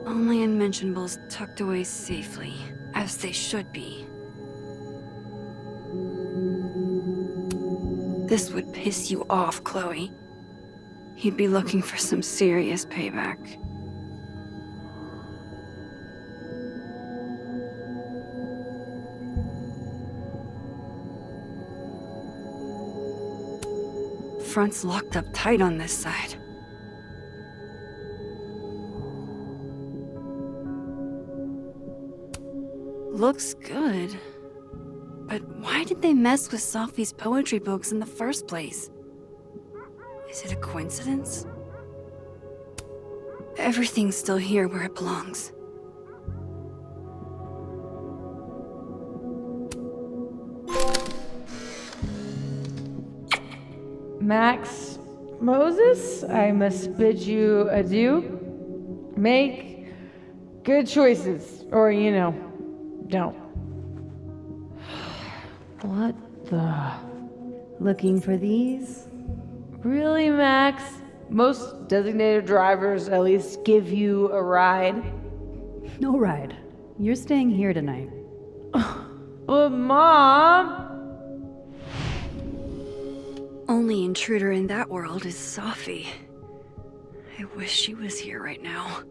All my unmentionables tucked away safely, as they should be. This would piss you off, Chloe. You'd be looking for some serious payback. Front's locked up tight on this side. Looks good. But why did they mess with Sophie's poetry books in the first place? Is it a coincidence? Everything's still here where it belongs. Max Moses, I must bid you adieu. Make good choices, or, don't. What the? Looking for these? Really, Max? Most designated drivers at least give you a ride. No ride. You're staying here tonight. But Mom! Only intruder in that world is Sophie. I wish she was here right now.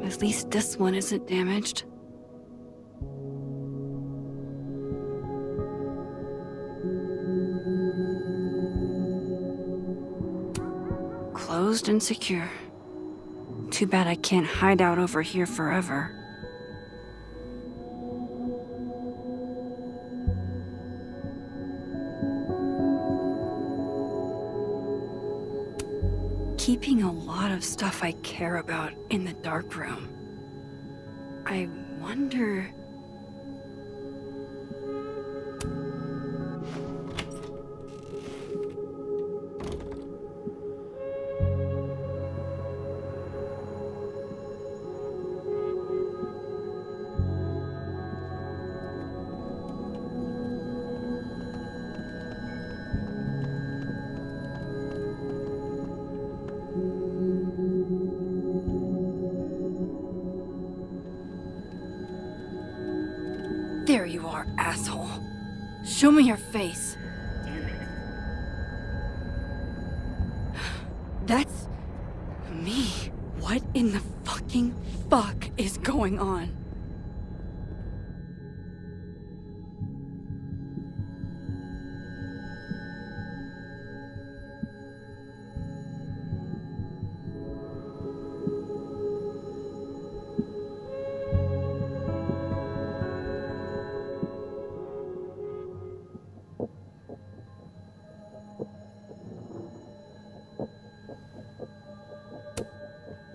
At least this one isn't damaged. Closed and secure. Too bad I can't hide out over here forever. Keeping a lot of stuff I care about in the dark room. I wonder... There you are, asshole. Show me your face. Damn it. That's me. What in the fucking fuck is going on?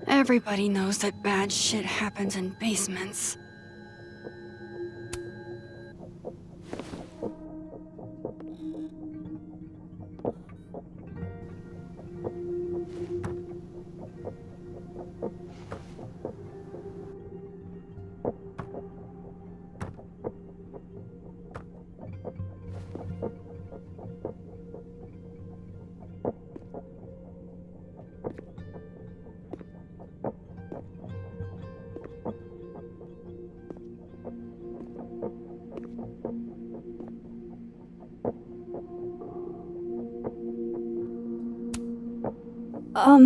Everybody knows that bad shit happens in basements.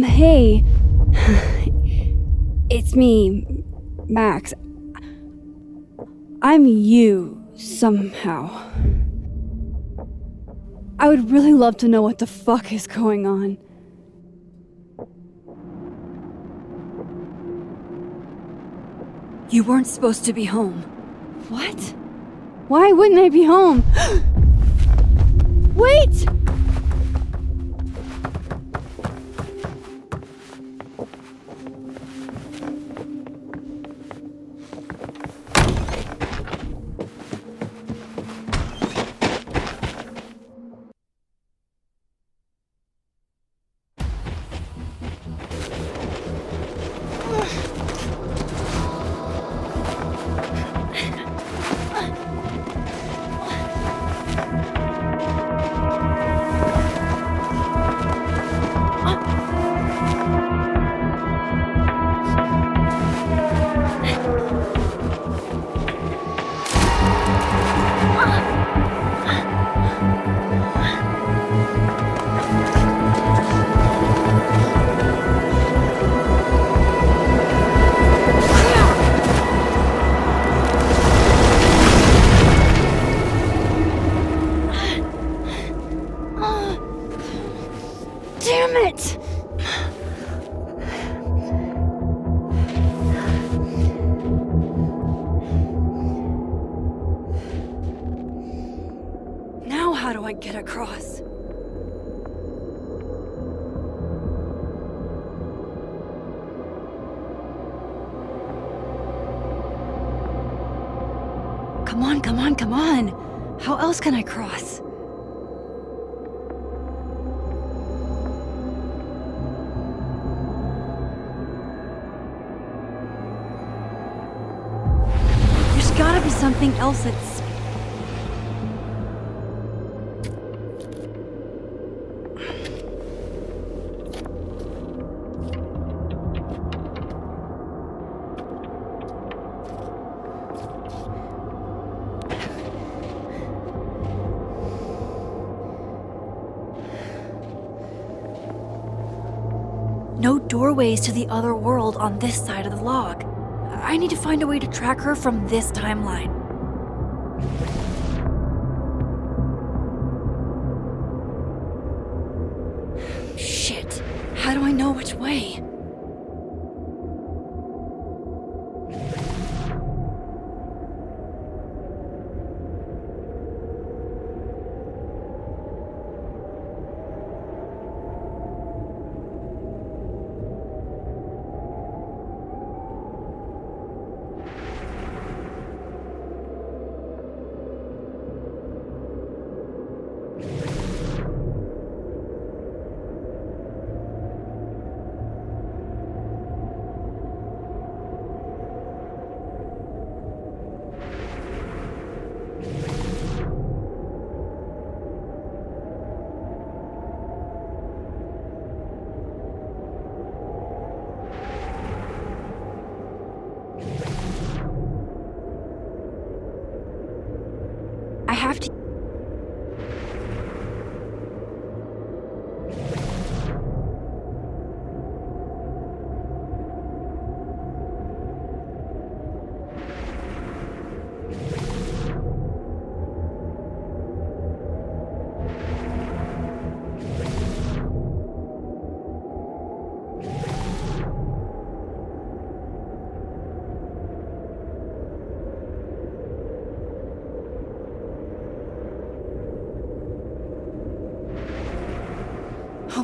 Hey. It's me, Max. I'm you, somehow. I would really love to know what the fuck is going on. You weren't supposed to be home. What? Why wouldn't I be home? Wait! Damn it! Now how do I get across? Come on, come on, come on! How else can I cross? There's gotta be something else that's... No doorways to the other world on this side of the log. I need to find a way to track her from this timeline. Shit. How do I know which way?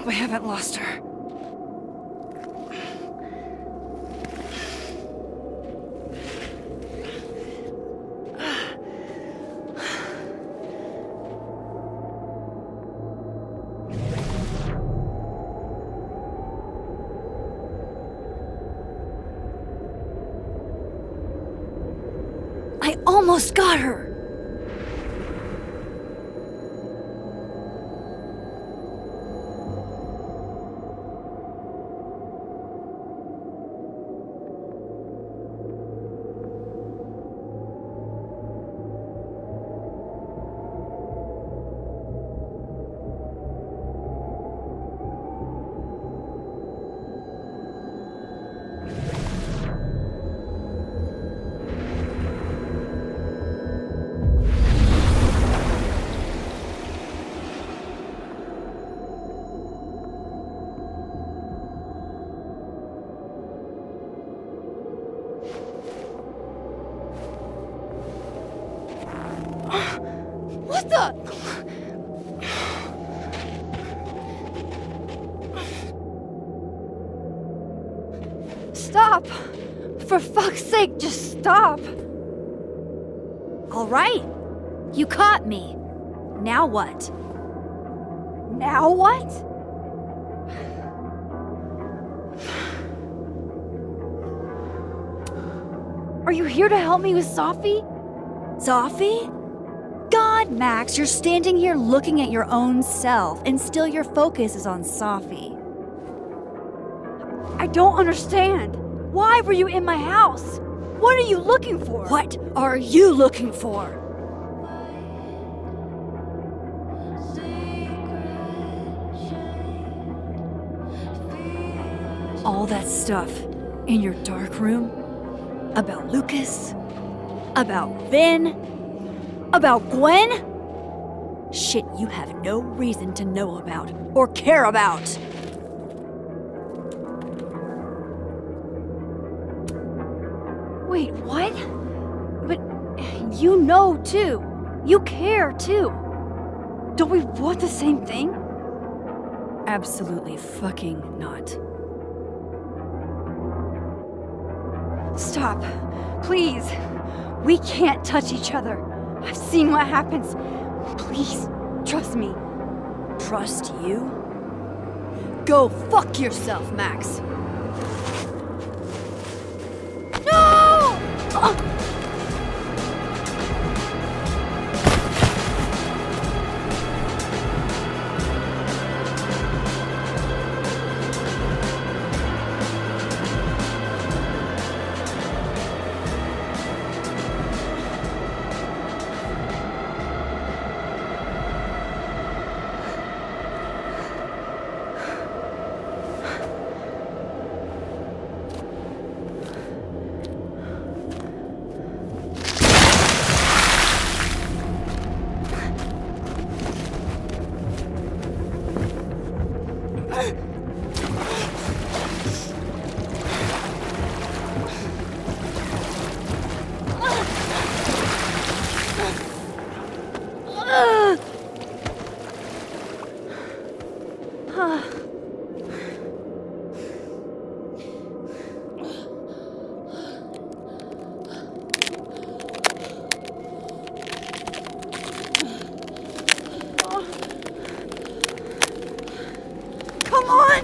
hope I haven't lost her. I almost got her! What the? Stop! For fuck's sake, just stop! All right. You caught me. Now what? Now what? Are you here to help me with Safi? Safi? God, Max, you're standing here looking at your own self, and still your focus is on Safi. I don't understand. Why were you in my house? What are you looking for? What are you looking for? All that stuff in your dark room? About Lucas? About Vin? About Gwen? Shit you have no reason to know about or care about. Wait, what? But you know too. You care too. Don't we want the same thing? Absolutely fucking not. Stop. Please. We can't touch each other. I've seen what happens. Please, trust me. Trust you? Go fuck yourself, Max. No! Come on!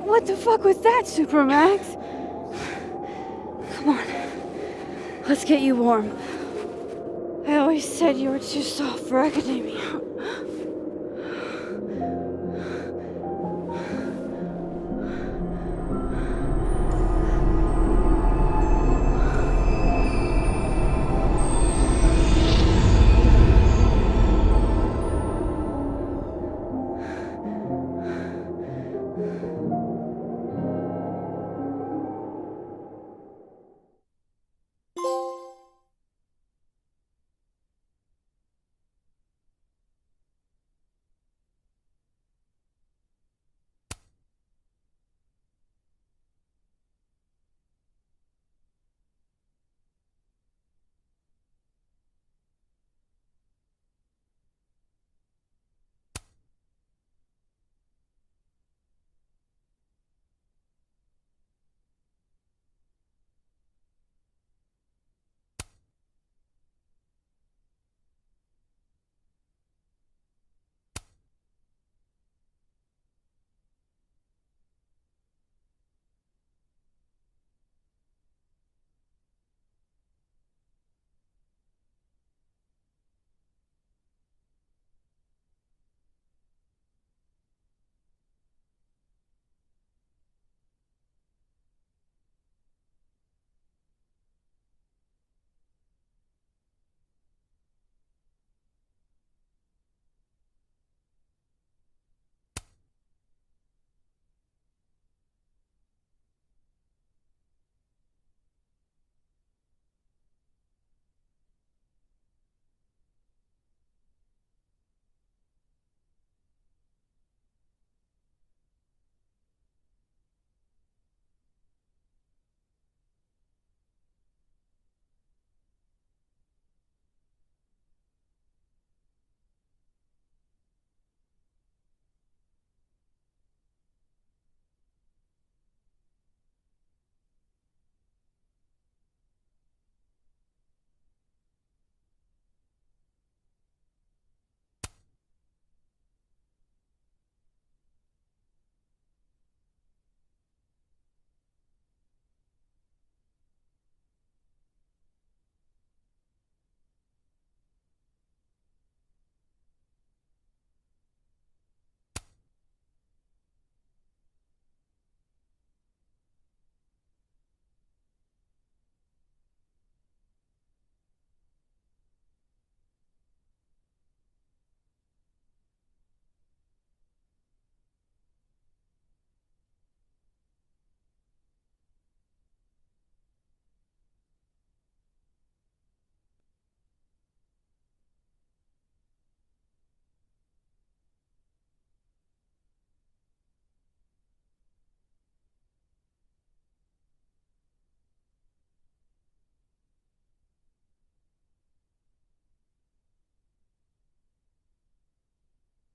What the fuck was that, Supermax? Come on. Let's get you warm. I always said you were too soft for academia.